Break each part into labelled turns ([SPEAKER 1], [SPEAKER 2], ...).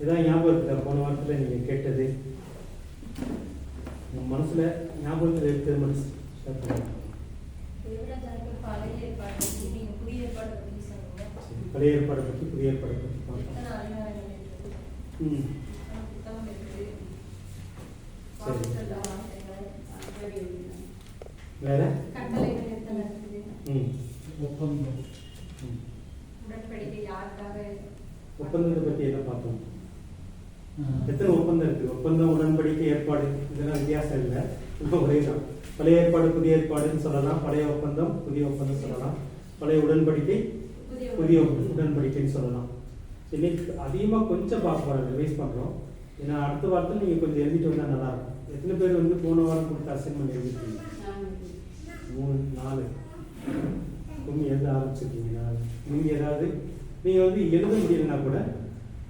[SPEAKER 1] ஏதாவது ஞாபகம் இருக்குதா? போன வாரத்தில் நீங்கள் கேட்டது உங்கள் மனசில் ஞாபகத்தில் இருக்கிறது மட்டும் ஷேர் பண்ணுங்க.
[SPEAKER 2] பழைய ஏற்பாடு
[SPEAKER 1] பற்றி புதிய ஏற்பாடு பற்றி பார்க்கலாம். சரி, வேற ஒப்பந்தத்தை பற்றி என்ன பார்த்தோம்? எத்தனை ஒப்பந்தம் இருக்கு? ஒப்பந்தம், உடன்படிக்கை, ஏற்பாடு, இதெல்லாம் வித்தியாசம் இல்லை, ஒரே தான். பழைய ஏற்பாடு புதிய ஏற்பாடுன்னு சொல்லலாம், பழைய ஒப்பந்தம் புதிய ஒப்பந்தம் சொல்லலாம், பழைய உடன்படிக்கை புதிய உடன்படிக்கைன்னு சொல்லலாம். இன்னைக்கு அதிகமாக கொஞ்சம் பார்க்க போகிறோம், ரிவைஸ் பண்ணுறோம். ஏன்னா அடுத்த வாரத்தில் நீங்கள் கொஞ்சம் எழுதிட்டு வந்தால் நல்லாயிருக்கும். எத்தனை பேர் வந்து போன வாரம் கொடுத்த அசைன்மெண்ட் எழுதிருக்கீங்க? 3 4 எழுத ஆரம்பிச்சிருக்கீங்க. 4 நீங்கள் ஏதாவது நீங்கள் வந்து எழுத முடியலைன்னா கூட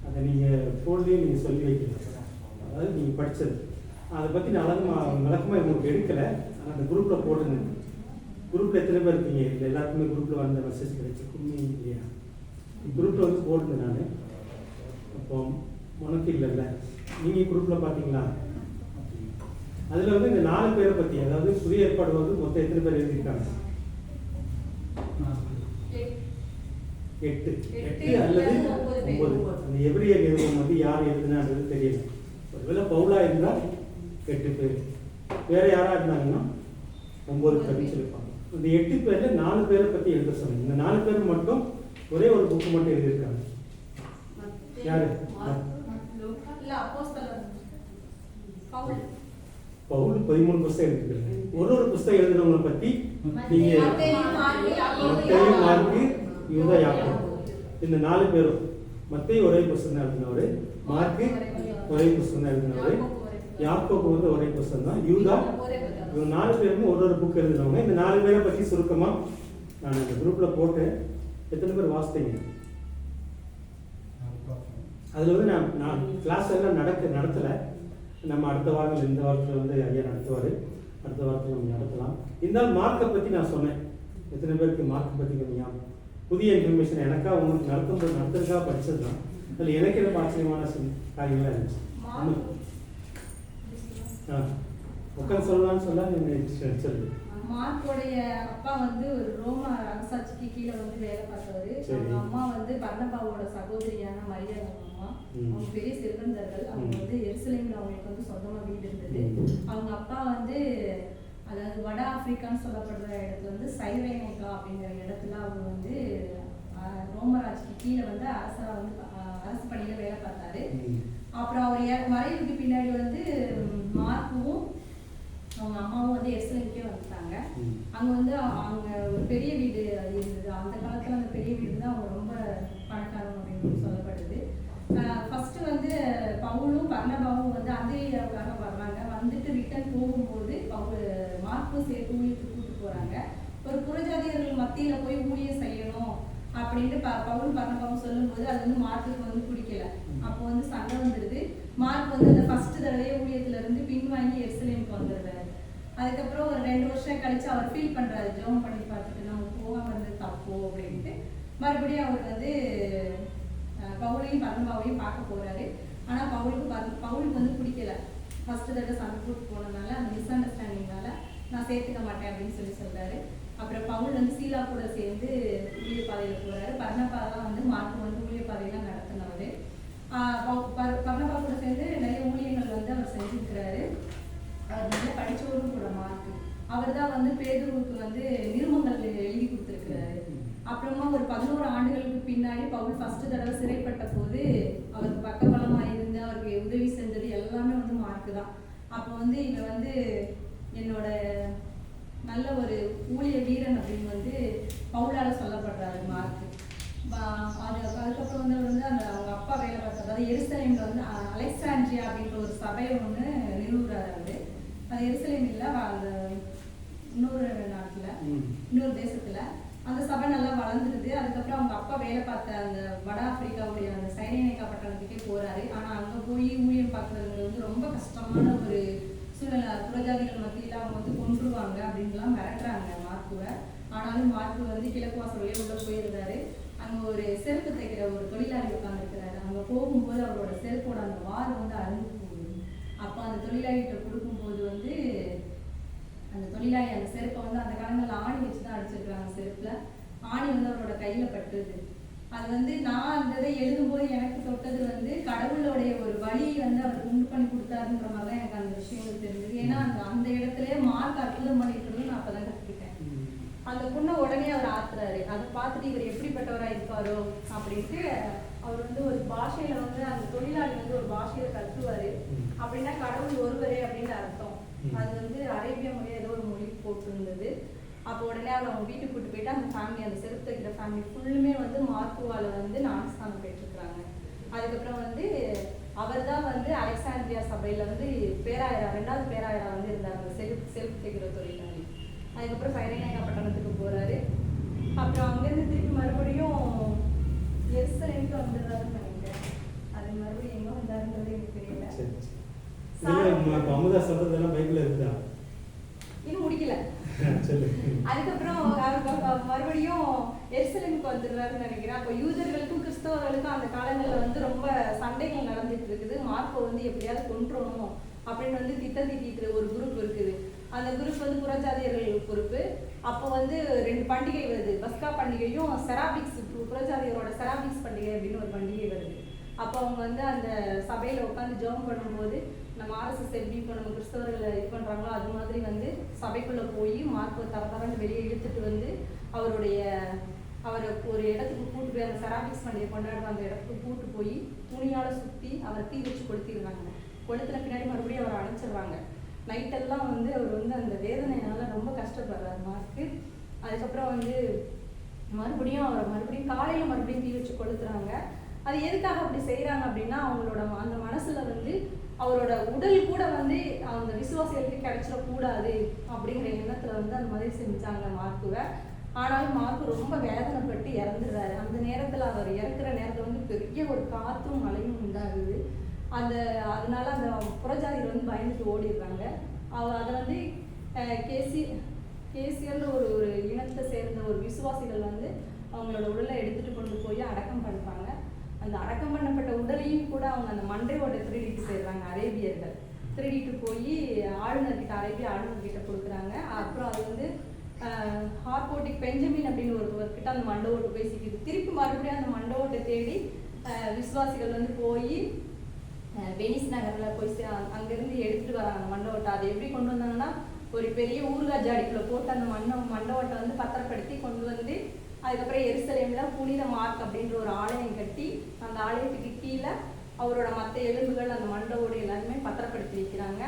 [SPEAKER 1] அதை நீங்கள் ஃபோன்லேயே நீங்கள் சொல்லி வைக்கலாம். அதாவது நீங்கள் படித்தது அதை பற்றி நான் விளக்கமாக உங்களுக்கு எடுக்கலை, ஆனால் அந்த குரூப்பில் போட்டுங்க. குரூப்பில் எத்தனை பேர் இருக்கீங்க? இல்லை எல்லாருக்குமே குரூப்பில் வந்த மெசேஜ் கிடைச்சி கும்மி இல்லையா? குரூப்பில் வந்து போடுங்க. நான் அப்போ உனக்கு இல்லைல்ல, நீங்கள் குரூப்பில் பார்த்தீங்களா? அதில் வந்து இந்த 4 பேரை பற்றி, அதாவது புதிய ஏற்பாடு வந்து மொத்தம் எத்தனை பேர் எழுதியிருக்காங்க? 8 அல்லது 9. அந்த எபிரேய நிறுவனம் வந்து யார் எழுதுனான்றது தெரியல. ஒருவேளை பவுலா இருந்தால் 8 பேர், வேற யாரா இருந்தாங்கன்னா 9 பேர்னு சொல்லியிருப்பாங்க. இந்த 8 பேர்ல 4 பேரை பற்றி எழுத சொன்னாங்க. இந்த 4 பேர் மட்டும் ஒரே ஒரு புக்கு மட்டும் எழுதியிருக்காங்க. யாரு? பவுல் 13 புத்தகம் எழுதிருக்காங்க. ஒரு புத்தகம் எழுதுறவங்களை பற்றி நீங்க மத்தேயு, மார்க்கு, யூதா, யாக்கோபு, இந்த 4 பேரும். மத்தேயு ஒரே புத்தகம் எழுதினவர், மார்க்கு ஒரே புத்தகம் எழுதினவர், யாக்கோபு வந்து ஒரே புத்தகம் தான், யூதா, இவங்க 4 பேருமே ஒரு புக் எழுதினவங்க. இந்த 4 பேரை பற்றி சுருக்கமா நான் இந்த குரூப்ல போட்டேன். எத்தனை பேர் வாசித்தீங்க? அதில் வந்து நான் கிளாஸ் எல்லாம் நடத்தலை. நம்ம அடுத்த வாரத்தில், இந்த வாரத்தில் வந்து ஐயா நடத்துவார், அடுத்த வாரத்தில் நம்ம நடத்தலாம். இருந்தாலும் மார்க்கை பற்றி நான் சொன்னேன். எத்தனை பேருக்கு மார்க்கை பற்றி கொஞ்சம் புதிய இன்ஃபர்மேஷன் எனக்காக உங்களுக்கு நடத்துறதுக்காக படித்தது தான். அதில் எனக்கு என்ன ஆச்சரியமான காரியங்களாக இருந்துச்சு. உட்காந்து சொல்லலாம்னு சொல்ல நீங்கள் சொல்லு.
[SPEAKER 2] மார்க்கோடைய அப்பா வந்து ஒரு ரோம அரசாட்சிக்கு கீழே வந்து வேலை பார்த்தவர். அவங்க அம்மா வந்து பர்னபாவோட சகோதரியான மரியாதை அம்மா. அவங்க பெரிய செல்வந்தர்கள். அவங்க வந்து எருசலேம்ல அவங்களுக்கு வந்து சொந்தமா வீடு இருந்தது. அவங்க அப்பா வந்து அதாவது வட ஆப்பிரிக்கான்னு சொல்லப்படுற இடத்துல வந்து சைரேனிகா அப்படிங்கிற இடத்துல அவங்க வந்து ரோமராட்சிக்கு கீழே வந்து அரசு பணியில வேலை பார்த்தாரு. அப்புறம் அவர் மறைவுக்கு பின்னாடி வந்து மார்க்கும் அவங்க அம்மாவும் வந்து எருசலேமுக்கே வந்துட்டாங்க. அங்க வந்து அவங்க ஒரு பெரிய வீடு அது இருந்தது. அந்த காலத்துல அந்த பெரிய வீடு தான் அவங்க ரொம்ப பணக்காரங்க அப்படின்னு சொல்லப்படுது. ஃபர்ஸ்ட் வந்து பவுலும் பர்னபாவும் வந்து அந்திரேயாவுக்காக வர்றாங்க. வந்துட்டு ரிட்டர்ன் போகும்போது மார்க்கும் சேர்த்து ஊழியத்துக்கு கூப்பிட்டு போறாங்க. ஒரு புறஜாதியர்கள் மத்தியில போய் ஊழியம் செய்யணும் அப்படின்ட்டு பவுல் பர்னபாவும் சொல்லும்போது அது வந்து மார்க்குக்கு வந்து பிடிக்கல. அப்போ வந்து சண்டை வந்துடுது. மார்க் வந்து அந்த ஃபர்ஸ்ட் தடவையே ஊழியத்துல இருந்து பின்வாங்கி எருசலேமுக்கு வந்துடுறாரு. அதுக்கப்புறம் ஒரு 2 வருஷம் கழிச்சு அவர் ஃபீல் பண்றாரு, ஜெபம் பண்ணி பார்த்துட்டு நம்ம போகாம இருந்தது தப்போ அப்படின்ட்டு மறுபடியும் அவர் வந்து பவுலையும் பர்னபாவையும் பார்க்க போறாரு. ஆனா பவுலுக்கு வந்து பிடிக்கல. ஃபர்ஸ்ட் தடவை சண்டை கூட்டு போனதுனால அந்த மிஸ் அண்டர்ஸ்டாண்டிங்னால நான் சேர்த்துக்க மாட்டேன் அப்படின்னு சொல்றாரு. அப்புறம் பவுல் வந்து சீலா கூட சேர்ந்து ஊழிய பாதையில போறாரு. பர்னபா தான் வந்து மார்க் வந்து ஊழிய பாதையெல்லாம் நடத்தினவர். பர்னபா கூட சேர்ந்து நிறைய ஊழியங்கள் வந்து அவர் செஞ்சிருக்கிறாரு. அவர் நல்ல படிச்சவரும் கூட மார்க். அவர் தான் வந்து பேதுருவுக்கு வந்து நிருபங்கள் எழுதி கொடுத்துருக்கிறாரு. அப்புறமா ஒரு 11 ஆண்டுகளுக்கு பின்னாடி பவுல் ஃபர்ஸ்ட் தடவை சிறைப்பட்ட போது அவருக்கு பக்கபலமா இருந்து அவருக்கு உதவி செஞ்சது எல்லாமே வந்து மார்க் தான். அப்போ வந்து இவர் வந்து என்னோட நல்ல ஒரு ஊழிய வீரன் அப்படின்னு வந்து பவுலால சொல்லப்படுறாரு மார்க். அதுக்கப்புறம் வந்து அந்த அவங்க அப்பா வேலை பார்த்தது, அதாவது எருசலேம்ல வந்து அலெக்சாண்ட்ரியா அப்படின்ற ஒரு சபையை ஒன்று நிறுவுறாரு. அவரு அது எருசலேம் இல்லை, அந்த இன்னொரு நாட்டுல இன்னொரு தேசத்துல அந்த சபை நல்லா வளர்ந்துருது. அதுக்கப்புறம் அவங்க அப்பா வேலை பார்த்த அந்த வட ஆப்பிரிக்காவுடைய அந்த சைரேனிகா பட்டணத்துக்கே போறாரு. ஆனா அங்க போய் ஊழியம் பார்க்கறது வந்து ரொம்ப கஷ்டமான ஒரு சூழ்நிலை. புறஜாதிகள் மத்தியில அவங்க வந்து கொன்றுவாங்க அப்படின்லாம் மிரட்டுறாங்க மார்க்குவை. ஆனாலும் மார்க்கு வந்து கிழக்கு வாசல் வழியா உள்ள போயிருந்தாரு. அங்க ஒரு செருப்பு தைக்கிற ஒரு தொழிலாளி உட்காந்துருக்கிறாரு. அங்க போகும்போது அவரோட செருப்போட அந்த வாறு வந்து அறுந்து போகுது. அப்போ அந்த தொழிலாளிகிட்ட கொடுக்கும்போது வந்து அந்த தொழிலாளி அந்த செருப்பை வந்து அந்த காலங்களில் ஆணி வச்சுதான் அடிச்சிருக்காங்க. செருப்புல ஆணி வந்து அவரோட கையில பட்டுது. அது வந்து நான் அந்த இதை எழுதும்போது எனக்கு தொட்டது வந்து கடவுளுடைய ஒரு வழியை வந்து அவர் உண்டு பண்ணி கொடுத்தாருன்ற மாதிரி தான் எனக்கு அந்த விஷயங்கள் தெரிஞ்சது. ஏன்னா அந்த இடத்துல மார்க் அற்புதம் பண்ணிட்டு நான் அப்பதான் கற்றுக்கிட்டேன். அந்த பொண்ணை உடனே அவர் ஆத்துறாரு. அதை பார்த்துட்டு இவர் எப்படிப்பட்டவரா இருப்பாரோ அப்படின்ட்டு அவர் வந்து ஒரு பாஷையில வந்து அந்த தொழிலாளி வந்து ஒரு பாஷையில கற்றுவாரு. அப்படின்னா கடவுள் ஒருவரே அப்படின்னு அர்த்தம். அது வந்து அரேபிய மொழியா ஏதோ ஒரு மொழி போட்டிருந்தது. அப்போ உடனே அவர் அவங்க வீட்டுக்கு கூட்டு போயிட்டு அந்த ஃபேமிலி, அந்த செருப்பு தைக்கிற ஃபேமிலி ஃபுல்லுமே வந்து மார்க்குவால வந்து ஞானஸ்தானம் பெற்றிருக்கிறாங்க. அதுக்கப்புறம் வந்து அவர் தான் வந்து அலெக்சாண்ட்ரியா சபையில வந்து பேராயரா, 2வது பேராயரா வந்து இருந்தார் அந்த செருப்பு தைக்கிற தொழிலாளி. அதுக்கப்புறம் சைரேனியா பட்டணத்துக்கு போறாரு. அப்புறம் அங்கிருந்து திருப்பி மறுபடியும் எருசலேமுக்கு வந்துடுறாருன்னு நினைக்கிறேன். அது மறுபடியும் எங்க வந்தாருன்றது எனக்கு தெரியல.
[SPEAKER 1] அமுதா சொல்றதெல்லாம் பைபிள்ல இருக்குதா?
[SPEAKER 2] இன்னும் முடிக்கல. அதுக்கப்புறம் அவர் மறுபடியும் எருசலேமுக்கு வந்துடுறாருன்னு நினைக்கிறேன். அப்போ யூதர்களுக்கும் கிறிஸ்தவர்களுக்கும் அந்த காலங்களில் வந்து ரொம்ப சண்டைகள் நடந்துட்டு இருக்குது. மார்க்கை வந்து எப்படியாவது கொன்றணும் அப்படின்னு வந்து திட்டம் தீட்டிட்டு ஒரு குரூப் இருக்குது. அந்த குரூப் வந்து புறஜாதியர்கள் குரூப்பு. அப்போ வந்து 2 பண்டிகை வருது. பஸ்கா பண்டிகையும் செராபிக்ஸ், புறஜாதியரோட செராபிக்ஸ் பண்டிகை அப்படின்னு ஒரு பண்டிகை வருது. அப்போ அவங்க வந்து அந்த சபையில உட்காந்து ஜெபம் பண்ணும்போது நம்ம ஆர்எஸ்எஸ் எப்படி இப்போ நம்ம கிறிஸ்தவர்களை இது பண்றாங்களோ அது மாதிரி வந்து சபைக்குள்ள போய் மார்க்கை தரன்னு வெளியே இழுத்துட்டு வந்து அவரை ஒரு இடத்துக்கு கூட்டு போய் அந்த செராபிக்ஸ் பண்டிகை கொண்டாடுற அந்த இடத்துக்கு கூட்டு போய் துணியால சுத்தி அவரை தீ வச்சு கொளுத்திடுறாங்க. கொளுத்துன பின்னாடி மறுபடியும் அவரை அணைச்சிடுறாங்க. நைட்டெல்லாம் வந்து அவர் வந்து அந்த வேதனையினால ரொம்ப கஷ்டப்படுறாரு மார்க்கு. அதுக்கப்புறம் வந்து மறுபடியும் காலையில மறுபடியும் தீ வச்சு கொளுத்துறாங்க. அது எதுக்காக அப்படி செய்யறாங்க அப்படின்னா அவங்களோட அந்த மனசுல வந்து அவரோட உடல் கூட வந்து அந்த விசுவாசிகளுக்கு கிடைச்சிடக்கூடாது அப்படிங்கிற எண்ணத்துல வந்து அந்த மாதிரி செஞ்சாங்க மார்க்குவை. ஆனாலும் மார்க்கு ரொம்ப வேதனைப்பட்டு இறந்துடுறாரு. அந்த நேரத்துல அவர் இறக்குற நேரத்துல வந்து பெரிய ஒரு காத்தும் மழையும் உண்டாகுது. அதனால அந்த புறஜாதிகள் வந்து பயந்துட்டு ஓடிடுறாங்க. அதை வந்து கேசியர்ன்ற ஒரு இனத்தை சேர்ந்த ஒரு விசுவாசிகள் வந்து அவங்களோட உடலை எடுத்துட்டு கொண்டு போய் அடக்கம் பண்ணுறாங்க. அந்த அடக்கம் பண்ணப்பட்ட உடலையும் கூட அவங்க அந்த மண்டை ஓட்டை திருடிட்டு போயிடுறாங்க. அரேபியர்கள் திருடிட்டு போய் அரேபிய ஆளுநர்கிட்ட கொடுக்குறாங்க. அப்புறம் அது வந்து ஹார்போட்டிக் பெஞ்சமின் அப்படின்னு ஒருத்தவர்கிட்ட அந்த மண்டை ஓட்டு போய் சிக்கிது. திருப்பி மறுபடியும் அந்த மண்டை ஓட்டை தேடி விசுவாசிகள் வந்து போய் வெனிஸ் நகர்ல போய் அங்கிருந்து எடுத்துட்டு வராங்க அந்த மண்டை ஓட்டை. அதை எப்படி கொண்டு வந்தாங்கன்னா ஒரு பெரிய ஊறுகாய் ஜாடிக்குள்ள போட்டு அந்த மண்டை ஓட்டை வந்து பத்திரப்படுத்தி கொண்டு வந்து அதுக்கப்புறம் எருசலேம்ல புனித மார்க் அப்படின்ற ஒரு ஆலயம் கட்டி அந்த ஆலயத்துக்கு கீழே அவரோட மற்ற எலும்புகள் அந்த மண்டவோடு எல்லாருமே பத்திரப்படுத்தி வைக்கிறாங்க.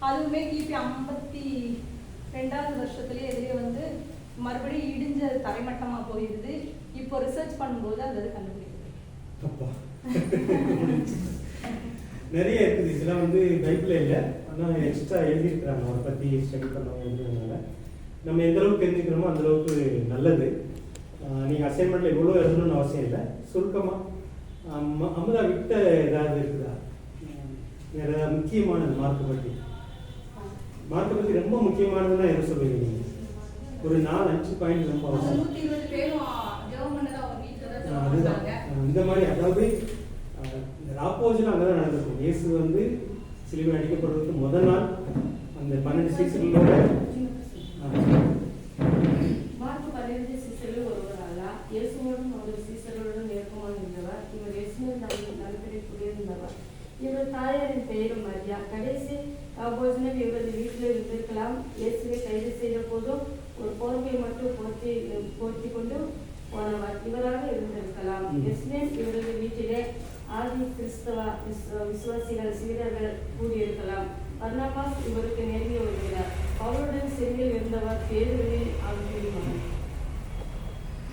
[SPEAKER 2] அதுவுமே கிபி 52வது வருஷத்துலேயே எதிரே வந்து மறுபடியும் இடிஞ்ச தரைமட்டமா போயிடுது. இப்போ ரிசர்ச் பண்ணும்போது அந்த இது கண்டுபிடிக்குது.
[SPEAKER 1] நிறைய இருக்குது. இதெல்லாம் வந்து பைபிள்ல இல்லை, ஆனால் எக்ஸ்ட்ரா எழுதியிருக்கிறாங்க. அவரை பற்றி ஸ்டடி பண்ணவங்க நம்ம எந்த அளவுக்கு தெரிஞ்சுக்கிறோமோ அந்த அளவுக்கு நல்லது. நீங்கள் அசைன்மெண்ட்ல இவ்வளோ எழுதணும்னு அவசியம் இல்லை. சுருக்கமாக அமுதா விட்ட ஏதாவது இருக்குதா? வேற ஏதாவது முக்கியமானது மார்க்கை பற்றி ரொம்ப முக்கியமானதுன்னா எதை சொல்லுவீங்க நீங்கள்? ஒரு 4-5 பாயிண்ட் ரொம்ப அவசியம். அதுதான் இந்த மாதிரி. அதாவது இந்த ராப்போஜன் அங்கதான் நடந்திருக்கும். இயேசு வந்து சிலுவை அடிக்கப்படுறதுக்கு முதல் நாள் அந்த 12 சீசர்களோட
[SPEAKER 3] இயேசுவோடும் அவருடைய சீசர்களுடன் நெருக்கமாக இருந்தவர். இவர் இயேசுவின் நலத்திலே குடியிருந்தவர். இவர் தாயாரின் பெயரும் மரியா. கடைசி போஜனம் இவரது வீட்டில் இருந்திருக்கலாம். இயேசுவை கைது செய்த போதும் ஒரு போர்வையை மட்டும் போர்த்தி கொண்டு போனவர் இவராக இருந்திருக்கலாம். இயேசுவின் இவரது வீட்டிலே ஆதி கிறிஸ்தவ விசுவாசிகள் சீடர்கள் கூடியிருக்கலாம். பர்னபாஸ் இவருக்கு நெருங்கி வருகிறார். அவருடன் சிறையில் இருந்தவர் பேதுருவின் ஆகியோர்.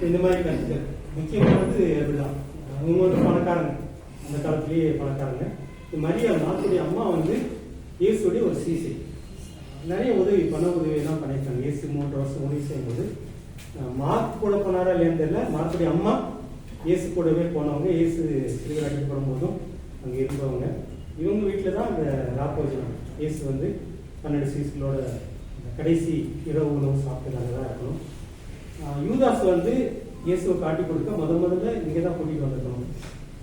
[SPEAKER 1] இந்த மாதிரி கருத்துக்கள் முக்கியமானது அதுதான். அவங்க வந்து பணக்காரங்க, அந்த காலத்திலேயே பணக்காரங்க. மரியா மார்க்குடைய அம்மா வந்து இயேசுடைய ஒரு சீசை. நிறைய பண உதவியெல்லாம் பண்ணியிருக்காங்க. இயேசு 3 வருஷம் உதவி செய்யும்போது மார்க் கூட போனாரா இல்லையான்னு தெரியல. மார்க்குடைய அம்மா இயேசு கூடவே போனவங்க. இயேசு சிறுவர் அடிக்கப்படும் போதும் அங்கே இருந்தவங்க. இவங்க வீட்டில் தான் அந்த ராப்போஜனம் இயேசு வந்து 12 சீசர்களோட கடைசி இரவு உணவு சாப்பிட்டதாக தான் இருக்கணும். யூதாஸ் வந்து இயேசுவை காட்டி கொடுக்க முதல்ல இங்கே தான் கூட்டிகிட்டு வந்திருக்கணும்.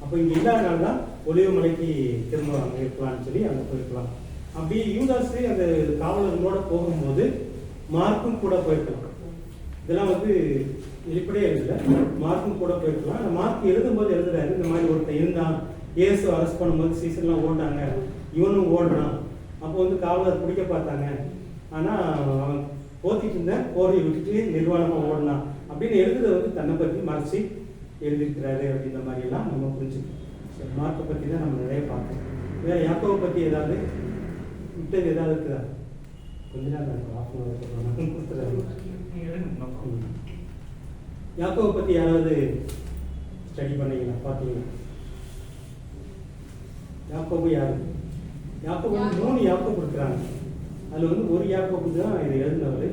[SPEAKER 1] அப்போ இங்கே இல்லாதனால தான் ஒலிவ மலைக்கு திரும்ப அங்கே இருக்கலாம்னு சொல்லி அங்கே போயிருக்கலாம். அப்படி யூதாசு அந்த காவலர்களோட போகும்போது மார்க்கும் கூட போயிருக்கலாம். இதெல்லாம் வந்து வெளிப்படையே இல்லை, மார்க்கும் கூட போயிருக்கலாம். அந்த மார்க் எழுதும்போது எழுதுறாரு, இந்த மாதிரி ஒருத்தன் இருந்தான், இயேசு அரெஸ்ட் பண்ணும்போது சீசர்லாம் ஓடினாங்க, இவனும் ஓடுறான். அப்போ வந்து காவலர் பிடிக்க பார்த்தாங்க, ஆனால் அவன் போத்திட்டு இருந்த போரை விட்டுட்டு நிர்வாணமாக ஓடலாம் அப்படின்னு எழுதுறத வந்து தன்னை பற்றி மறைச்சி எழுதியிருக்கிறாரு அப்படின்ற மாதிரி எல்லாம் நம்ம புரிஞ்சுக்கணும். சரி, மார்க்கை பற்றி தான் நம்ம நிறைய பார்க்கணும். வேற யாக்கோவை பற்றி ஏதாவது விட்டது ஏதாவது இருக்குதா? கொஞ்ச நேரம் யாக்கோவை பற்றி யாராவது ஸ்டடி பண்ணீங்களா, பார்த்தீங்களா? யாக்கோபு யாரு? யாக்கோபு வந்து 3 யாக்கோபு இருக்கிறாங்க. அதில் வந்து ஒரு யாக்கோபு தான் இதை எழுதினவர்.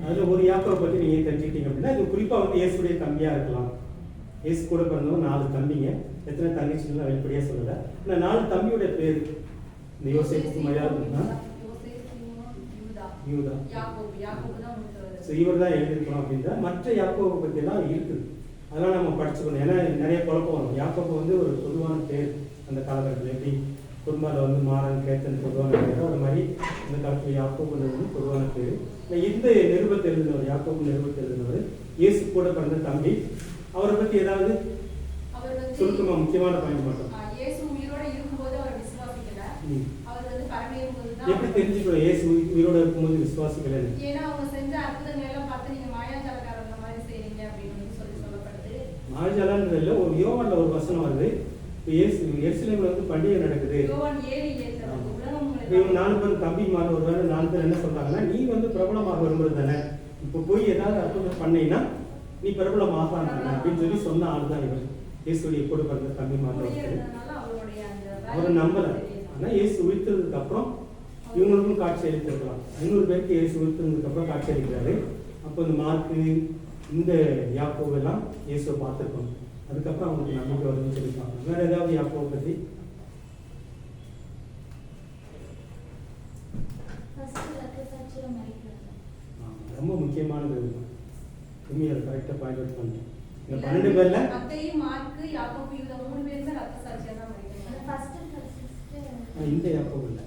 [SPEAKER 1] அதில் ஒரு யாக்கோவை பற்றி நீங்கள் தெரிஞ்சுக்கிட்டீங்க அப்படின்னா, இது குறிப்பாக வந்து இயேசுடைய தம்பியாக இருக்கலாம். இயேசு கூட பிறந்தவங்க 4 தம்பிங்க. எத்தனை தங்கச்சின்னு வெளிப்படையாக சொல்லலை. ஆனால் 4 தம்பியோட பேர் இந்த யோசேப்பு மரியாதை யூதா. ஸோ இவர் தான் எழுதியிருக்கணும் அப்படின்ற மற்ற யாக்கோவை பற்றி எல்லாம் இருக்குது. அதெல்லாம் நம்ம படிச்சுக்கணும். ஏன்னா நிறைய குழப்பம் வரும். யாக்கோபு வந்து ஒரு பொதுவான பேர் அந்த காலகட்டத்தில். எப்படி குடும்பத்தில் வந்து மாறன் கேத்தன் பொதுவான பேரோ அது மாதிரி இந்த காலத்தில் யாக்கோபுன்றது வந்து பொதுவான பேர். இந்த நிருபத்தை எழுதினவர், யாக்கோபு நிருபத்தை எழுதினவர் இயேசு கூட பிறந்த தம்பி. அவரை பற்றி ஏதாவது சுருக்கமா முக்கியமான பாயிண்ட் மட்டும் எப்படி தெரிஞ்சுக்கணும் இயேசு உயிரோட இருக்கும்போது விசுவாசிக்கல? மாயாஜாலன்றதுல ஒரு யோவான்ல ஒரு வசனம் வருது. இயேசு எருசலேம்ல வந்து பண்டிகை நடக்குது. இவங்க 4 பேர் தம்பிமார், ஒரு வேலை 4 பேர் என்ன சொல்றாங்கன்னா, நீ வந்து பிரபலமாக விரும்புறது தானே, இப்போ போய் ஏதாவது அற்புதம் பண்ணீங்கன்னா நீ பிரபலமாக அப்படின்னு சொல்லி சொன்ன ஆள் தான் இவர். இயேசுடைய கூட பிறந்த தம்பிமார் அவரை நம்பல. ஆனா இயேசு உயிர்த்ததுக்கு அப்புறம் இவங்களுக்கும் காட்சி அளித்திருக்கலாம். 500 பேருக்கு இயேசு உயிர்த்ததுக்கு அப்புறம் காட்சி அளிக்கிறாரு. அப்போ இந்த மார்க்கு இந்த யாக்கோபு எல்லாம் இயேசுவை பார்த்துருக்கணும். அதுக்கப்புறம் அவங்களுக்கு நம்பிக்கை வருதுன்னு சொல்லியிருப்பாங்க. வேற ஏதாவது யாக்கோபை பற்றி? ரொம்ப முக்கியமானது உண்மையை அதை கரெக்டாக பாயிண்ட் அவுட் பண்ணிட்டேன். இந்த 12 பேர்ல இந்த யாக்கோபு இல்லை,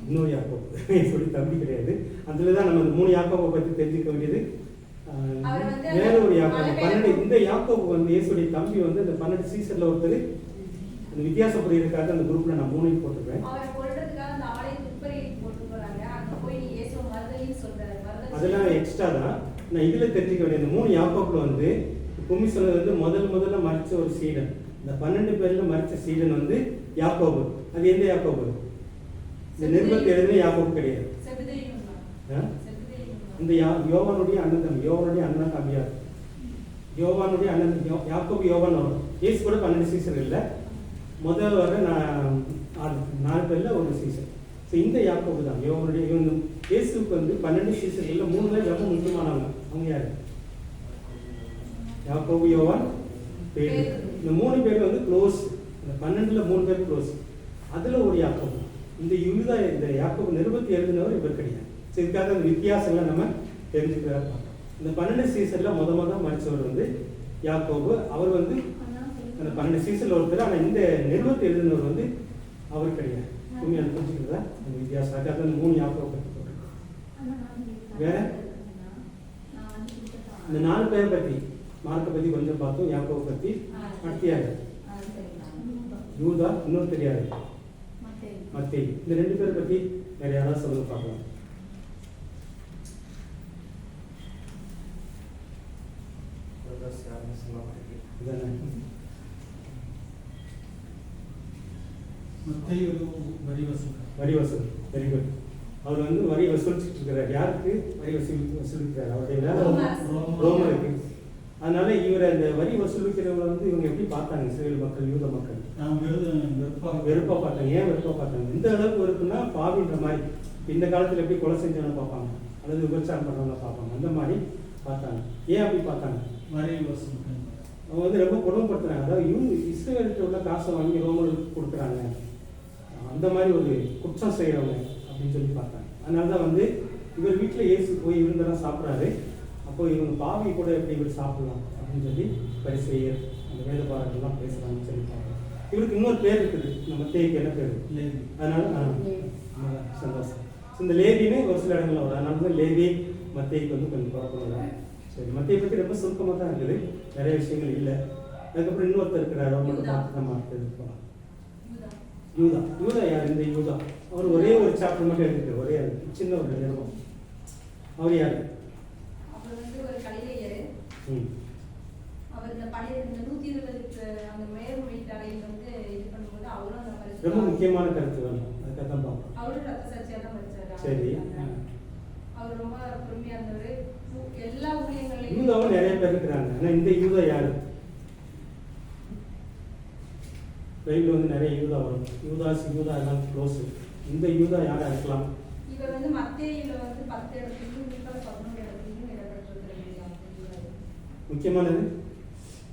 [SPEAKER 1] இன்னொரு யாக்கோபு சொல்லி தம்பி கிடையாது. அதுல தான் நம்ம 3 யாக்கோபை பற்றி தெரிஞ்சுக்க வேண்டியது. வேற ஒரு யாக்கோபு 12. இந்த யாக்கோபு வந்து இயேசுடைய தம்பி வந்து இந்த 12 சீசர்ல ஒருத்தர். அந்த வித்தியாசப்படுறதுக்காக அந்த குரூப்ல நான் 3 போட்டுருக்கேன். அதெல்லாம் எக்ஸ்ட்ரா தான். நான் இதுல தெரிஞ்சுக்க வேண்டிய இந்த 3 யாக்கோபுல வந்து கும்மி சொன்னது வந்து முதல்ல மறிச்ச ஒரு சீடன். இந்த 12 பேர்ல மறிச்ச சீடன் வந்து யாக்கோபு. அது எந்த யாக்கோபு? இந்த நிருபத்தை எழுதின யாக்கோபு கிடையாது. இந்த யோவானுடைய அண்ணன் தம்பி, யோவானுடைய அண்ணன் தம்பியார், யோவானுடைய அண்ணன் யாக்கோபு யோவான் வரும். இயேசு கூட 12 சீசன் இல்லை, முதல் வர 4 பேர்ல ஒரு சீசன். ஸோ இந்த யாக்கோபு தான் யோவானுடைய. இவங்க இயேசுக்கு வந்து 12 சீசன்ல 3 பேர் ரொம்ப முக்கியமானவங்க. அவங்க யாரு? யாக்கோபு, யோவான், பேதுரு. இந்த 3 பேர் வந்து க்ளோஸ். இந்த 12ல 3 பேர் க்ளோஸ். அதுல ஒரு யாக்கோபு. இந்த யூதா, இந்த யாக்கோபு நிருபத்தை எழுதினவர் இவர் கிடையாது. ஸோ இதுக்காக அந்த வித்தியாசங்களை நம்ம தெரிஞ்சுக்கிறார். இந்த 12 சீசன்ல முதல் மறிச்சவர் வந்து யாக்கோபு. அவர் வந்து அந்த 12 சீசன்ல ஒருத்தர். ஆனால் இந்த நிருபத்தை எழுதினவர் வந்து அவர் கிடையாது. உண்மையை புரிஞ்சுக்கிறதா அந்த வித்தியாசம்? அதுக்காக அந்த 3 யாக்கோபை பற்றி போட்டிருக்கோம். வேற இந்த 4 பேரை பற்றி, மார்க்கை பற்றி கொஞ்சம் பார்த்தோம். யாக்கோபை பற்றி அடுத்தியாரு யூதா, இன்னொரு தெரியாது மத்தேயு. இந்த 2 பேரை பற்றி வேற யாராவது சொல்லுங்க பார்க்கலாம். வரி வசூல். Very good. அவர் வந்து வரி வசூலிச்சுட்டு இருக்கிறார். யாருக்கு வரி வசூலிக்கிறார்? அவருடைய வேலை ரோமருக்கு. அதனால இவரை அந்த வரி வசூலிக்கிறவங்க வந்து இவங்க எப்படி பார்த்தாங்க? இஸ்ரேல் மக்கள், யூத மக்கள் வெறுப்பா பார்த்தாங்க. ஏன் வெறுப்பா பார்த்தாங்க? இந்த அளவுக்கு வெறுப்புன்னா பாவின்ற மாதிரி. இந்த காலத்துல எப்படி கொலை செஞ்சவனை பார்ப்பாங்க, அல்லது விபச்சாரம் பண்ணவங்க பார்ப்பாங்க, அந்த மாதிரி பார்த்தாங்க. ஏன் அப்படி பார்த்தாங்க? வரி வசூல் அவங்க வந்து ரொம்ப கொடுமைப்படுத்துறாங்க. அதாவது இவங்க இஸ்ரேல்கிட்ட உள்ள காசை வாங்கி ரோமருக்கு கொடுக்குறாங்க, அந்த மாதிரி ஒரு குற்றம் செய்கிறவங்க அப்படின்னு சொல்லி பார்த்தாங்க. அதனால தான் வந்து இவர் வீட்டில் இயேசு போய் இருந்தெல்லாம் சாப்பிட்றாரு. அப்போ இவங்க பாவி கூட எப்படி இவர் சாப்பிடலாம் அப்படின்னு சொல்லி பரிசேயர் அந்த வேதபாரர்கள்லாம் பேசுகிறாங்கன்னு சொல்லி பார்க்கலாம். இவருக்கு இன்னொரு பேர் இருக்குது, இந்த மத்தேயுக்கு என்ன பேர்? அதனால சந்தோஷம். இந்த லேவின்னு ஒரு சில இடங்கள்ல வரும், அதனால தான் லேவி மத்தேயுக்கு வந்து கொஞ்சம் குழப்பம் வரும். சரி, மத்தேயை பற்றி ரொம்ப சுருக்கமாக தான் இருக்குது, நிறைய விஷயங்கள் இல்லை. அதுக்கப்புறம் இன்னொருத்தர் இருக்கிறார், அவங்க பார்த்து நம்ம போகலாம். யூதா. யூதா யார்? இந்த யூதா அவர் ஒரே ஒரு சாப்டர் மட்டும் எடுத்துட்டு ஒரே சின்ன ஒரு நிறுவனம். அவர் யார்?
[SPEAKER 2] அவர் வந்து ஒரு கலிலேயர். அவர் இந்த பழைய 120 அந்த மேல் வீட்டாரையில் வந்து இது பண்ணும்போது அவரும் அந்த பரிசு
[SPEAKER 1] ரொம்ப முக்கியமான கருத்து வேணும், அதுக்காக தான் பார்ப்போம்.
[SPEAKER 2] அவரும் ரத்த சாட்சியாக தான் மரிச்சாரு.
[SPEAKER 1] சரி,
[SPEAKER 2] அவர் ரொம்ப பொறுமையா இருந்தவர். எல்லா ஊழியங்களையும்
[SPEAKER 1] யூதாவும் நிறைய பேர் இருக்கிறாங்க. ஆனால் இந்த யூதா யாரு? பைபிள் வந்து நிறைய யூதா வரும், யூதாஸ் யூதா எல்லாம் க்ளோஸ். இந்த யூதா யாரா இருக்கலாம்?
[SPEAKER 2] இவர் வந்து மத்தேயுல வந்து 10 இடத்துலையும் 11 இடத்துலையும் இடம்பெற்றிருக்கிறார்.
[SPEAKER 1] முக்கியமானது,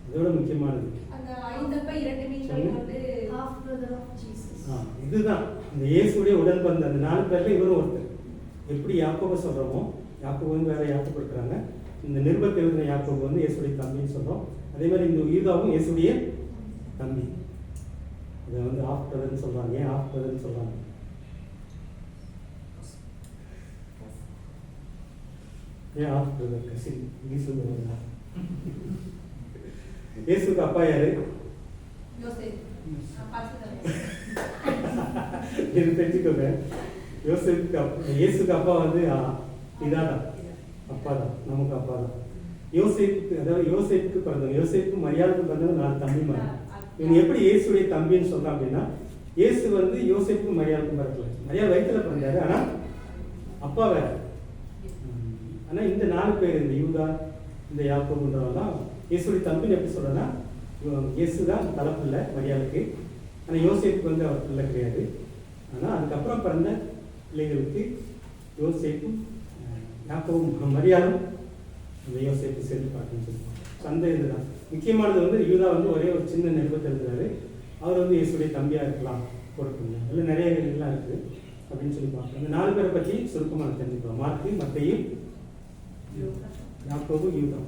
[SPEAKER 1] இதோட முக்கியமானது
[SPEAKER 2] அந்த 5 அப்ப 2 மீன்கள் வந்து
[SPEAKER 3] half brother of Jesus.
[SPEAKER 1] இதுதான் இந்த இயேசுடைய உடன்பந்த அந்த 4 பேர்ல இவரும் ஒருத்தர். எப்படி யாக்கோபை சொல்றோமோ, யாக்கோபு வந்து வேற யாக்கோபு இருக்கிறாங்க, இந்த நிருபத்தில் எழுதின யாக்கோபு வந்து இயேசுடைய தம்பின்னு சொல்றோம். அதே மாதிரி இந்த யூதாவும் இயேசுடைய தம்பி. இதை வந்து ஆஃப் பிரதர்ன்னு சொல்றாங்க. ஏன் ஆஃப் பிரதர்ன்னு சொல்றாங்க? ஏன் ஆஃப் பிரதர்? கசின் சொல்லுவாங்க. இயேசுக்கு அப்பா யாரு?
[SPEAKER 2] யோசேப்பு.
[SPEAKER 1] இது தெரிஞ்சுக்கோங்க. இயேசுக்கு அப்பா வந்து இதாதான், அப்பா தான், நமக்கு அப்பா தான். யோசேப்புக்கு, அதாவது யோசேப்புக்கு பிறந்தவங்க, யோசேப்பு மரியாதைக்கு பிறந்தவங்க 4 தம்பி மாதிரி. இவங்க எப்படி இயேசுடைய தம்பின்னு சொல்றான் அப்படின்னா, இயேசு வந்து யோசேப்புக்கு மரியாதைக்கும் பிறக்கல, மரியாதை வயிற்றுல பிறந்தாரு, ஆனா அப்பா வேற. ஆனா இந்த 4 பேர், இந்த யூதா, இந்த யாக்கோபுன்றவங்கலாம் இயேசுடைய தம்பின்னு எப்படி சொல்றேன்னா, இயேசு தான் தலைப்பில்லை மரியாதைக்கு, ஆனா யோசேப்புக்கு வந்து அவர் பிள்ளை கிடையாது. ஆனா அதுக்கப்புறம் பிறந்த பிள்ளைகளுக்கு யோசேப்பும் யாக்கோபும் மரியாதையும் இந்த யோசேப்பு சேர்ந்து பார்க்கணும்னு சொல்லுவாங்க. அந்த இதுதான் முக்கியமானது. வந்து யூதா வந்து ஒரே ஒரு சின்ன நிருபத்தை எழுதுறாரு, அவர் வந்து இயேசுடைய தம்பியா இருக்கலாம், கொடுக்கணும், இல்லை நிறைய இதெல்லாம் இருக்குது அப்படின்னு சொல்லி பார்க்கணும். இந்த 4 பேரை பற்றி சுருக்கமாக தெரிஞ்சுக்கிறோம். மார்க்கு, மத்தேயு, யாக்கோபு, யூதா.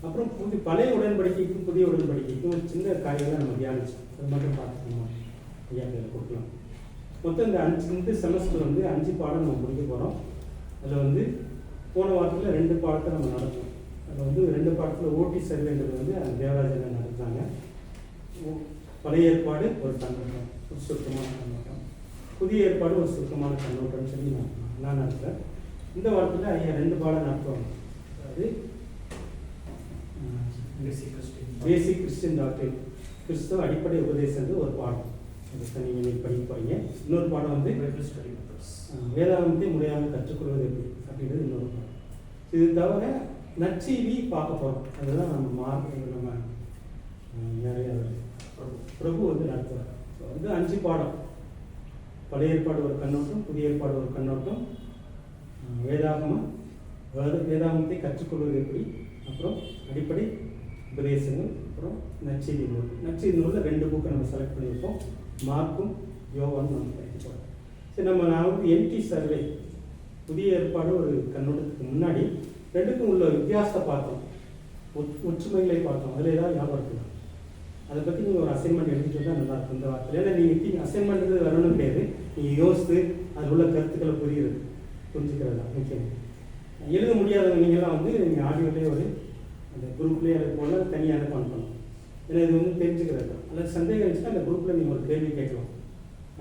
[SPEAKER 1] அப்புறம் பழைய உடன்படிக்கைக்கும் புதிய உடன்படிக்கைக்கும் ஒரு சின்ன காரியங்களை நம்ம தியானிச்சோம், அது மட்டும் பார்த்துக்கணும், ஐயா கையில் கொடுக்கலாம். மொத்தம் இந்த செமஸ்டர் வந்து 5 பாடம் நம்ம முடிக்க போகிறோம். அதில் வந்து போன வாரத்தில் 2 பாடத்தை நம்ம நடத்தோம். அதில் வந்து 2 பாடத்தில் ஓட்டி சர்வேன்றது வந்து அந்த தேவராஜன் நடத்துனாங்க. பழைய ஏற்பாடு ஒரு கண்ணோட்டம், ஒரு சுருக்கமான கண்ணோட்டம், புதிய ஏற்பாடு ஒரு சுருக்கமான கண்ணோட்டம்னு சொல்லி நான் நடத்துகிறேன். இந்த வாரத்தில் ஐயா 2 பாடம் நடத்துவாங்க. அதாவது பேசிக் கிறிஸ்டியன் டாக்டரின், கிறிஸ்தவ அடிப்படை உபதேசங்கள் ஒரு பாடம், அதை நீங்கள் படிக்க போறீங்க. இன்னொரு பாடம் வந்து வேதாகமத்தை முறையாக கற்றுக்கொள்வது எப்படி அப்படின்றது இன்னொரு பாடம். இது தவிர நற்செய்தி பார்க்க போகிறோம். அதுதான் நம்ம நிறைய பிரபு வந்து நடத்துவார். வந்து 5 பாடம், பழைய ஏற்பாடு ஒரு கண்ணோட்டம், புதிய ஏற்பாடு ஒரு கண்ணோட்டம், வேதாகமத்தை கற்றுக்கொள்வது எப்படி, அப்புறம் அடிப்படை உபதேசங்கள், அப்புறம் நற்செய்தி நூல். நற்செய்தி நூலில் 2 புக்கை நம்ம செலக்ட் பண்ணியிருப்போம், மார்க்கும் யோவானும் நம்ம படிப்போம். சரி, நான் வந்து எம்டி சர்வே, புதிய ஏற்பாடு ஒரு கண்ணோட்டத்துக்கு முன்னாடி 2க்கும் உள்ள வித்தியாசத்தை பார்த்தோம், ஒற்றுமைகளை பார்த்தோம். அதில் ஏதாவது ஞாபகம் இருக்கலாம்? அதை பற்றி நீங்கள் ஒரு அசைன்மெண்ட் எடுத்துகிட்டு வந்தால் நல்லாயிருக்கும் இந்த வாரத்தில். ஏன்னா நீங்கள் அசைன்மெண்ட்டு வரணும் கிடையாது, நீங்கள் யோசித்து அதில் உள்ள கருத்துக்களை புரிஞ்சுக்கிறது தான் முக்கியம். எழுத முடியாதவங்க நீங்கள்லாம் வந்து நீங்கள் ஆடியோலேயே ஒரு அந்த குரூப்லேயே அது போல் தனியாக பண்ணணும். ஏன்னா இது வந்து தெரிஞ்சுக்கிறது தான். அல்லது சந்தேகம் இருந்துச்சுன்னா அந்த குரூப்பில் நீங்கள் ஒரு கேள்வி கேட்கலாம்,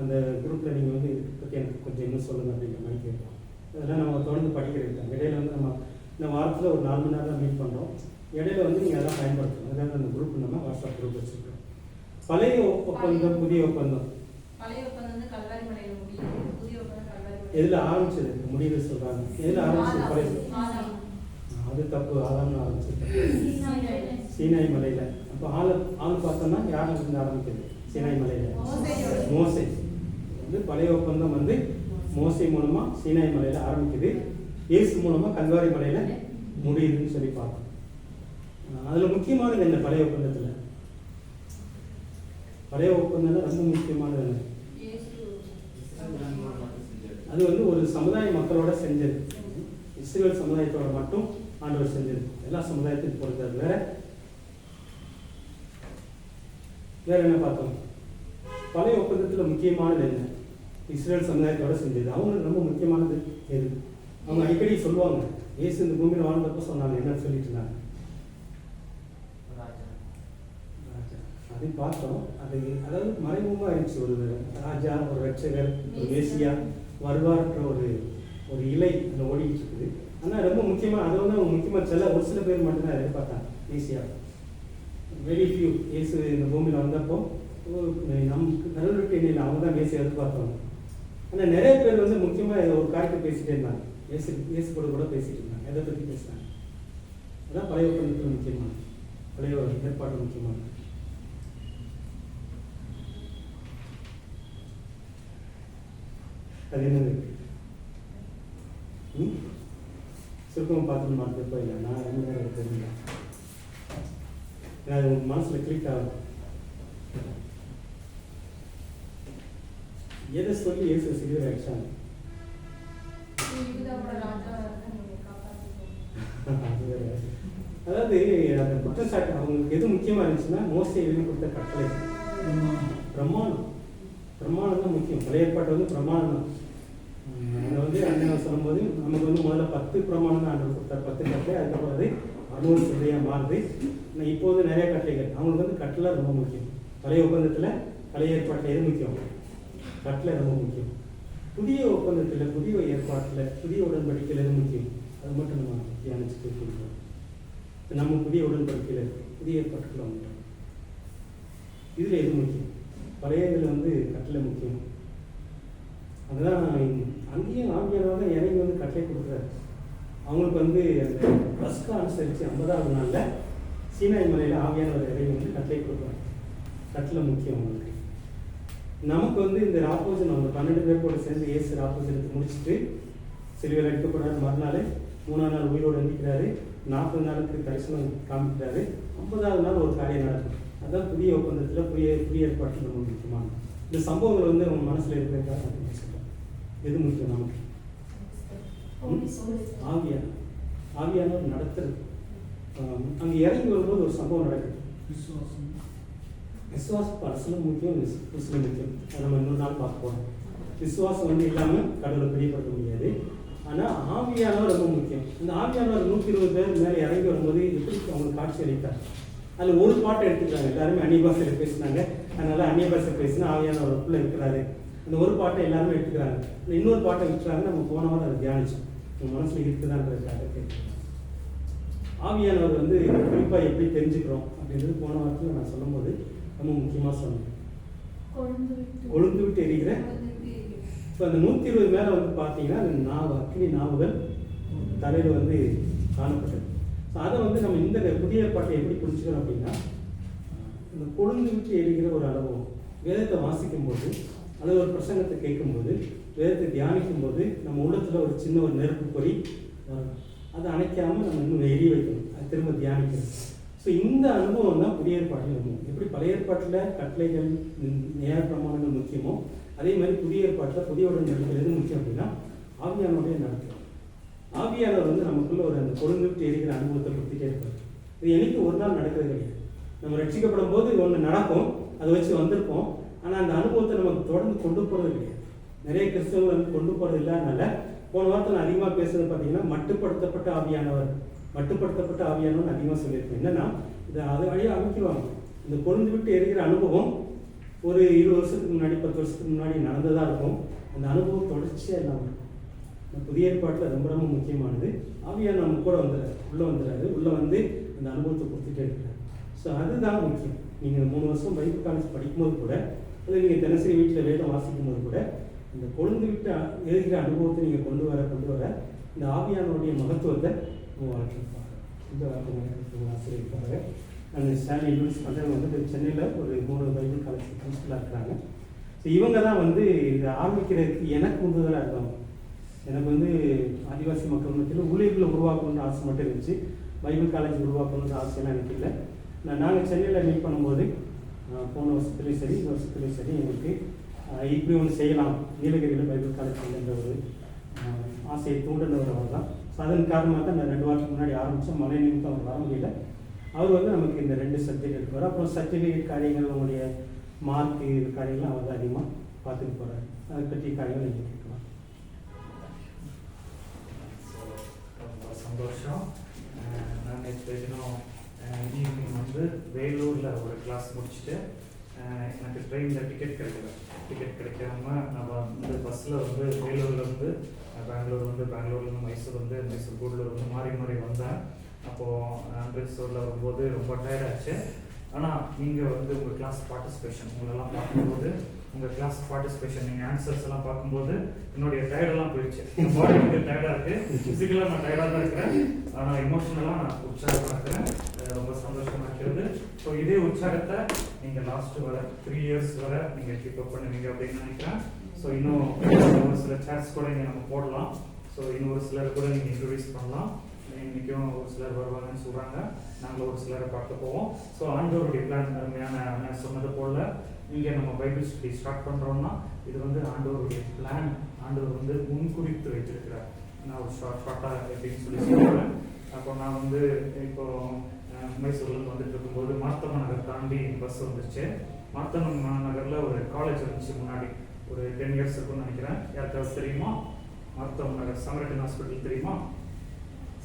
[SPEAKER 1] அந்த குரூப்பில் நீங்கள் வந்து இதுக்கு பற்றி எனக்கு கொஞ்சம் இன்னும் சொல்லுங்கள் அப்படிங்கிற மாதிரி கேட்கலாம். அதெல்லாம் நம்ம தொடர்ந்து படிக்கிறது தான். இடையில வந்து நம்ம இந்த வாரத்தில் ஒரு 4 மணி நேரம் தான் மீட் பண்ணுறோம். இடையில வந்து நீங்கள் அதெல்லாம் பயன்படுத்தணும். அதாவது அந்த குரூப் நம்ம வாட்ஸ்அப் குரூப் வச்சுருக்கோம். பழைய ஒப்பந்தம், புதிய ஒப்பந்தம்.
[SPEAKER 2] பழைய ஒப்பந்தம் வந்து கல்வாரி மலையில் முடியுது, புதிய ஒப்பந்தம் கல்வாரி மலை.
[SPEAKER 1] எதில் ஆரம்பிச்சது? முடிவு சொல்கிறாங்க. எதில் ஆரம்பிச்சது? பழைய அது தப்பு, ஆதாம்னு ஆரம்பிச்சிருக்காங்க சீனாய் மலையில். அப்போ ஆள் பார்த்தோம்னா யாரும் இருந்து ஆரம்பிக்குது? சீனாய் மலையில் மோசே. வந்து பழைய ஒப்பந்தம் வந்து மோசே மூலமாக சீனாய் மலையில் ஆரம்பிக்குது, இயேசு மூலமாக கல்வாரி மலையில் முடியுதுன்னு சொல்லி பார்த்தோம். அதில் முக்கியமானது என்ன? பழைய ஒப்பந்தத்தில் பழைய ஒப்பந்தம் ரொம்ப முக்கியமானது என்ன? அது வந்து ஒரு சமுதாய மக்களோட செஞ்சது, இஸ்ரேல் சமுதாயத்தோட மட்டும் ஆண்டவர் செஞ்சது. எல்லா சமுதாயத்தையும் பொறுத்தார். வேற என்ன பார்த்தோம்? பழைய ஒப்பந்தத்தில் முக்கியமானது என்ன? இஸ்ரேல் சமுதாயத்தோட செஞ்சது. அவங்களுக்கு ரொம்ப முக்கியமானது எது? அவங்க அடிக்கடி சொல்லுவாங்க, இயேசு இந்த பூமியில் வாழ்ந்தப்போ சொன்னாங்க, என்ன சொல்லிட்டு இருந்தாங்க? அது பார்த்தோம். அது அதாவது மறைமுகமாக இருந்துச்சு. ஒரு ராஜா, ஒரு ரட்சகர், ஒரு மேசியா வருவார்ன்ற ஒரு இலை அதில் ஓடிக்கிட்டு இருக்குது. ஆனால் ரொம்ப முக்கியமாக அதை வந்து அவங்க முக்கியமாக ஒரு சில பேர் மட்டும்தான் எதிர்பார்த்தாங்க மேசியா. Very few. இயேசு இந்த பூமியில் வந்தப்போ கடல் விட்டு எண்ணில் அவங்க தான் மேசியா எதிர்பார்த்தாங்க. ஆனால் நிறைய பேர் வந்து முக்கியமாக ஒரு காரியத்தை பேசிகிட்டே இருந்தாங்க. இயேசு கூட பேசிகிட்டு இருந்தாங்க. எதை பற்றி பேசினாங்க? அதான் பழைய ஒப்பந்தத்தில் முக்கியமான, பழைய ஏற்பாடு முக்கியமான. அது என்னது? சுருக்கமாக பார்த்துட்டு மாட்டேப்போ இல்லை, நான் ரொம்ப நேரம் தெரிஞ்சேன். அது உங்கள் மனசில் கிளிக் ஆகும். எதை சொல்லி இயேசு சிறுவர் ஆயிடுச்சாங்க? அதாவது அந்த குற்றச்சாட்டு அவங்களுக்கு எது முக்கியமாக இருந்துச்சுன்னா, மோசே எழுதி கொடுத்த கட்டளை பிரமாணம் தான் முக்கியம். பழைய ஏற்பாட்டு வந்து பிரமாணம் தான். அதை வந்து அண்ணன் சொல்லும்போது நமக்கு வந்து முதல்ல 10 பிரமாணம் தான் ஆண்டவர் கொடுத்தார், 10 கட்டளை. அதுக்கப்புறம் அது 600 சிலையாக மாறுது. இப்போது நிறைய கட்டளைகள். அவங்களுக்கு வந்து கட்டளை ரொம்ப முக்கியம். பழைய ஒப்பந்தத்தில், பழைய ஏற்பாட்டில் எது முக்கியம்? கட்டளை ரொம்ப முக்கியம். புதிய ஒப்பந்தத்தில், புதிய ஏற்பாட்டில், புதிய உடன்படிக்கையில் எது முக்கியம்? அது மட்டும் நம்ம தியானிச்சுட்டு கொடுக்குறோம். நம்ம புதிய உடன்படிக்கையில், புதிய ஏற்பாட்டுக்குள்ள வந்துட்டோம். இதில் எது முக்கியம்? பழைய இதில் வந்து கட்டளை முக்கியம். அதெல்லாம் அங்கேயும் ஆவியானவங்க இறங்கி வந்து கட்டளை கொடுக்குறாரு. அவங்களுக்கு வந்து அந்த பஸ்கா அனுசரித்து 50வது நாளில் சீனாய் மலையில் ஆவியானவர் இறங்கி வந்து கட்டளை கொடுக்குறாங்க. கட்டளை முக்கியம் அவங்களுக்கு. நமக்கு வந்து இந்த ராப்போஜன், அவங்க 12 பேர் கூட சேர்ந்து இயேசு ராப்போஜனத்தை முடிச்சுட்டு சிலுவையில் அடிக்கப்படுறாரு. மறுநாள் 3ஆம் நாள் உயிரோடு எழுந்திக்கிறாரு. 40 நாளுக்கு தரிசனம் காமிக்கிறாரு. 50வது நாள் ஒரு காரியம் நடக்கும். அதுதான் புதிய ஒப்பந்தத்தில், புதிய ஏற்பாட்டில் ரொம்ப முக்கியமான இந்த சம்பவங்கள் வந்து அவங்க மனசில் இருக்கிறதுக்காக நான் சொல்கிறேன். எது முக்கியம் நமக்கு? ஆவியானவர் நடத்துறது. அங்கே இறங்கி வரும்போது ஒரு சம்பவம் நடக்குது. விசுவாசம் அரசியலும் முக்கியம், கிறிஸ்துவம் முக்கியம். அதை நம்ம இன்னொரு நாள் பார்க்க போகிறோம். விசுவாசம் வந்து இல்லாமல் கடவுளை பிரியப்படுத்த முடியாது. ஆனால் ஆவியானவர் ரொம்ப முக்கியம். இந்த ஆவியானவர் 120 பேர் மேலே இறங்கி வரும்போது எப்படி அவங்களுக்கு காட்சி அளித்தார். அதில் ஒரு பாட்டை எடுத்துக்கிறாங்க. எல்லாருமே அந்நிய பாஷையில் பேசினாங்க. அதனால அந்நிய பாஷை பேசினா ஆவியானவருக்குள்ளே இருக்கிறாரு. அந்த ஒரு பாட்டை எல்லாருமே எடுத்துக்கிறாங்க. இன்னொரு பாட்டை விட்டுறாங்க. நம்ம போன வாரம் அதை தியானிச்சோம். நம்ம மனசில் இருக்குதான்றதுக்காக கேட்குறோம். ஆவியானவர் வந்து குறிப்பாக எப்படி தெரிஞ்சுக்கிறோம் அப்படின்றது போன வாரத்தில் நான் சொல்லும்போது ரொம்ப முக்கியமாக சொன்னேன். கொழுந்து விட்டு எரிகிற. இப்போ அந்த 120 மேலே வந்து பார்த்தீங்கன்னா அந்த அக்னி நாவுகள் தலையில் வந்து காணப்பட்டது. ஸோ அதை வந்து நம்ம இந்த புதிய ஏற்பாட்டை எப்படி புரிஞ்சுக்கிறோம் அப்படின்னா, இந்த கொழுந்து விட்டு எரிகிற ஒரு அனுபவம். வேதத்தை வாசிக்கும் போது, அல்லது ஒரு பிரசங்கத்தை கேட்கும்போது, வேதத்தை தியானிக்கும் போது நம்ம உள்ளத்தில் ஒரு சின்ன ஒரு நெருப்பு பொறி அதை அணைக்காமல் நம்ம இன்னும் எரிய வைக்கணும். அது திரும்ப தியானிக்கணும். ஸோ இந்த அனுபவம் தான் புதிய ஏற்பாட்டில் இருக்கும். எப்படி பழைய ஏற்பாட்டில் கட்டளைகள், நேர பிரமாணங்கள் முக்கியமோ, அதே மாதிரி புதிய ஏற்பாட்டில் புதிய உடன்படிக்கைகள் எது முக்கியம் அப்படின்னா ஆவியானவருடைய நடக்கும். ஆவியானவர் வந்து நமக்குள்ள ஒரு அந்த கொழுந்து விட்டு எரிகிற அனுபவத்தை கொடுத்துட்டே இருப்பார். இது எனக்கு ஒரு நாள் நடக்கிறது கிடையாது. நம்ம ரட்சிக்கப்படும் போது ஒன்று நடக்கும், அதை வச்சு வந்திருப்போம். ஆனால் அந்த அனுபவத்தை நமக்கு தொடர்ந்து கொண்டு போகிறது கிடையாது. நிறைய கிறிஸ்தவர்கள் வந்து கொண்டு போகிறது இல்லாதனால போன வாரத்தில் நான் அதிகமாக பேசுறது பார்த்தீங்கன்னா மட்டுப்படுத்தப்பட்ட ஆவியானவர் அதிகமாக சொல்லியிருக்கேன். என்னன்னா இதை அது வழியாக அமைக்கிடுவாங்க. இந்த கொழுந்து விட்டு எரிகிற அனுபவம் ஒரு 20 வருஷத்துக்கு முன்னாடி, 10 வருஷத்துக்கு முன்னாடி நடந்ததாக இருக்கும். அந்த அனுபவம் தொடர்ச்சியாக இல்லாமல் இருக்கும். புதிய ஏற்பாட்டில் ரொம்ப ரொம்ப முக்கியமானது. ஆவியான நம்ம கூட வந்துடுறாரு. உள்ளே வந்து அந்த அனுபவத்தை கொடுத்துட்டே இருக்கிறார். ஸோ அதுதான் முக்கியம். நீங்கள் 3 வருஷம் பைபிள் காலேஜ் படிக்கும்போது கூட, அல்லது நீங்கள் தினசரி வீட்டில் வேதம் வாசிக்கும் போது கூட, இந்த கொழுந்து விட்டு எழுதுகிற அனுபவத்தை நீங்கள் கொண்டு வர இந்த ஆவியானவருடைய மகத்துவத்தை வாழ்க்கைப்பாங்க. இந்த ஆசிரியப்பாங்க. நான் ஸ்டாலின் இன்ட்ரடியூஸ் பண்ணுறவங்க வந்து சென்னையில் ஒரு 3 பைபிள் காலேஜ் பிரின்சிபலாக இருக்கிறாங்க. ஸோ இவங்க தான் வந்து இதை ஆரம்பிக்கிறதுக்கு எனக்கு உந்துதலாக இருக்காங்க. எனக்கு வந்து ஆதிவாசி மக்கள் மத்தியில் ஊழியர்களை உருவாக்கணுன்ற ஆசை மட்டும் இருந்துச்சு. பைபிள் காலேஜ் உருவாக்கணுன்ற ஆசையெல்லாம் எனக்கு இல்லை. நாங்கள் சென்னையில் மீட் பண்ணும்போது போன வருஷத்துலேயும் சரி, இந்த வருஷத்துலேயும் சரி, எங்களுக்கு இப்படி ஒன்று செய்யலாம், நீலகிரியில் பைபிள் காலேஜ் என்ற ஒரு ஆசையை தூண்டினவர் தான். ஸோ அதன் காரணமாக தான் நான் 2 வாரத்துக்கு முன்னாடி ஆரம்பித்தோம். மழை நிமித்தம் அவர் வர முடியல. அவர் வந்து நமக்கு இந்த 2 சப்ஜெக்ட் எடுத்துவார். அப்புறம் சர்டிஃபிகேட் காரியங்கள், நம்மளுடைய மார்க்கு இது காரியங்கள்லாம் அவர் தான் அதிகமாக பார்த்துட்டு போகிறாரு. அதை பற்றி காரியங்கள் நீங்கள் கேட்கலாம்.
[SPEAKER 4] ரொம்ப சந்தோஷம். நான் நேற்று தினம் ஈவினிங் வந்து வேலூரில் ஒரு கிளாஸ் முடிச்சுட்டு எனக்கு ட்ரெயினில் டிக்கெட் கிடைக்காம நான் வந்து பஸ்ஸில் வந்து வேலூர்லேருந்து பெங்களூர் வந்து பெங்களூர்லேருந்து மைசூர் வந்து மைசூர் கூடலூர் வந்து மாறி மாறி வந்தேன். அப்போது அம்ரித்சரில் வரும்போது ரொம்ப டயர்டாச்சு. ஆனால் நீங்கள் வந்து உங்கள் கிளாஸ் பார்ட்டிசிபேஷன் உங்களெல்லாம் பார்க்கும்போது உங்கள் கிளாஸ் பார்ட்டிசிபேஷன் நீங்கள் ஆன்சர்ஸ் எல்லாம் பார்க்கும்போது என்னுடைய டயர்டெல்லாம் போயிடுச்சு. என் பாடி வந்து டயர்டாக இருக்குது, ஃபிசிக்கலாக நான் டயர்டாக தான் இருக்கிறேன், ஆனால் எமோஷனலாக நான் உற்சாகமாக இருக்கிறேன். ரொம்ப சந்தோஷமாக இருக்கிறது. ஸோ இதே உற்சாகத்தை நீங்கள் லாஸ்ட்டு வர 3 years வரை நீங்கள் கீப்அப் பண்ணுவீங்க அப்படின்னு நினைக்கிறேன். ஸோ இன்னும் ஒரு சில சேர்ஸ் கூட இங்கே நம்ம போடலாம். ஸோ இன்னும் ஒரு சிலர் கூட நீங்கள் இன்ட்ரடியூஸ் பண்ணலாம். இன்றைக்கும் ஒரு சிலர் வருவாங்கன்னு சொல்கிறாங்க, நாங்கள் ஒரு சிலரை பார்க்க போவோம். ஸோ ஆண்டவருடைய பிளான் அருமையான சொன்னது போல் இங்கே நம்ம பைபிள் ஸ்டடி ஸ்டார்ட் பண்ணுறோம்னா இது வந்து ஆண்டவருடைய பிளான். ஆண்டவர் வந்து முன்குறித்து வைத்திருக்கிறார். நான் ஒரு ஷார்ட்டாக எப்படின்னு சொல்லி சொல்லுவேன். அப்போ நான் வந்து இப்போ மைசூர்லேருந்து வந்துட்டு இருக்கும்போது மார்த்தம நகர் தாண்டி பஸ் வந்துருச்சு. மார்த்தம நகரில் ஒரு காலேஜ் இருந்துச்சு முன்னாடி, ஒரு 10 years இருக்குன்னு நினைக்கிறேன். யாருக்காவது தெரியுமா? மார்த்தம நகர் சமரட்டன் ஹாஸ்பிட்டல் தெரியுமா?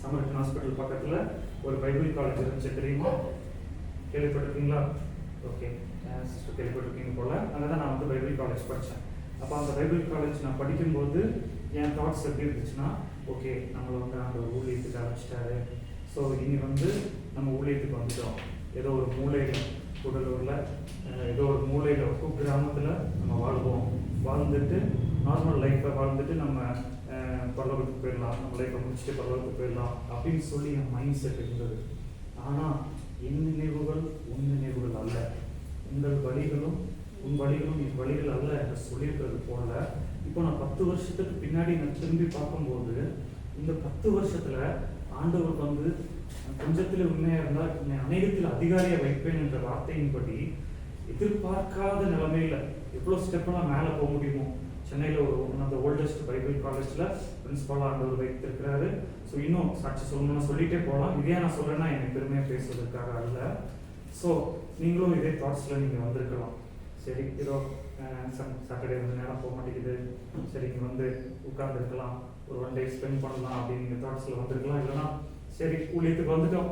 [SPEAKER 4] சமரட்டன் ஹாஸ்பிட்டல் பக்கத்தில் ஒரு பைபிள் காலேஜ் இருந்துச்சு, தெரியுமா? கேள்விப்பட்டிருக்கீங்களா? ஓகே, சிஸ்டர் கேள்விப்பட்டிருக்கீங்க போல். அங்கே தான் நான் வந்து பைபிள் காலேஜ் படித்தேன். அப்போ அந்த பைபிள் காலேஜ் நான் படிக்கும்போது என் தாட்ஸ் எப்படி இருந்துச்சுன்னா, ஓகே நம்மளை வந்து அந்த ஒரு ஊழியத்துக்கு அழைச்சிட்டாரு. ஸோ இனி வந்து நம்ம ஊழியத்துக்கு வந்துட்டோம். ஏதோ ஒரு மூலையில் கூடலூரில் ஏதோ ஒரு மூலையில் குக்கிராமத்தில் நம்ம வாழ்வோம். வாழ்ந்துட்டு நார்மல் லைஃப்பை வாழ்ந்துட்டு நம்ம பரலோகத்துக்கு போயிடலாம், நம்ம லைஃப்பை முடிச்சுட்டு பரலோகத்துக்கு போயிடலாம் அப்படின்னு சொல்லி என் மைண்ட் செட் இருந்தது. ஆனால் என் நினைவுகள் உன் நினைவுகள் அல்ல, உங்கள் வழிகளும் உன் வழிகளும் என் வழிகள் அல்ல என்று சொல்லியிருக்கிறது போல இப்போ நான் 10 வருஷத்துக்கு பின்னாடி நான் திரும்பி பார்க்கும்போது இந்த 10 வருஷத்துல ஆண்டவர் வந்து கொஞ்சத்தில் உண்மையாக இருந்தால் என்னை அநேகத்தில் அதிகாரியை வைப்பேன் என்ற வார்த்தையின்படி எதிர்பார்க்காத நிலைமையில எவ்வளோ ஸ்டெப்லாம் மேலே போக முடியுமோ சென்னையில் ஒரு one of the oldest Bible காலேஜில் பிரின்சிபாலாக ஆண்டவர் வைத்திருக்கிறாரு. ஸோ இன்னும் சாட்சி சொல்லணும்னு சொல்லிகிட்டே போகலாம். இதே நான் சொல்கிறேன்னா எனக்கு பெருமையாக பேசுவதற்காக அல்ல. ஸோ நீங்களும் இதே தாட்ஸில் நீங்கள் வந்திருக்கலாம். சரி ஏதோ சாட்டர்டே வந்து நேரம் போக மாட்டேங்குது, சரி இங்கே வந்து உட்கார்ந்துருக்கலாம், ஒரு 1 day ஸ்பெண்ட் பண்ணலாம் அப்படின்னு நீங்கள் தாட்ஸில் வந்திருக்கலாம். இல்லைனா சரி ஊழியத்துக்கு வந்துட்டோம்,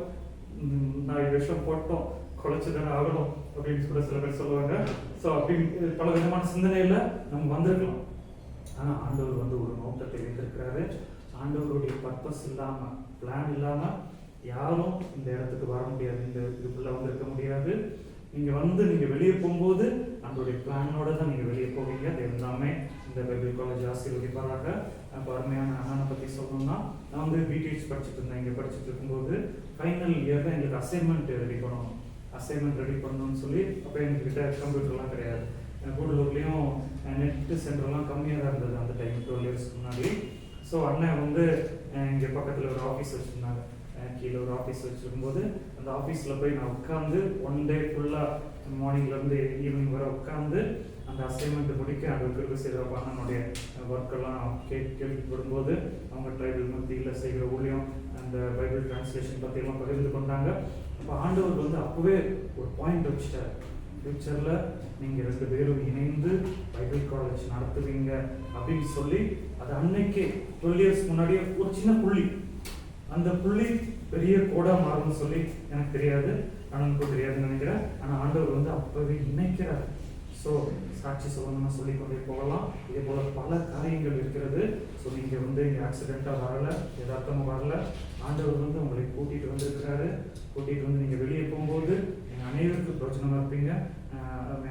[SPEAKER 4] 4 வருஷம் போட்டோம், குறைச்சி தானே ஆகணும் அப்படின்னு கூட சில பேர் சொல்லுவாங்க. ஸோ அப்படின்னு பல விதமான சிந்தனையில் நம்ம வந்திருக்கலாம். ஆனால் ஆண்டவர் வந்து ஒரு நோக்கத்தை வைத்திருக்கிறாரு. ஆண்டவருடைய பர்பஸ் இல்லாமல் பிளான் இல்லாமல் யாரும் இந்த இடத்துக்கு வர முடியாது, இந்த இதுக்குள்ளே வந்திருக்க முடியாது. நீங்கள் வந்து நீங்கள் வெளியே போகும்போது நம்மளுடைய பிளானோட தான் நீங்கள் வெளியே போவீங்க. அது எல்லாமே இந்த பைபிள் காலேஜ் ஆசீர்வதிப்பாராக. இப்போ அருமையான அண்ணனை பற்றி சொல்லணும்னா, நான் வந்து பிடிஹெச் படிச்சுட்டு இருந்தேன். இங்கே படிச்சுட்டு இருக்கும்போது ஃபைனல் இயரில் எங்களுக்கு அசைன்மெண்ட் ரெடி பண்ணணும். அசைன்மெண்ட் ரெடி பண்ணணும்னு சொல்லி அப்போ எங்ககிட்ட கம்ப்யூட்டர்லாம் கிடையாது. கூடலூர்லேயும் நெட்டு சென்டர்லாம் கம்மியாக தான் இருந்தது அந்த டைம், 12 years முன்னாடி. ஸோ அண்ணன் வந்து இங்கே பக்கத்தில் ஒரு ஆஃபீஸ் வச்சுருந்தாங்க, கீழே ஒரு ஆஃபீஸ் வச்சுருக்கும்போது அந்த ஆஃபீஸில் போய் நான் உட்காந்து 1 day ஃபுல்லாக மார்னிங்லேருந்து ஈவினிங் வரை உட்காந்து அந்த அசைன்மெண்ட் முடிக்க அந்த கிருபை செய்கிற அண்ணனுடைய ஒர்க்கெல்லாம் கேள்விப்படும்போது அவங்க ட்ரைபல் மத்தியில் செய்கிற ஊழியம் அந்த பைபிள் டிரான்ஸ்லேஷன் பற்றியெல்லாம் பகிர்ந்து கொண்டாங்க. அப்போ ஆண்டவர் வந்து அப்போவே ஒரு பாயிண்ட் வச்சுட்டார், ஃபியூச்சரில் நீங்கள் 2 பேரும் இணைந்து பைபிள் காலேஜ் நடத்துவீங்க அப்படின்னு சொல்லி. அது அன்னைக்கு 12 years முன்னாடியே ஒரு சின்ன புள்ளி, அந்த புள்ளி பெரிய கோடா மாறும்னு சொல்லி எனக்கு தெரியாது, அண்ணனுக்கும் தெரியாதுன்னு நினைக்கிறேன். ஆனால் ஆண்டவர் வந்து அப்போவே இணைக்கிறார். ஸோ சாட்சி சொல்லணும்னா சொல்லிக்கொண்டே போகலாம். இதே போல் பல காரியங்கள் இருக்கிறது. ஸோ நீங்கள் வந்து இங்கே ஆக்சிடெண்ட்டாக வரலை, யதார்த்தமாக வரல, ஆண்டவர் வந்து உங்களை கூட்டிகிட்டு வந்திருக்கிறாரு. கூட்டிகிட்டு வந்து நீங்கள் வெளியே போகும்போது நீங்கள் அனைவருக்கும் பிரச்சனையாக இருப்பீங்க.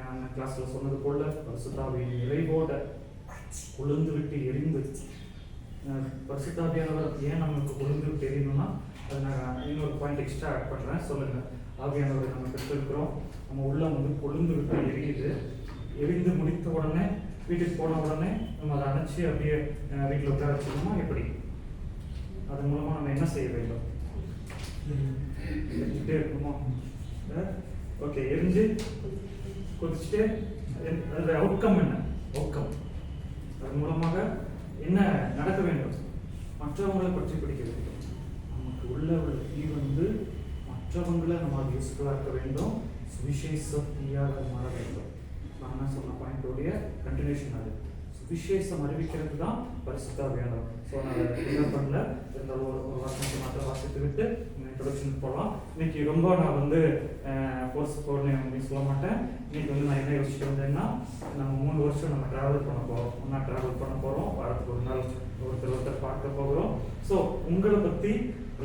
[SPEAKER 4] அண்ணன் கிளாஸில் சொன்னது போல் பரிசுத்தாவியின் நிறைவோட கொழுந்து விட்டு எரிந்து, பரிசுத்தாவியானவர் ஏன் நமக்கு கொழுந்து விட்டு எரியணும்னா அது நான் இன்னொரு பாயிண்ட் எக்ஸ்ட்ரா ஆட் பண்ணுறேன், சொல்லுங்கள். ஆவியானவரை நம்ம பெற்றிருக்கிறோம், நம்ம உள்ளம் வந்து கொழுந்து விட்டு எரியுது. எரிந்து முடித்த உடனே வீட்டுக்கு போன உடனே நம்ம அதை அணைச்சி அப்படியே வீட்டில் உட்கார வச்சுக்கணுமா எப்படி? அதன் மூலமாக நம்ம என்ன செய்ய வேண்டும்? எரிஞ்சிட்டே இருக்குமா? ஓகே, எரிஞ்சு கொதிச்சுட்டே அதோட அவுட்கம் என்ன? அவுட்கம் அதன் மூலமாக என்ன நடக்க வேண்டும்? மற்றவங்களை பற்றி படிக்க வேண்டும். நமக்கு உள்ள வந்து மற்றவங்களை நம்ம யூஸ்ஃபுல்லாக இருக்க வேண்டும், சுவிசேஷத்தியாக மாற வேண்டும். நான் என்ன சொன்ன பாயிண்டோடைய கண்டினியூஷன் அது. சுவிசேஷம் அறிவிக்கிறது தான் பரிசுத்த ஆவியானவர். ஸோ நான் என்ன பண்ணல, இருந்தாலும் ஒரு வாசனத்தை மாத்திரம் வாசித்து விட்டு இன்ட்ரோடக்ஷனுக்கு போகலாம். இன்னைக்கு ரொம்ப நான் வந்து கோர்ஸ் போடணும் அப்படின்னு சொல்ல மாட்டேன். இன்னைக்கு வந்து நான் என்ன யோசிச்சுட்டு வந்தேன்னா, நம்ம 3 வருஷம் நம்ம ட்ராவல் பண்ண போகிறோம், ஒன்றா ட்ராவல் பண்ண போகிறோம், வாரத்துக்கு ஒரு நாள் ஒருத்தர் பார்க்க போகிறோம். ஸோ உங்களை பற்றி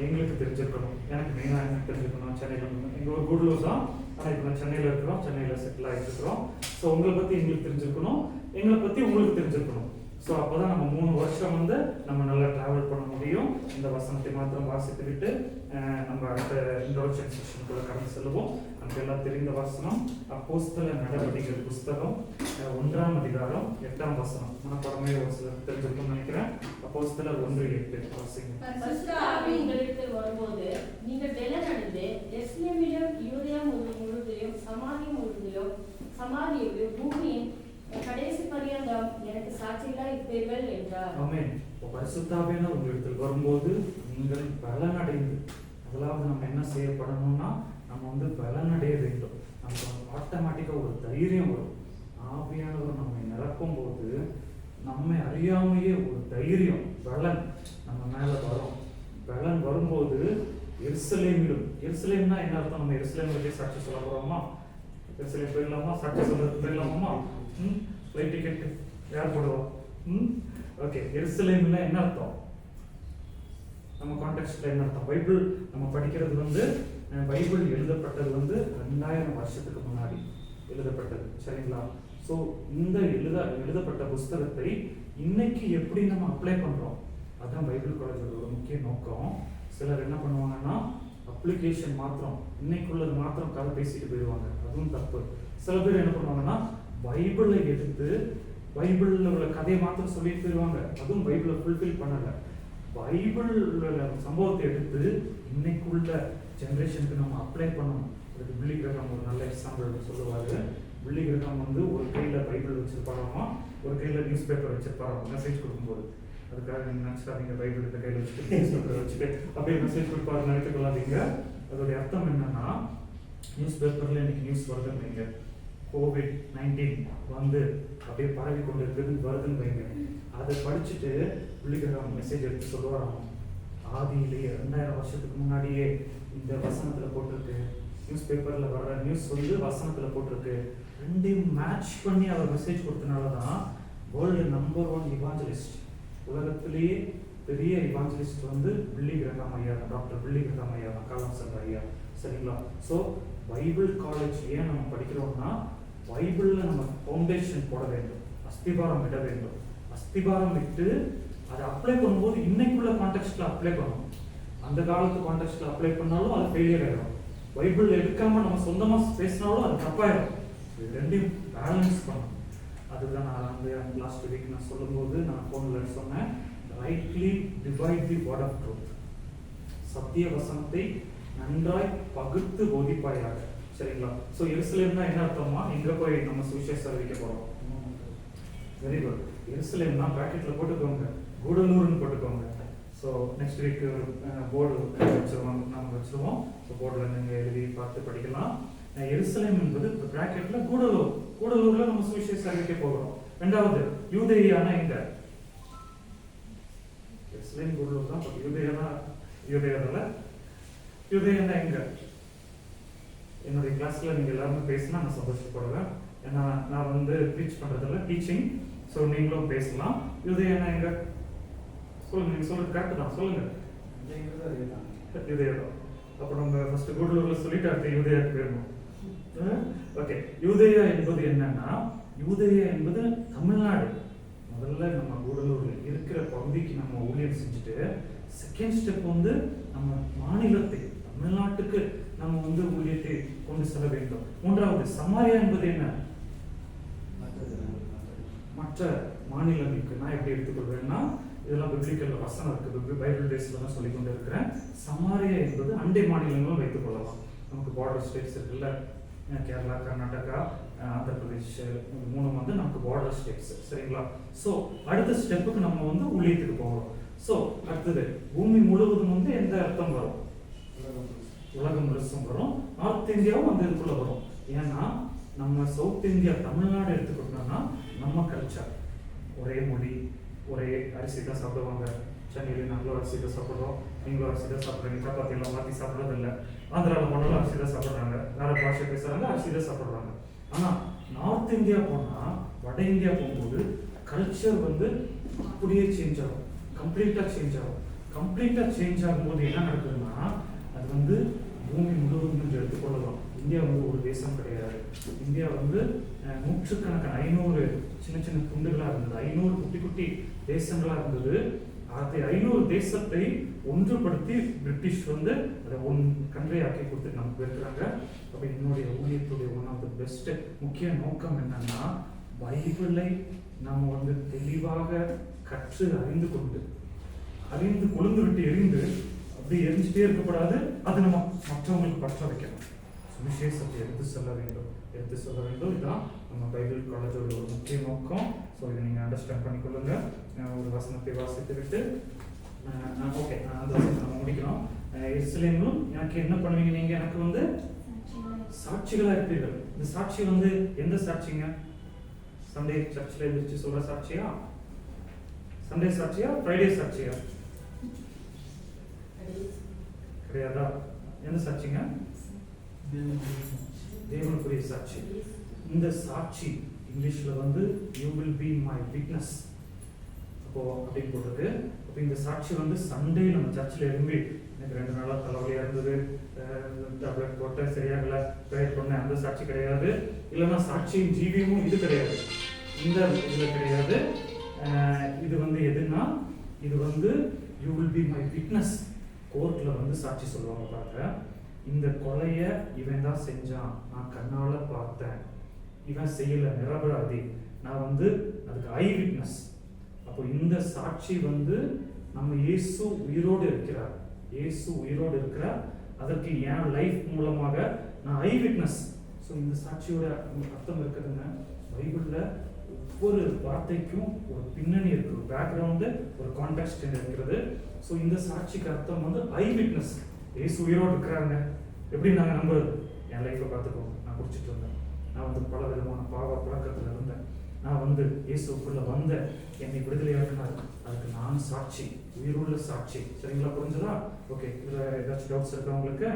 [SPEAKER 4] எங்களுக்கு தெரிஞ்சிருக்கணும், எனக்கு மெயினாக எனக்கு தெரிஞ்சுக்கணும். சென்னையில் எங்கள் ஒரு கூடலூர் தான், ஆனால் இப்போ நான் சென்னையில் இருக்கிறோம், சென்னையில் செட்டில் ஆகிட்டு இருக்கிறோம். ஸோ உங்களை பற்றி எங்களுக்கு தெரிஞ்சிருக்கணும், எங்களை பற்றி உங்களுக்கு தெரிஞ்சிருக்கணும். ஸோ அப்போ தான் நம்ம 3 வருஷம் வந்து நம்ம நல்லா ட்ராவல் பண்ண முடியும். இந்த வசனத்தை மாத்திரம் வாசித்து விட்டு நம்ம அடுத்த இன்ட்ரோடக்ஷன் செஷனுக்குள்ள கடந்து செல்வோம். நமக்கு எல்லாம் தெரிந்த வசனம் அப்போஸ்தல நடவடிக்கைகள் புஸ்தகம் 1ஆம் அதிகாரம் 8ஆம் வசனம். மனப்பாடமே ஒரு சிலர் தெரிஞ்சிருக்கும்னு நினைக்கிறேன். அப்போஸ்தலர் 1:8 வாசிங்க.
[SPEAKER 3] பரிசுத்த ஆவி உங்களிடத்தில் வரும்போது நீங்கள் பெலனடைந்து எருசலேமிலும் யூதேயா முழுவதிலும் சமாரியாவிலும் பூமியின் கடைசி பரியந்தம் எனக்கு சாட்சிகளாய் இருப்பீர்கள் என்றார்.
[SPEAKER 4] ஆமென். பரிசுத்த ஆவியானவர் உங்களிடத்தில் வரும்போது நீங்கள் பலனடைந்து, முதலாவது நம்ம என்ன செய்யப்படணும்னா, நம்ம வந்து பலனடைய வேண்டும். நமக்கு ஆட்டோமேட்டிக்காக ஒரு தைரியம் வரும். ஆவியானவர் நம்மை நிரப்பும் போது நம்மை அறியாமையே ஒரு தைரியம், பலன் நம்ம மேலே வரும். பலன் வரும்போது எருசலேம்னா என்ன அர்த்தம்? நம்ம எருசலேம் சாட்சி சொல்ல போறோமா? எருசலேம் போயிடலாமா? சாட்சி சொல்றது போயிடலாமா? ஃப்ளைட் டிக்கெட் யார் போடுவோம்? ஓகே, எருசலேம்ல என்ன அர்த்தம்? நம்ம கான்டெக்ஸ்ட்ல என்ன அர்த்தம்? பைபிள் நம்ம படிக்கிறது வந்து, பைபிள் எழுதப்பட்டது வந்து 2000 வருஷத்துக்கு முன்னாடி எழுதப்பட்டது, சரிங்களா? ஸோ இந்த எழுதப்பட்ட புஸ்தகத்தை இன்னைக்கு எப்படி நம்ம அப்ளை பண்றோம், அதுதான் பைபிள் காலேஜோட ஒரு முக்கிய நோக்கம். சிலர் என்ன பண்ணுவாங்கன்னா, அப்ளிகேஷன் மாத்திரம், இன்னைக்குள்ளது மாத்திரம் கதை பேசிட்டு போயிடுவாங்க, அதுவும் தப்பு. சில பேர் என்ன பண்ணுவாங்கன்னா, பைபிளை எடுத்து பைபிளில் உள்ள கதையை மாத்திரம் சொல்லிட்டு போயிடுவாங்க, அதுவும் பைபிளை ஃபுல்ஃபில் பண்ணல. பைபிள் சம்பவத்தை எடுத்து இன்னைக்குள்ள ஜென்ரேஷனுக்கு நம்ம அப்ளை பண்ணணும். அதுக்கு பில்லி கிரஹாம் ஒரு நல்ல எக்ஸாம்பிள் சொல்லுவாரு. பில்லி கிரஹாம் வந்து ஒரு கையில் பைபிள் வச்சிருப்பாராமா, ஒரு கையில் நியூஸ் பேப்பர் வச்சிருப்பாராம் மெசேஜ் கொடுக்கும்போது. அதுக்காக நீங்கள் நினச்சிக்காதீங்க பைபிள் இந்த கையில் வச்சுட்டு நியூஸ் பேப்பர் வச்சுட்டு அப்படியே மெசேஜ் கொடுப்பாரு நினைத்து கொள்ளாதீங்க. அதோடைய அர்த்தம் என்னன்னா, நியூஸ் பேப்பரில் இன்னைக்கு நியூஸ் வருதுன்னு வைங்க, COVID-19 வந்து அப்படியே பரவி கொண்டு இருக்குது வருதுன்னு வைங்க, அதை படிச்சுட்டு பில்லி கிரஹாம் மெசேஜ் எடுத்து சொல்லுவாராம், ஆதியிலேயே 2000 வருஷத்துக்கு முன்னாடியே இந்த வசனத்தில் போட்டிருக்கு, நியூஸ் பேப்பரில் வர்ற நியூஸ் வந்து வசனத்தில் போட்டிருக்கு. ரெண்டையும் மேட்ச் பண்ணி அவர் மெசேஜ் கொடுத்தனால தான் வேர்ல்டு நம்பர் 1 இவாஞ்சலிஸ்ட், உலகத்திலேயே பெரிய இவாஞ்சலிஸ்ட் வந்து பில்லி கிரஹாம் ஐயா தான், டாக்டர் பில்லி கிரஹாம் ஐயா தான், காலம் சென்ற ஐயா, சரிங்களா? ஸோ பைபிள் காலேஜ் ஏன் நம்ம படிக்கிறோம்னா, பைபிளில் நம்ம ஃபவுண்டேஷன் போட வேண்டும், அஸ்திபாரம் விட வேண்டும். அஸ்திபாரம் விட்டு அதை அப்ளை பண்ணும்போது இன்னைக்குள்ள கான்டெக்ஸ்ட்ல அப்ளை பண்ணணும். அந்த காலத்து கான்டெக்ஸ்ட்ல அப்ளை பண்ணாலும் அது ஃபெயிலியர் ஆயிடும். பைபிள் எடுக்காம நம்ம சொந்தமா பேசினாலும் அது தப்பாயிடும். இது ரெண்டையும் பேலன்ஸ் பண்ணணும். அதுதான் நான் வந்து லாஸ்ட் வீக் நான் சொல்லும்போது நான் ஃபோன்ல சொன்னேன், rightly divide the word of truth. சத்திய வசனத்தை நன்றாய் பகுத்து போதிப்பாயாக, சரிங்களா? ஸோ எருசலேம்னா என்ன அர்த்தமா, எங்க போய் நம்ம சுவிசேஷம் அறிவிக்க போறோம்? Very good. எருசலேம்னா பிராக்கெட்ல போட்டுக்கோங்க, கூடலூர்னு போட்டுக்கோங்க. ஸோ நெக்ஸ்ட் வீக் போர்டு வச்சிருவோம், நம்ம வச்சிருவோம். ஸோ போர்டில் நீங்கள் எழுதி பார்த்து படிக்கலாம். எருசலேம் என்பது பிராக்கெட்ல கூடலூர், கூடலூர்ல நம்ம சுவிசேஷம் அறிவிக்க போகிறோம். ரெண்டாவது யூதேயானா எங்க? எருசலேம் கூடலூர் தான். யூதேயானா யூதேயானா எங்க? என்னுடைய கிளாஸ்ல நீங்க எல்லாருமே பேசினா நான் சந்தோஷப்படுவேன். ஏன்னா நான் வந்து ப்ரீச் பண்றதுல டீச்சிங், ஸோ நீங்களும் பேசலாம். யூதேயானா எங்க? சொல்லுங்க, நீங்க சொல்றது கரெக்ட் தான், சொல்லுங்க. யூதேயா தான். அப்போ நம்ம ஃபர்ஸ்ட் கூடலூர்ல சொல்லிட்டு அடுத்த யூதேயாக்கு போயிடணும். ஓகே, யூதேயா என்பது என்னன்னா, யூதேயா என்பது தமிழ்நாடு. முதல்ல நம்ம கூடலூர்ல இருக்கிற பகுதிக்கு நம்ம ஊழியம் செஞ்சுட்டு, செகண்ட் ஸ்டெப் வந்து நம்ம மாநிலத்தை, தமிழ்நாட்டுக்கு நம்ம வந்து ஊழியத்தை கொண்டு செல்ல வேண்டும். மூன்றாவது சமாரியா என்பது என்ன? மற்ற மாநிலங்களுக்கு. நான் எப்படி எடுத்துக்கொள்வேன்னா, இதெல்லாம் பிப்ளிக்கல் வசனம் இருக்கு, பைபிள் டேஸ்ல தான் சொல்லி கொண்டு இருக்கிறேன். சமாரியா என்பது அண்டை மாநிலங்களும் வைத்துக் கொள்ளலாம். நமக்கு பார்டர் ஸ்டேட்ஸ் இருக்குல்ல, கேரளா, கர்நாடகா, ஆந்திர பிரதேஷ், 3 வந்து நமக்கு பார்டர் ஸ்டேட்ஸ். சரிங்களா? ஸோ அடுத்த ஸ்டெப்புக்கு நம்ம வந்து ஊழியத்துக்கு போகிறோம். ஸோ அடுத்தது பூமி முழுவதும் வந்து எந்த அர்த்தம் வரும்? உலகம் முழுசும் வரும். நார்த் இந்தியாவும் அந்த இதுக்குள்ள வரும். ஏன்னா நம்ம சவுத் இந்தியா தமிழ்நாடு எடுத்துக்கிட்டோம்னா நம்ம கல்ச்சர் ஒரே மொழி, ஒரே அரிசி தான் சாப்பிடுவாங்க. சென்னையில் நாங்களும் அரிசி தான் சாப்பிட்றோம், நீங்களும் அரிசி தான் சாப்பிட்றீங்க. சப்பாத்தியெல்லாம் மாற்றி சாப்பிட்றது இல்லை. ஆந்திராவில் போனாலும் அரிசி தான் சாப்பிட்றாங்க, வேற பாஷை பேசுகிறாங்க, அரிசி தான் சாப்பிட்றாங்க. ஆனால் நார்த் இந்தியா போனால், வட இந்தியா போகும்போது கல்ச்சர் வந்து அப்படியே சேஞ்ச் ஆகும், கம்ப்ளீட்டாக சேஞ்ச் ஆகும். கம்ப்ளீட்டாக சேஞ்ச் ஆகும்போது என்ன நடக்குதுன்னா, அது வந்து பூமி முழுவதும் எடுத்துக்கொள்ளலாம். இந்தியா வந்து ஒரு தேசம் கிடையாது. இந்தியா வந்து நூற்றுக்கணக்கான 500 சின்ன சின்ன துண்டுகளாக இருந்தது, 500 குட்டி குட்டி தேசங்களாக இருந்தது. அது 500 தேசத்தை ஒன்றுபடுத்தி பிரிட்டிஷ் வந்து அதை ஒன் கண்ட்ரி ஆக்கி கொடுத்து நமக்கு இருக்கிறாங்க. அப்போ என்னுடைய ஊழியத்துடைய ஒன் ஆஃப் த பெஸ்ட் முக்கிய நோக்கம் என்னன்னா, பைபிளை நம்ம வந்து தெளிவாக கற்று அறிந்து கொழுந்து விட்டு எரிந்து அப்படி எரிஞ்சிட்டே இருக்கப்படாது. அது நம்ம மற்றவங்களுக்கு பற்ற வைக்கணும். சுவிசேஷத்தை எடுத்து சொல்ல வேண்டும். இதுதான் நம்ம பைபிள் காலேஜோட ஒரு முக்கிய நோக்கம். ஸோ இதை நீங்கள் அண்டர்ஸ்டாண்ட் பண்ணிக்கொள்ளுங்க. ஒரு வசனத்தை வாசித்து விட்டு ஓகே, அந்த வசனத்தை நம்ம முடிக்கிறோம். எருசலேமிலும் எனக்கு என்ன பண்ணுவீங்க? நீங்கள் எனக்கு வந்து சாட்சிகளாக இருப்பீர்கள். இந்த சாட்சி வந்து எந்த சாட்சிங்க? சண்டே சர்ச்சில் எழுந்திரிச்சு சொல்கிற சாட்சியா? சண்டே சாட்சியா? ஃப்ரைடே சாட்சியா? கிடையாதா? எந்த சாட்சிங்க? தேவனுக்குரிய சாட்சி. இந்த சாட்சி இங்கிலீஷ்ல வந்து you will be my witness அப்போ அப்படின்னு போட்டிருக்கு. அப்போ இந்த சாட்சி வந்து சண்டே நம்ம சர்ச்சில் எழும்பி எனக்கு 2 நாளாக தலைவலியாக இருந்தது, டேப்லெட் போட்டேன் சரியாகல, ப்ரேயர் பண்ணேன், அந்த சாட்சி கிடையாது. இல்லைன்னா சாட்சியின் ஜீவியமும் இது கிடையாது, இந்த இதில் கிடையாது. இது வந்து எதுன்னா, இது வந்து you will be my witness. கோர்ட்டில் வந்து சாட்சி சொல்லுவாங்க பாருங்க, இந்த கொலையை இவன் தான் செஞ்சான், நான் கண்ணால பார்த்தேன், இவன் செய்யல, நிரபராதி, நான் வந்து அதுக்கு ஐ விட்னஸ். அப்போ இந்த சாட்சி வந்து நம்ம இயேசு உயிரோடு இருக்கிறார், அதற்கு என் லைஃப் மூலமாக நான் ஐ விட்னஸ். ஸோ இந்த சாட்சியோட அர்த்தம் இருக்குதுங்க. பைபிள்ல ஒவ்வொரு வார்த்தைக்கும் ஒரு பின்னணி இருக்கு, ஒரு பேக்ரவுண்டு, ஒரு கான்டெக்ஸ்ட் இருக்கிறது. ஸோ இந்த சாட்சிக்கு அர்த்தம் வந்து ஐ விட்னஸ். இயேசு உயிரோடு இருக்கிறாங்க. எப்படி நாங்கள் நம்புறது? என் லைஃப்பை பார்த்துக்கோங்க. நான் குடிச்சிட்டு இருந்தேன், நான் வந்து பல விதமான பாவ பழக்கத்தில் இருந்தேன், நான் வந்து இயேசுக்குள்ள வந்த என்னை விடுதலையாக்கினார், அதுக்கு நான் சாட்சி, உயிருள்ள சாட்சி. சரிங்களா? புரிஞ்சுதா? ஓகே. இதில் ஏதாச்சும் டவுட்ஸ் இருக்கா உங்களுக்கு?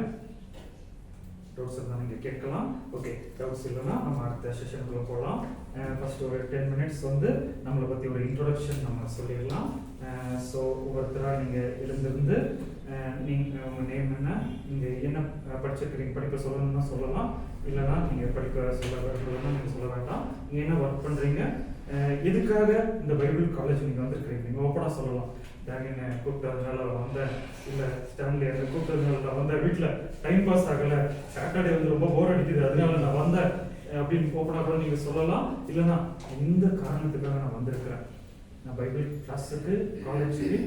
[SPEAKER 4] டவுட்ஸ் இருந்தால் நீங்கள் கேட்கலாம். ஓகே, டவுட்ஸ் இல்லைன்னா நம்ம அடுத்த செஷனுக்குள்ளே போகலாம். ஃபர்ஸ்ட் ஒரு 10 minutes வந்து நம்மளை பற்றி ஒரு இன்ட்ரோடக்ஷன் நம்ம சொல்லிடலாம். ஸோ ஒவ்வொருத்தராக நீங்கள் எழுந்திருந்து நீங்கள் உங்கள் நேம் என்ன, நீங்கள் என்ன படிச்சிருக்கிறீங்க, படிக்க சொல்லணும்னா சொல்லலாம், இல்லைனா நீங்கள் படிக்க சொல்ல நீங்கள் சொல்ல வேண்டாம். நீங்கள் என்ன ஒர்க் பண்ணுறீங்க, எதுக்காக இந்த பைபிள் காலேஜ் நீங்கள் வந்திருக்கிறீங்க, நீங்கள் ஓப்பனாக சொல்லலாம். என்ன கூப்பிட்டதுனால வந்தேன், இல்லை ஸ்டான்லி அந்த கூப்பிட்டதுனால நான் வந்தேன், வீட்டில் டைம் பாஸ் ஆகலை, சாட்டர்டே வந்து ரொம்ப போர் அடிக்குது அதனால நான் வந்தேன் அப்படின்னு ஓப்பனாக கூட நீங்கள் சொல்லலாம். இல்லைனா இந்த காரணத்துக்காக நான் வந்திருக்கிறேன், நான் பைபிள் கிளாஸுக்கு காலேஜுக்கு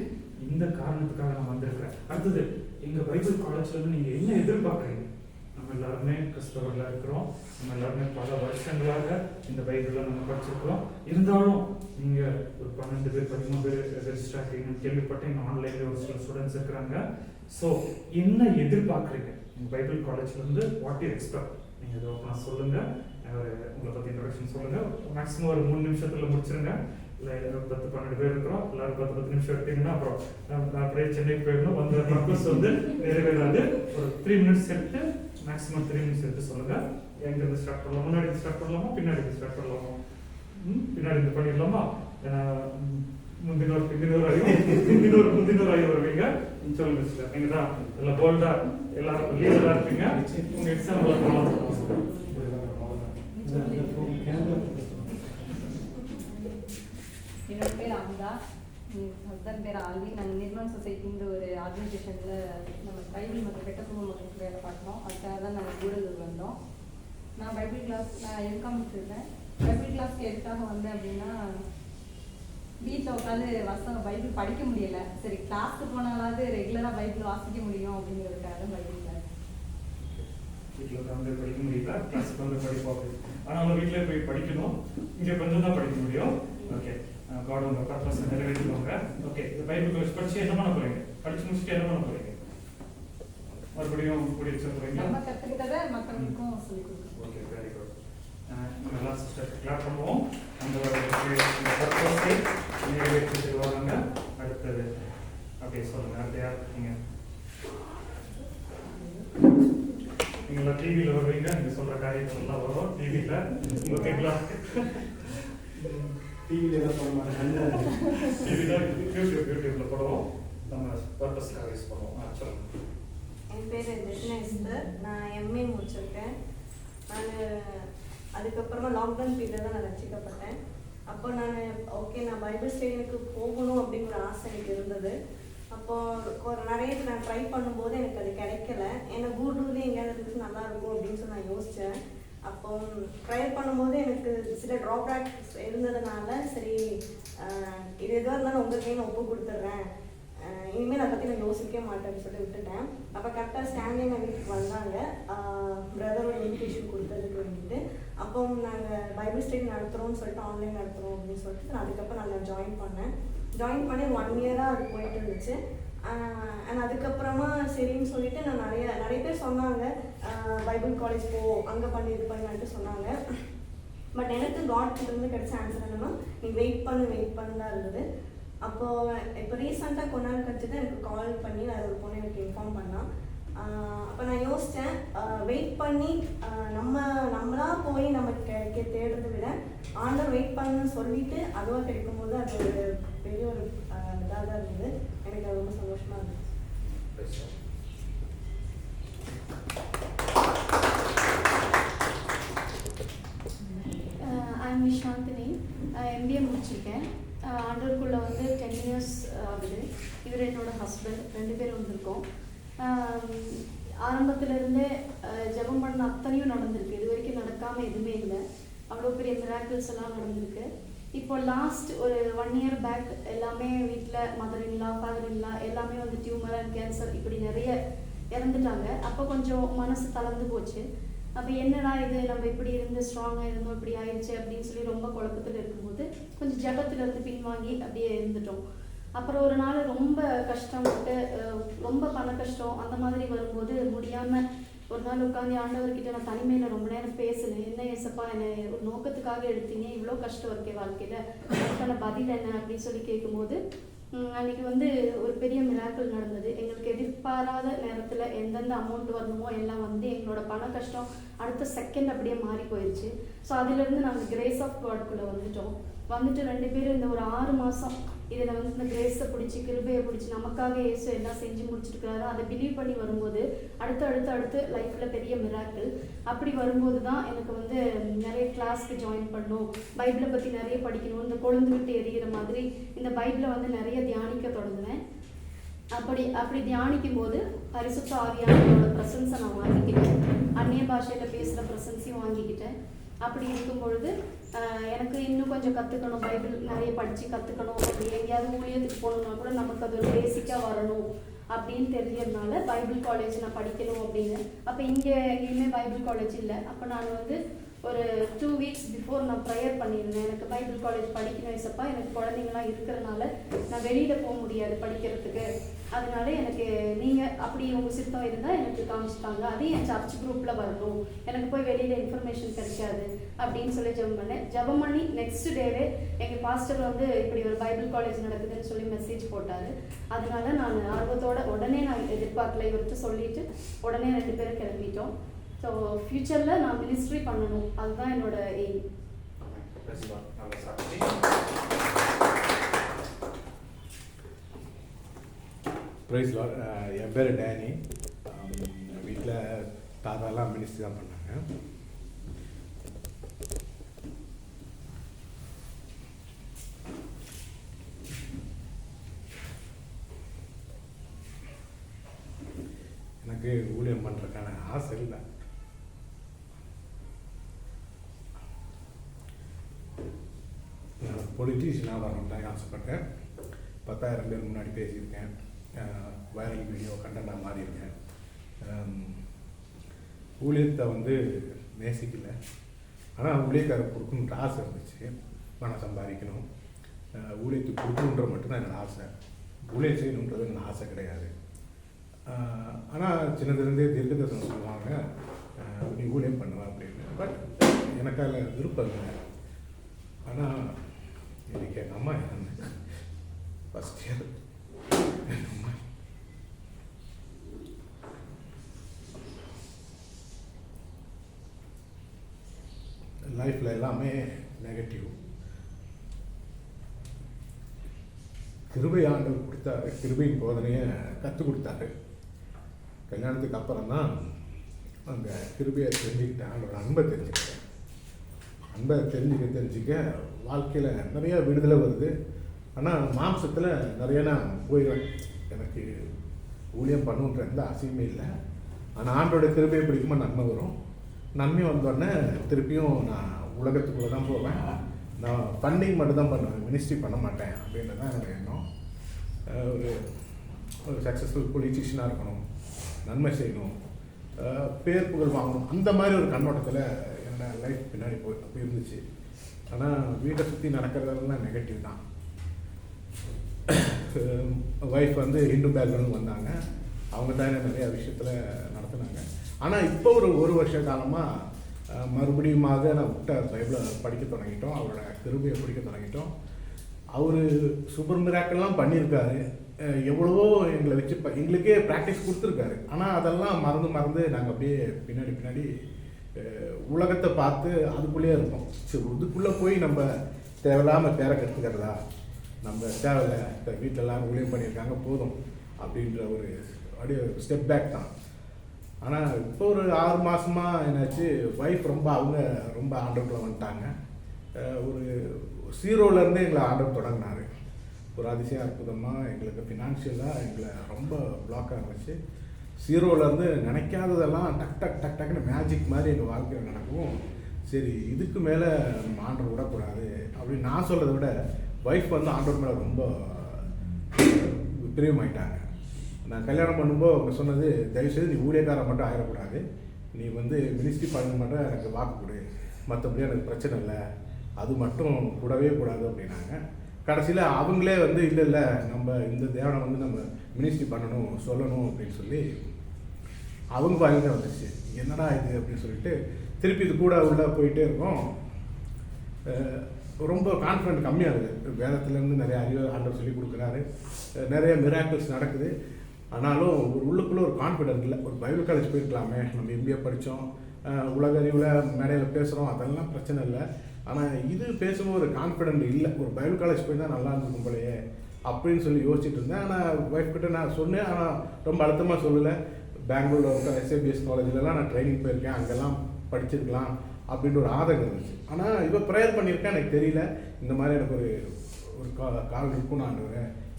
[SPEAKER 4] இந்த காரணத்துக்காக நான் வந்திருக்கிறேன். அடுத்தது, எங்கள் பைபிள் காலேஜ்லேருந்து நீங்கள் என்ன எதிர்பார்க்குறீங்க? நம்ம எல்லாருமே கிறிஸ்தவர்களாக இருக்கிறோம், நம்ம எல்லாருமே பல வருஷங்களாக இந்த பைபிளில் நம்ம படிச்சிருக்கிறோம். இருந்தாலும் நீங்கள் ஒரு 12 பேர் 13 பேர் ரெஜிஸ்டர் ஆகிறீங்கன்னு கேள்விப்பட்டேன். இங்கே ஆன்லைனில் ஒரு சில ஸ்டூடெண்ட்ஸ் இருக்கிறாங்க. ஸோ என்ன எதிர்பார்க்குறீங்க உங்கள் பைபிள் காலேஜ்லேருந்து? What you expect? நீங்கள் இதை ஓப்பனாக சொல்லுங்கள். உங்களை பற்றி இன்ட்ரடக்ஷன் சொல்லுங்கள். மேக்ஸிமம் ஒரு 3 நிமிஷத்தில் முடிச்சிருங்க. இல்லை 10-12 பேர் இருக்கிறோம், எல்லாரும் 10-10 நிமிஷம் எடுத்தீங்கன்னா அப்புறம் நான் அப்படியே சென்னைக்கு போயிடணும், வந்த பர்பஸ் வந்து நிறைவேறாது. ஒரு 3 minutes எடுத்து, மேக்ஸிமம் 3 minutes எடுத்து சொல்லுங்கள். எங்கேருந்து ஸ்டார்ட் பண்ணலாம்? முன்னாடி ஸ்டார்ட் பண்ணலாமா, பின்னாடி ஸ்டார்ட் பண்ணலாமா? பின்னாடி இருந்து பண்ணிடலாமா? ஏன்னா முந்தினோர் ஆகி வருவீங்க. சொல்லுங்க சார், நீங்கள் தான் எல்லாம் போல்டா எல்லாரும் லீடராக இருப்பீங்க. உங்கள் எக்ஸாம் போகலாம்.
[SPEAKER 2] என்னோட பேர் அமுதா, ஹஸ்பண்ட் பேர் ஆல்வி. நாங்கள் நிர்மன் சொசைட்டின்ற ஒரு ஆர்கனைசேஷனில் நம்ம பைபிள் மற்றும் பெட்ட குடும்ப மக்களுக்கு வேலை பார்க்குறோம். அதுக்காக தான் நாங்கள் கூடலூர் வந்தோம். நான் பைபிள் கிளாஸ் எம்காம் இருக்கேன். பைபிள் கிளாஸ்க்கு எதுக்காக வந்தேன் அப்படின்னா, வீட்டில் உட்காந்து பைபிள் படிக்க முடியலை, சரி கிளாஸுக்கு போனாலாவது ரெகுலராக பைபிள் வாசிக்க முடியும் அப்படிங்கிறதுக்காக பைபிள் கிளாஸ்.
[SPEAKER 4] வீட்டில் உட்காந்து படிக்க முடியல, கிளாஸுக்கு வந்து படிப்போம். ஆனால் வீட்டிலே போய் படிக்கணும், இங்கே கொஞ்சம் தான் படிக்க முடியும். ஓகே, காட் உங்கள் பர்பஸ் நிறைவேற்றுவாங்க. ஓகே, இந்த பைபிள் கோர்ஸ் படித்து என்ன பண்ண போகிறீங்க? படித்து முடிச்சுட்டு என்ன பண்ண போகிறீங்க? மறுபடியும் கூடி வச்சு போகிறீங்களா?
[SPEAKER 2] நம்ம கற்றுக்கிட்டதை மற்றவங்களுக்கும் சொல்லிக் கொடுக்கணும்.
[SPEAKER 4] Okay, very good. நம்ம எல்லாம் சிஸ்டர் கிளாப் பண்ணுவோம். அந்த பர்பஸை நிறைவேற்றி தருவாங்க. அடுத்தது அப்படியே சொல்லுங்கள். அடுத்த யார் இருக்கீங்க? நீங்களா டிவியில் வருவீங்க, நீங்கள் சொல்கிற காரியங்கள் எல்லாம் வரும் டிவியில். ஓகேங்களா?
[SPEAKER 1] டிவியில் எதாவது போட மாட்டேன்,
[SPEAKER 4] டிவியில் யூடியூப்பில் போடுவோம். நம்ம பர்பஸ்க்காக யூஸ் பண்ணுவோம். சொல்லுங்கள்.
[SPEAKER 3] என் பேர் எஸ்தர். நான் எம்ஏ முடிச்சிருக்கேன். நான் அதுக்கப்புறமா லாக்டவுன் பீரியடில் தான் நான் ரசிக்கப்பட்டேன். அப்போ நான் பைபிள் ஸ்டடிக்கு போகணும் அப்படிங்கிற ஆசை எனக்கு இருந்தது. அப்போது நிறைய நான் ட்ரை பண்ணும்போது எனக்கு அது கிடைக்கல. ஏன்னா கூடூர்லேயே எங்கேயாவது இருந்துட்டு நல்லா இருக்கும் அப்படின்னு சொல்லி நான் யோசித்தேன். அப்போ ட்ரை பண்ணும்போது எனக்கு சில ட்ராபேக்ஸ் இருந்ததுனால சரி இது எதுவாக இருந்தாலும் உங்கள் கையில் ஒப்பு கொடுத்துட்றேன், இனிமேல் அதை பற்றி நான் யோசிக்கவே மாட்டேன்னு சொல்லி விட்டுட்டேன். அப்போ கரெக்டாக ஸ்டாண்டிங் வீட்டுக்கு வந்தாங்க, பிரதரோட இன்விடேஷன் கொடுத்ததுக்கு வேண்டிட்டு. அப்போ நாங்கள் பைபிள் ஸ்டடி நடத்துகிறோம்னு சொல்லிட்டு ஆன்லைன் நடத்துகிறோம் அப்படின்னு சொல்லிட்டு நான் அதுக்கப்புறம் நான் ஜாயின் பண்ணி 1 இயராக அது போயிட்டு இருந்துச்சு. அண்ட் அதுக்கப்புறமா சரின்னு சொல்லிட்டு நான் நிறைய பேர் சொன்னாங்க பைபிள் காலேஜ் போ, அங்கே பண்ணி இது பண்ணிட்டு சொன்னாங்க. பட் எனக்கு காட்கிட்டேருந்து கிடைச்ச ஆன்சர் என்னன்னா நீ வெயிட் பண்ணு தான் இருந்தது. அப்போது இப்போ ரீசெண்டாக கொஞ்ச நாள் கழிச்சு தான் எனக்கு கால் பண்ணி அது ஒரு பொண்ணு எனக்கு இன்ஃபார்ம் பண்ணான். அப்போ நான் யோசித்தேன், வெயிட் பண்ணி நம்மளா போய் நம்ம தேடுறதை விட ஆண்டவர் வெயிட் பண்ணணும்னு சொல்லிட்டு அதுவாக கிடைக்கும்போது அது ஒரு பெரிய ஒரு இதாக தான் இருந்தது. எனக்கு அது ரொம்ப சந்தோஷமாக இருந்துச்சு.
[SPEAKER 5] ஐம் விஷாந்தினி. எம்பிஏ முடிச்சிருக்கேன். ஆண்டவருக்குள்ளே வந்து 10 இயர்ஸ் ஆகுது. இவர் என்னோட ஹஸ்பண்ட், 2 பேர் வந்திருக்கோம். ஆரம்பத்திலேருந்தே ஜெபம் பண்ண அத்தனையும் நடந்திருக்கு. இது வரைக்கும் நடக்காமல் எதுவுமே இல்லை. அவ்வளோ பெரிய மிராக்கிள்ஸ் எல்லாம் நடந்திருக்கு. இப்போ லாஸ்ட் ஒரு 1 இயர் பேக் எல்லாமே வீட்டில் மதர்-இன்-லா, ஃபாதர்-இன்-லா எல்லாமே வந்து டியூமர் அண்ட் கேன்சர் இப்படி நிறைய இறந்துட்டாங்க. அப்போ கொஞ்சம் மனசு தளர்ந்து போச்சு. அப்போ என்னடா இது, நம்ம இப்படி இருந்து ஸ்ட்ராங்காக இருந்தோம், இப்படி ஆயிடுச்சு அப்படின்னு சொல்லி ரொம்ப குழப்பத்தில் இருக்கும்போது கொஞ்சம் ஜபத்துலேருந்து பின்வாங்கி அப்படியே இருந்துட்டோம். அப்புறம் ஒரு நாள் ரொம்ப கஷ்டப்பட்டு ரொம்ப பண கஷ்டம் அந்த மாதிரி வரும்போது முடியாமல் ஒரு நாள் உட்காந்து ஆண்டவர்கிட்ட நான் தனிமையில் ரொம்ப நேரம் பேசினேன். என்ன ஏசப்பா, என்னை ஒரு நோக்கத்துக்காக எடுத்தீங்க, இவ்வளோ கஷ்டம் இருக்கே வாழ்க்கையில், அதுக்கான பதில் என்ன அப்படின்னு சொல்லி கேட்கும்போது அன்றைக்கி வந்து ஒரு பெரிய மிராக்கிள் நடந்தது. எங்களுக்கு எதிர்பாராத நேரத்தில் எந்தெந்த அமௌண்ட் வரணுமோ எல்லாம் வந்து எங்களோட பண கஷ்டம் அடுத்த செகண்ட் அப்படியே மாறி போயிடுச்சு. ஸோ அதிலேருந்து நாங்கள் கிரேஸ் ஆஃப் காட்குள்ளே வந்துட்டு 2 பேரும் இந்த ஒரு 6 மாதம் இதில் வந்து இந்த கிரேஸை பிடிச்சி கிருபையை பிடிச்சி நமக்காக இயேசு எல்லாம் செஞ்சு முடிச்சிருக்கிறாரு அதை பிலீவ் பண்ணி வரும்போது அடுத்து லைஃப்பில் பெரிய மிராக்கிள். அப்படி வரும்போது தான் எனக்கு வந்து நிறைய கிளாஸ்க்கு ஜாயின் பண்ணணும், பைபிளை பற்றி நிறைய படிக்கணும், இந்த கொழுந்து விட்டு எரிகிற மாதிரி இந்த பைபிளை வந்து நிறைய தியானிக்க தொடங்கினேன். அப்படி தியானிக்கும் போது பரிசுத்த ஆவியானவரோட ப்ரெசன்ஸை நான் வாங்கிக்கிட்டேன். அந்நிய பாஷையில் பேசுகிற ப்ரெசன்ஸையும் வாங்கிக்கிட்டேன். அப்படி இருக்கும் பொழுது எனக்கு இன்னும் கொஞ்சம் கற்றுக்கணும், பைபிள் நிறைய படித்து கற்றுக்கணும், அப்படி எங்கேயாவது ஊழியத்துக்கு போகணுன்னா கூட நமக்கு அது ஒரு பேசிக்காக வரணும் அப்படின்னு தெரியறதுனால பைபிள் காலேஜ் நான் படிக்கணும் அப்படின்னு. அப்போ இங்கே எங்கேயுமே பைபிள் காலேஜ் இல்லை. அப்போ நான் வந்து ஒரு 2 வீக்ஸ் பிஃபோர் நான் ப்ரேயர் பண்ணியிருந்தேன், எனக்கு பைபிள் காலேஜ் படிக்கணும் ஏசப்பா, எனக்கு குழந்தைங்களாம் இருக்கிறதுனால நான் வெளியில் போக முடியாது படிக்கிறதுக்கு, அதனால எனக்கு நீங்கள் அப்படி உங்கள் சித்தம் இருந்தால் எனக்கு காமிச்சிட்டாங்க, அது என் சர்ச் குரூப்பில் வரணும், எனக்கு போய் வெளியில் இன்ஃபர்மேஷன் கிடைக்காது அப்படின்னு சொல்லி ஜெபம் பண்ணி நெக்ஸ்ட் டேவே எங்கள் பாஸ்டர் வந்து இப்படி ஒரு பைபிள் காலேஜ் நடக்குதுன்னு சொல்லி மெசேஜ் போட்டார். அதனால நான் ஆர்வத்தோட உடனே நான் எதிர்பார்க்கல, இவர்கிட்ட சொல்லிட்டு உடனே 2 பேரும் கிளம்பிட்டோம். ஸோ ஃப்யூச்சரில் நான் மினிஸ்ட்ரி பண்ணணும், அதுதான் என்னோட எய்ம்.
[SPEAKER 6] Price Lord. என் பேர் டேனி. வீட்டில் தாத்தாலாம் மினிஸ்ட்ரி தான் பண்ணாங்க. எனக்கு ஊழியம் பண்ணுறதுக்கான ஆசை இல்லை. நான் பொலிட்டீஷியனாக வரணும் தான் ஆசைப்பட்டேன். 10,000 பேர் முன்னாடி பேசியிருக்கேன், வைரல் வீடியோ கண்டென்ட்டாக மாறியிருக்கேன். ஊழியத்தை வந்து நேசிக்கல. ஆனால் ஊழியக்காரர் கொடுக்கணுன்ற ஆசை இருந்துச்சு. பணம் சம்பாதிக்கணும், ஊழியத்துக்கு கொடுக்கணுன்ற மட்டும்தான் என்னோடய ஆசை. ஊழியம் செய்யணுன்றது எனக்கு ஆசை கிடையாது. ஆனால் சின்னதுலேருந்தே தீர்க்கதரிசனம் சொல்லுவாங்க, நீ ஊழியம் பண்ணுவா அப்படின்னு. பட் எனக்கு அதில் விருப்பம் இல்லை. ஆனால் இன்னைக்கு எங்கள் அம்மா இறந்து ஃபஸ்ட் இயர். லைஃப்பில் எல்லாமே நெகட்டிவ். கிருபை ஆண்டவர் கொடுத்தாரு, கிருபையின் போதனையை கற்றுக் கொடுத்தாரு. கல்யாணத்துக்கு அப்புறம் தான் அந்த கிருபையை தெரிஞ்சுக்கிட்டேன், அவரோட அன்பை தெரிஞ்சுக்கிட்டேன். அன்பை தெரிஞ்சுக்க வாழ்க்கையில் நிறையா விடுதலை வருது. ஆனால் மாம்சத்தில் நிறைய நான் போயிடுவேன். எனக்கு ஊழியம் பண்ணுன்ற எந்த ஆசையுமே இல்லை. ஆனால் ஆண்டோட கிருபையை பிடிக்குமா நன்மை வரும். நன்மை வந்தோடனே திருப்பியும் நான் உலகத்துக்குள்ளே தான் போவேன். நான் ஃபண்டிங் மட்டும் தான் பண்ணுவேன், மினிஸ்ட்ரி பண்ண மாட்டேன் அப்படின்றது தான் என்னோடய எண்ணம். ஒரு சக்ஸஸ்ஃபுல் பொலிட்டிஷியனாக இருக்கணும், நன்மை செய்யணும், பேர் புகழ் வாங்கணும், அந்த மாதிரி ஒரு கண்ணோட்டத்தில் என்னோட லைஃப் பின்னாடி இருந்துச்சு. ஆனால் வீட்டை சுற்றி நடக்கிறதெல்லாம் நெகட்டிவ் தான். ஒய்ஃப் வந்து ஹிந்து பேக்ரவுண்ட் வந்தாங்க, அவங்க தான் நிறையா விஷயத்தில் நடத்துனாங்க. ஆனால் இப்போ ஒரு வருஷ காலமாக மறுபடியுமாக நான் விட்ட பைபிளை படிக்க தொடங்கிட்டோம், அவரோட கிருபையை படிக்க தொடங்கிட்டோம். அவர் சூப்பர் மிராக்கெல்லாம் பண்ணியிருக்காரு, எவ்வளவோ எங்களை வச்சு எங்களுக்கே ப்ராக்டிஸ் கொடுத்துருக்காரு. ஆனால் அதெல்லாம் மறந்து நாங்கள் அப்படியே பின்னாடி உலகத்தை பார்த்து அதுக்குள்ளேயே இருப்போம். சரி, இதுக்குள்ளே போய் நம்ம தேவையில்லாமல் பேரை கற்றுக்கிறதா, நம்ம தேவையில்லை, வீட்டில் எல்லாம் ஊழியம் பண்ணியிருக்காங்க போதும் அப்படின்ற ஒரு அப்படியே ஸ்டெப் பேக் தான். ஆனால் இப்போ ஒரு 6 மாதமாக என்னாச்சு, ஒய்ஃப் அவங்க ரொம்ப ஆண்டவர்க்குள்ளே வந்துட்டாங்க. ஒரு 0லேருந்தே எங்களை ஆண்டவர் தொடங்கினார். ஒரு அதிசயம் அற்புதமாக எங்களுக்கு ஃபினான்ஷியலாக எங்களை ரொம்ப பிளாக்காக இருந்துச்சு. 0லேருந்து நினைக்காததெல்லாம் டக்குன்னு மேஜிக் மாதிரி எங்கள் வாழ்க்கையில் நடக்கும். சரி, இதுக்கு மேலே நம்ம ஆண்டவர் விடக்கூடாது அப்படின்னு நான் சொல்கிறத விட ஒய்ஃப் வந்து ஆண்டவர் மேலே ரொம்ப பிரியமாயிட்டாங்க. நான் கல்யாணம் பண்ணும்போது அவங்க சொன்னது, தயவுசெய்து நீ ஊழியக்காரன் மட்டும் ஆயிடக்கூடாது, நீ வந்து மினிஸ்ட்ரி பண்ண மட்டும் எனக்கு வாக்கு கொடு, மற்றபடி எனக்கு பிரச்சனை இல்லை, அது மட்டும் கூடவே கூடாது அப்படின்னாங்க. கடைசியில் அவங்களே வந்து இல்லை நம்ம இந்த தேவனை வந்து நம்ம மினிஸ்ட்ரி பண்ணணும் சொல்லணும் அப்படின்னு சொல்லி அவங்க வாயில வந்துச்சு. என்னடா இது அப்படின்னு சொல்லிட்டு திருப்பி இது கூட உள்ள போயிட்டே இருக்கோம். ரொம்ப கான்ஃபிடென்ட் கம்மியாகுது. வேதத்துலேருந்து நிறைய அறிவு ஆண்டவர் சொல்லி கொடுக்குறாரு, நிறைய மிராக்கிள்ஸ் நடக்குது. ஆனாலும் ஒரு உள்ளுக்குள்ளே ஒரு கான்ஃபிடென்ட் இல்லை. ஒரு பைபிள் காலேஜ் போயிருக்கலாமே, நம்ம MBA படித்தோம், உலக அறிவில் மேடையில் பேசுகிறோம், அதெல்லாம் பிரச்சனை இல்லை. ஆனால் இது பேசும்போது ஒரு கான்ஃபிடென்ட் இல்லை. ஒரு பைபிள் காலேஜ் போய் தான் நல்லா இருந்துக்கும் போலையே அப்படின்னு சொல்லி யோசிச்சுட்டு இருந்தேன். ஆனால் ஒய்ஃப் கிட்ட நான் சொன்னேன், ஆனால் ரொம்ப அழுத்தமாக சொல்லலை. பெங்களூரில் இருக்க SABS காலேஜிலலாம் நான் ட்ரைனிங் போயிருக்கேன், அங்கெல்லாம் படிச்சிருக்கலாம் அப்படின்ற ஒரு ஆதங்கம் இருந்துச்சு. ஆனால் இப்போ ப்ரேயர் பண்ணியிருக்கேன், எனக்கு தெரியல இந்த மாதிரி எனக்கு ஒரு கால் இருக்கும், நான்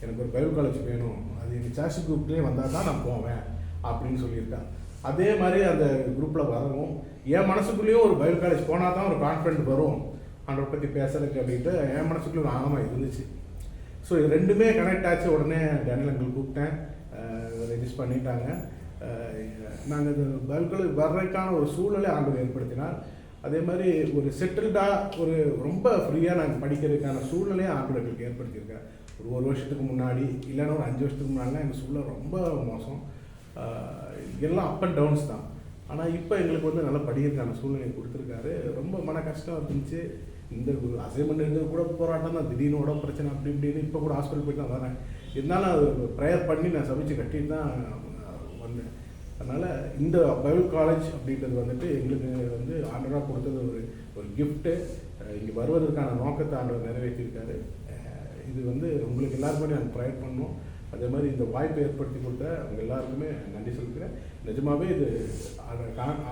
[SPEAKER 6] எனக்கு ஒரு பைபிள் காலேஜ் வேணும், அது எங்கள் சர்ச் குரூப்லேயே வந்தால் தான் நான் போவேன் அப்படின்னு சொல்லியிருக்கேன். அதே மாதிரி அந்த குரூப்பில் வரவும் என் மனசுக்குள்ளேயும் ஒரு பைபிள் காலேஜ் போனால் தான் ஒரு கான்ஃபிடென்ட் வரும் அவரை பற்றி பேசுறதுக்கு அப்படின்ட்டு என் மனசுக்குள்ளே ஒரு ஆழமாக இருந்துச்சு. ஸோ இது ரெண்டுமே கனெக்ட் ஆச்சு. உடனே டேனியல் அங்கிள் கூப்பிட்டேன், ரெஜிஸ்டர் பண்ணிட்டாங்க. நாங்கள் இந்த பைபிள் காலேஜ் வர்றதுக்கான ஒரு சூழ்நிலை ஆண்டவர் ஏற்படுத்தினார். அதே மாதிரி ஒரு செட்டில்டாக ஒரு ரொம்ப ஃப்ரீயாக நாங்கள் படிக்கிறதுக்கான சூழ்நிலையை ஆண்டவர்களுக்கு ஏற்படுத்தியிருக்கேன். ஒரு வருஷத்துக்கு முன்னாடி இல்லைன்னா ஒரு 5 வருஷத்துக்கு முன்னாடிலாம் எங்கள் சூழ்நிலை ரொம்ப மோசம், எல்லாம் அப் அண்ட் டவுன்ஸ் தான். ஆனால் இப்போ எங்களுக்கு வந்து நல்லா படிக்கிறதுக்கான சூழ்நிலையை கொடுத்துருக்காரு. ரொம்ப மன கஷ்டம் இருந்துச்சு. இந்த அசைன்மெண்ட் இருந்து கூட போராட்டம் தான், திடீர்னு உடம்பு பிரச்சனை அப்படி இப்படின்னு இப்போ கூட ஹாஸ்பிட்டல் போய்ட்டு தான் வரேன். இருந்தாலும் அது ப்ரேயர் பண்ணி நான் சமைச்சு கட்டிட்டு தான் வந்தேன். அதனால் இந்த பைபிள் காலேஜ் அப்படின்றது வந்துட்டு எங்களுக்கு வந்து ஆண்டவராக கொடுத்தது ஒரு கிஃப்ட்டு. இங்கே வருவதற்கான நோக்கத்தை ஆண்டவர் நிறைவேற்றியிருக்காரு. இது வந்து உங்களுக்கு எல்லாருக்குமே நான் ப்ரேயர் பண்ணணும். அதே மாதிரி இந்த வாய்ப்பை ஏற்படுத்தி கொடுத்த அவங்க எல்லாருக்குமே நன்றி சொல்லிக்கிறேன். நிஜமாகவே இது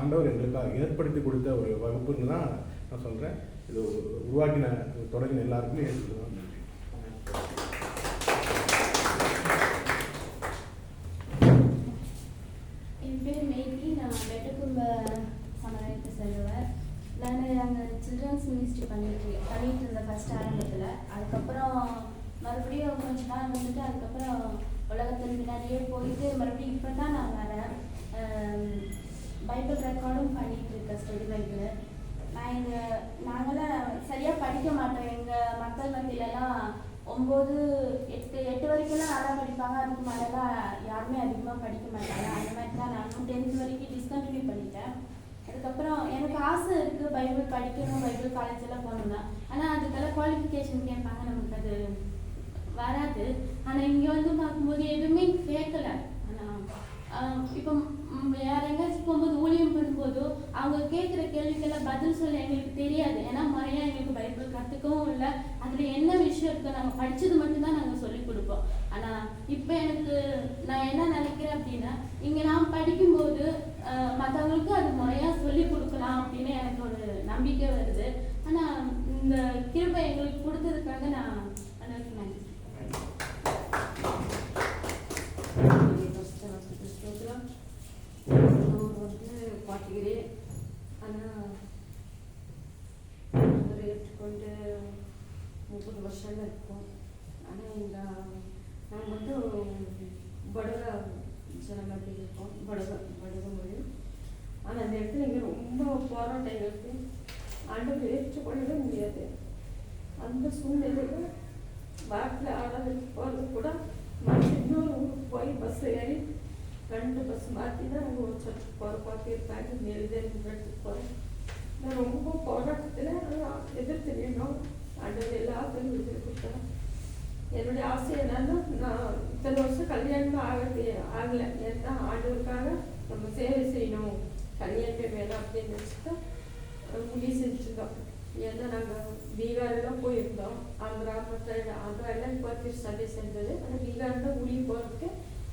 [SPEAKER 6] ஆண்டவர் எங்களுக்காக ஏற்படுத்தி கொடுத்த ஒரு வகுப்புன்னு தான் நான் சொல்கிறேன். இது உருவாக்கின தொடங்கின எல்லாருக்குமே ஏற்றுக்கலாம். நன்றி.
[SPEAKER 7] என் பேர் மேகி, நான் வெட்டக்கும்ப சமரகத்தை செல்வேன். நான் அங்கே சில்ட்ரன்ஸ் மினிஸ்ட்ரி பண்ணிட்டு இருந்தேன் ஃபஸ்ட் ஆரம்பத்தில். அதுக்கப்புறம் மறுபடியும் கொஞ்ச நாள் வந்துட்டு அதுக்கப்புறம் உலகத்தின் பின்னாடியே போயிட்டு மறுபடியும் இப்போ தான் நான் வரேன். பைபிள் ரெக்கார்டும் பண்ணிட்டு இருக்கேன், ஸ்டடி பைபிள். நாங்களாம் சரியாக படிக்க மாட்டோம். எங்கள் மக்கள் மத்தியிலலாம் 9, 8 வரைக்கும்லாம் நல்லா படிப்பாங்க. அதுக்கு மேலெலாம் யாருமே அதிகமாக படிக்க மாட்டாங்க. அந்த மாதிரி தான் நானும் 10th வரைக்கும் டிஸ்கண்டினியூ பண்ணிட்டேன். அதுக்கப்புறம் எனக்கு ஆசை இருக்குது பைபிள் படிக்கணும், பைபிள் காலேஜெல்லாம் போகணுன்னா. ஆனால் அதுக்கெல்லாம் குவாலிஃபிகேஷன் கேட்பாங்க, நமக்கு அது வராது. ஆனால் இங்கே வந்து பார்க்கும்போது எதுவுமே கேட்கலை. ஆனால் இப்போ வேறு எங்கேயாச்சும் போகும்போது ஊழியம் பண்ணும்போது அவங்க கேட்குற கேள்விக்கெல்லாம் பதில் சொல்ல எங்களுக்கு தெரியாது. ஏன்னா முறையாக எங்களுக்கு பைபிள் கற்றுக்கவும் இல்லை. அதில் என்ன விஷயம் இருக்கோ நாங்கள் படித்தது மட்டும்தான் நாங்கள் சொல்லிக் கொடுப்போம். ஆனால் இப்போ நான் என்ன நினைக்கிறேன் அப்படின்னா, இங்கே நான் படிக்கும்போது மற்றவங்களுக்கு அது முறையாக சொல்லிக் கொடுக்கலாம் அப்படின்னு எனக்கு ஒரு நம்பிக்கை வருது. ஆனால் இந்த கிருபை எங்களுக்கு கொடுத்ததுக்காக நான் நன்றி.
[SPEAKER 3] பார்த்துக்கிறேன். ஆனால் அவர் ஏற்றுக்கொண்டு 30 வருஷம் இருக்கும். ஆனால் நாங்கள் வந்து படுக ஜனமாக இருக்கோம், படுக மொழி. ஆனால் அந்த இடத்துல இங்கே ரொம்ப போராட்டம் எங்களுக்கு. ஆண்டவர் ஏற்றுக்கொள்ளவே முடியாது. அந்த சூழ்நிலையில் வாட்டில் ஆடாதுக்கு போகிறது கூட இன்னொரு ஊருக்கு போய் பஸ் ஏறி 2 பஸ் மாற்றி தான் நாங்கள் ஒரு சர்ச்சுக்கு போகிற பார்த்து இருப்பாங்க. நெல்வேலி இடத்துக்கு போகிறோம். நான் ரொம்ப போராட்டத்தில் எதிர்த்து நின்னோம். ஆண்டவர் எல்லாத்தையும் விட்டு கொடுத்தேன். என்னுடைய ஆசை என்னன்னா, நான் இத்தனை வருஷம் கல்யாணமே ஆகலை. ஏன்னா ஆண்டவருக்காக நம்ம சேவை செய்யணும், கல்யாணமே வேணாம் அப்படின்னு நினச்சிட்டு முடிவு செஞ்சுருந்தோம். ஏன்னா நாங்கள் பீகாரெல்லாம் போயிருந்தோம். ஆந்திராவில் இப்போ சண்டை செஞ்சது. ஆனால் பீகாரில் ஊழிய போகிறதுக்கு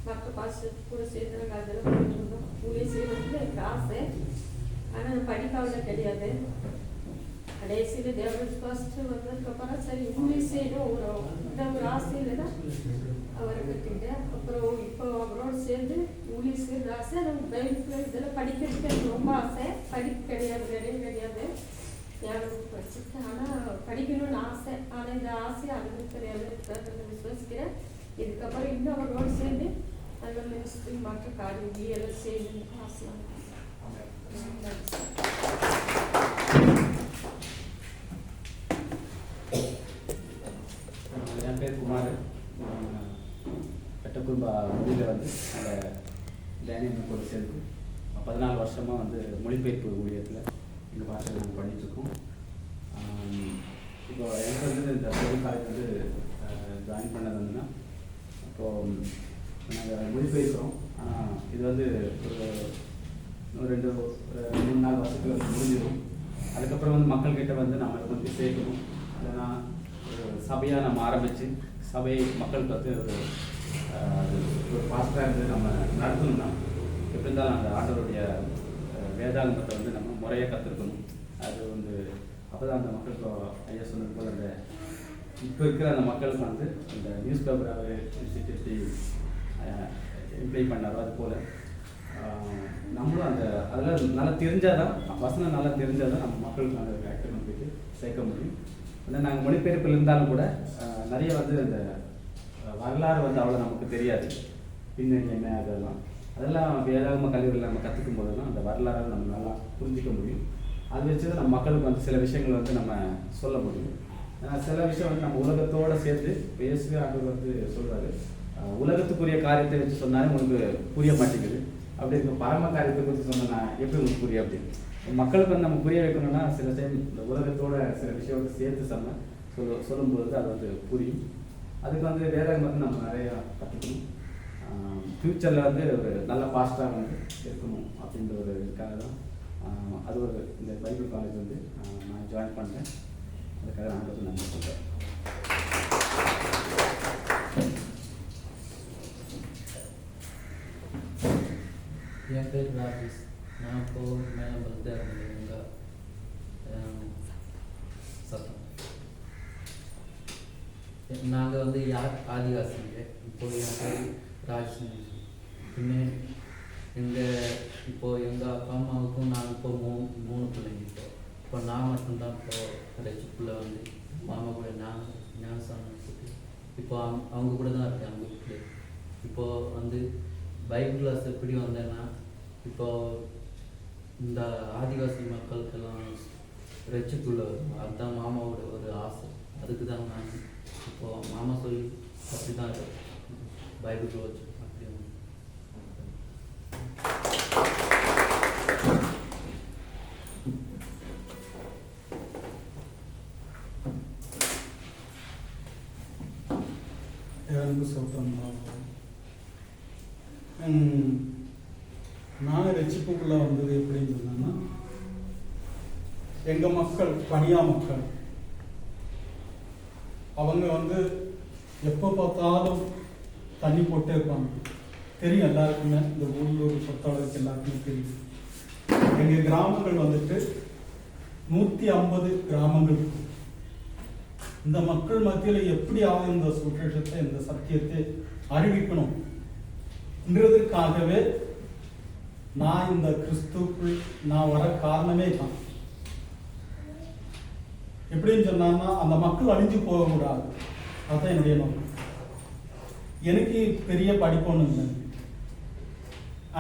[SPEAKER 3] மற்ற பாஸ்டர் கூட சேர்ந்து நாங்கள் அதெல்லாம் போயிட்டு இருந்தோம். ஊழிய செய்யறதுக்கு எனக்கு ஆசை. ஆனால் படிக்காவில கிடையாது. கடைசியில் தேவராஜ் பாஸ்டர் வந்ததுக்கப்புறம் சரி ஊழிய செய்யணும் ஒரு ஆசையில் தான் அவரை கற்றுக்கிட்டேன். அப்புறம் இப்போ அவரோடு சேர்ந்து ஊழிய செய்கிற ஆசை. நம்ம பைபிள் இதெல்லாம் படிக்கிறதுக்கு எனக்கு ரொம்ப ஆசை. படிக்க கிடையாது, கிடையாது. ஞாபகம் படிச்சிருக்கேன். ஆனால் படிக்கணும்னு ஆசை. ஆனால் இந்த ஆசையை அதுக்கு தெரியாது விசுவசிக்கிறேன். இதுக்கப்புறம் இன்னும் அவரோடு சேர்ந்து நல்ல மினிஸ்ட்ரி மற்ற காரியம் எல்லாம் செய்யணும்னு ஆசை.
[SPEAKER 8] என் பேர் குமார். பெட்டக்குரும்பா மொழியில் வந்து அந்த டேனியல் கூட சேர்ந்து 14 வருஷமாக வந்து மொழிபெயர்ப்பு ஊழியத்தில் எங்கள் பாஷையில் நாங்கள் பண்ணிகிட்ருக்கோம். இப்போ எனக்கு வந்து இந்த ஸ்டடி காலேஜ் வந்து ஜாயின் பண்ணது வந்துன்னா, இப்போது நாங்கள் மொழிபெயர்க்கிறோம். ஆனால் இது வந்து ஒரு 3-4 வருஷத்துக்கு வந்து முடிஞ்சிடும். அதுக்கப்புறம் வந்து மக்கள்கிட்ட வந்து நம்ம இதை வந்து சேர்க்கணும். இல்லைன்னா ஒரு சபையாக நம்ம ஆரம்பித்து சபை மக்களுக்கு வந்து ஒரு பாஸ்டாக இருந்து நம்ம நடத்தணும்னா எப்படி இருந்தாலும் அந்த ஆண்டவருடைய வேதாகமத்தை வந்து நம்ம முறையாக கற்றுக்கணும். அது வந்து அப்போ தான் அந்த மக்களுக்கு ஐயா சொன்னது போல் அந்த இப்போ இருக்கிற அந்த மக்களுக்கு வந்து அந்த நியூஸ் பேப்பர் இன்ஸ்டிடியூட் இம்ப்ளை பண்ணாரோ அது போல் நம்மளும் அதில் நல்லா தெரிஞ்சால் தான் வசனம் நல்லா தெரிஞ்சால் தான் நம்ம மக்களுக்கு அந்த கரெக்டாக நம்ம போய்ட்டு சேர்க்க முடியும். ஆனால் நாங்கள் மொழிபெயர்ப்பில் இருந்தாலும் கூட நிறைய வந்து அந்த வரலாறு வந்து அவ்வளோ நமக்கு தெரியாது. பின்னணி என்ன அதெல்லாம் வேதாகம கல்லூரியில் நம்ம கற்றுக்கும் போது தான் அந்த வரலாறு நம்ம நல்லா புரிஞ்சிக்க முடியும். அது வச்சு தான் நம்ம மக்களுக்கு வந்து சில விஷயங்கள் வந்து நம்ம சொல்ல முடியும். சில விஷயம் வந்து நம்ம உலகத்தோடு சேர்த்து பேசுகிற ஆண்டவர் வந்து சொல்கிறாரு, உலகத்துக்குரிய காரியத்தை வச்சு சொன்னாலே உங்களுக்கு புரிய மாட்டேங்குது. அப்படி இருக்க பரம காரியத்தை குறித்து சொன்னா எப்படி உங்களுக்கு புரியும் அப்படின்னு மக்களுக்கு வந்து நம்ம புரிய வைக்கணும்னா சில டைம் இந்த உலகத்தோட சில விஷயத்தை சேர்த்து சொல்லும்போது அது வந்து புரியும். அதுக்கு வந்து வேதாகமம் வந்து நம்ம நிறையா கற்றுக்கணும். ஃப்யூச்சரில் வந்து ஒரு நல்ல பாஸ்டாக வந்து இருக்கணும் அப்படின்ற ஒரு இதுக்காக தான் அது ஒரு இந்த பைபிள் காலேஜ் வந்து நான் ஜாயின் பண்ணேன். அதுக்காக நான் வந்து நன்றி சொல்கிறேன்.
[SPEAKER 9] என் பேர் ராஜேஷ். நான் இப்போது மேலே வந்து சத்தம் நாங்கள் வந்து ஆதிவாசிங்க. இப்போ என் பேர் ராஜேஷ். பின்னே எங்கள் அப்பா அம்மாவுக்கும் நாங்கள் இப்போ மூணு பிள்ளைங்க. இப்போ நான் மட்டும்தான் இப்போ ரெச்சுக்குள்ளே வந்து மாமா கூட ஞானசாமி இப்போ அவங்க கூட தான் இருக்கேன். அவங்க வீட்டில் இப்போது வந்து பைபிள் கிளாஸ் எப்படி வந்தேன்னா, இப்போது இந்த ஆதிவாசி மக்களுக்கெல்லாம் ரட்சிப்புள்ள வரும். அதுதான் மாமாவோட ஒரு ஆசை. அதுக்கு தான் நான் இப்போது மாமா சொல்லி அப்படி தான் பைபிள் வச்சு அப்படி
[SPEAKER 10] நான் ரட்சிப்புக்குள்ளே வந்தது எப்படின்னு சொன்னேன்னா, எங்கள் மக்கள் பனியா மக்கள் அவங்க எப்போ பார்த்தாலும் தண்ணி போட்டே இருப்பாங்க. தெரியும் எல்லாருக்குமே, இந்த ஊரில் பொறுத்தளவுக்கு எல்லாருக்குமே தெரியும். எங்கள் கிராமங்கள் 150 கிராமங்கள். இந்த மக்கள் மத்தியில் எப்படியாவது இந்த சுவிசேஷத்தை, இந்த சத்தியத்தை அறிவிக்கணும் என்றதுக்காகவே நான் இந்த கிறிஸ்துக்குள் நான் வர காரணமே தான். எப்படின்னு சொன்னான்னா, அந்த மக்கள் அழிஞ்சு போகக்கூடாது. அதுதான் என்னுடைய நோக்கம். எனக்கு பெரிய படிப்பு ஒன்றும் இல்லை,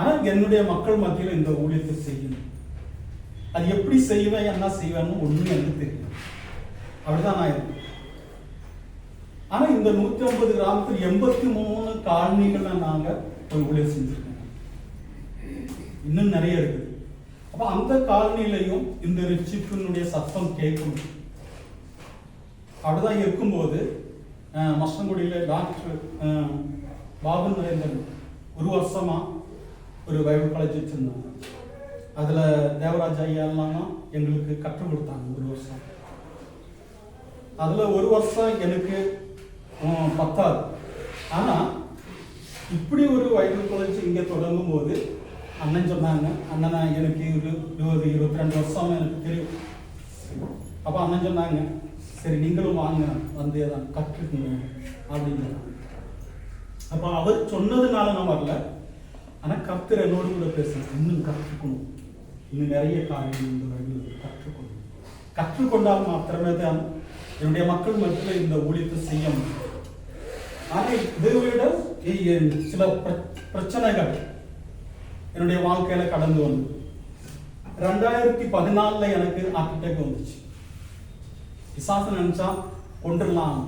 [SPEAKER 10] ஆனால் என்னுடைய மக்கள் மத்தியில் இந்த ஊழியத்தை செய்யணும். அது எப்படி செய்வேன், என்ன செய்வேன்னு ஒன்றும் எனக்கு தெரியும். அப்படிதான் நான் இருக்கேன். ஆனால் இந்த 150 கிராமத்தில் 83 காலனிகளை நாங்கள் ஒரு ஊழியம் செஞ்சுருக்கோம். இன்னும் நிறைய இருக்குது. அப்போ அந்த காலனிலையும் இந்த ரட்சிப்பினுடைய சத்தம் கேட்கணும். அப்படிதான் இருக்கும்போது மசனகுடியில் டாக்டர் பாபு நரேந்திரன் 1 வருஷமா ஒரு பைபிள் காலேஜ் வச்சுருந்தாங்க. அதில் தேவராஜ் ஐயாலாம் எங்களுக்கு கற்றுக் கொடுத்தாங்க 1 வருஷம். அதில் 1 வருஷம் எனக்கு பத்தாது. ஆனால் இப்படி ஒரு பைபிள் காலேஜ் இங்கே தொடங்கும் போது அண்ணன் சொன்னாங்க, அண்ணனா எனக்கு 22 வருஷம் எனக்கு தெரியும். அப்போ அண்ணன் சொன்னாங்க, சரி நீங்களும் வாங்க, வந்து தான் கற்றுக்குங்க அப்படின்னு. அப்போ அவர் சொன்னதுனால நான் வரல, ஆனால் கர்த்தர் என்னோடு கூட பேசுறேன். இன்னும் கற்றுக்கணும், இன்னும் நிறைய காரியங்கள் இந்த வழியில் கற்றுக்கணும். கற்றுக்கொண்டால் மாத்திரமே தான் என்னுடைய மக்கள் மத்தியில் இந்த ஊழியத்தை செய்ய முடியும். ஆனால் இதை விட சில பிரச்சனைகள் என்னுடைய வாழ்க்கையில கடந்து வந்து 2014 எனக்கு ஹார்ட் அட்டாக் வந்துச்சு. விசாசம் நினைச்சா கொண்டுடலாம்,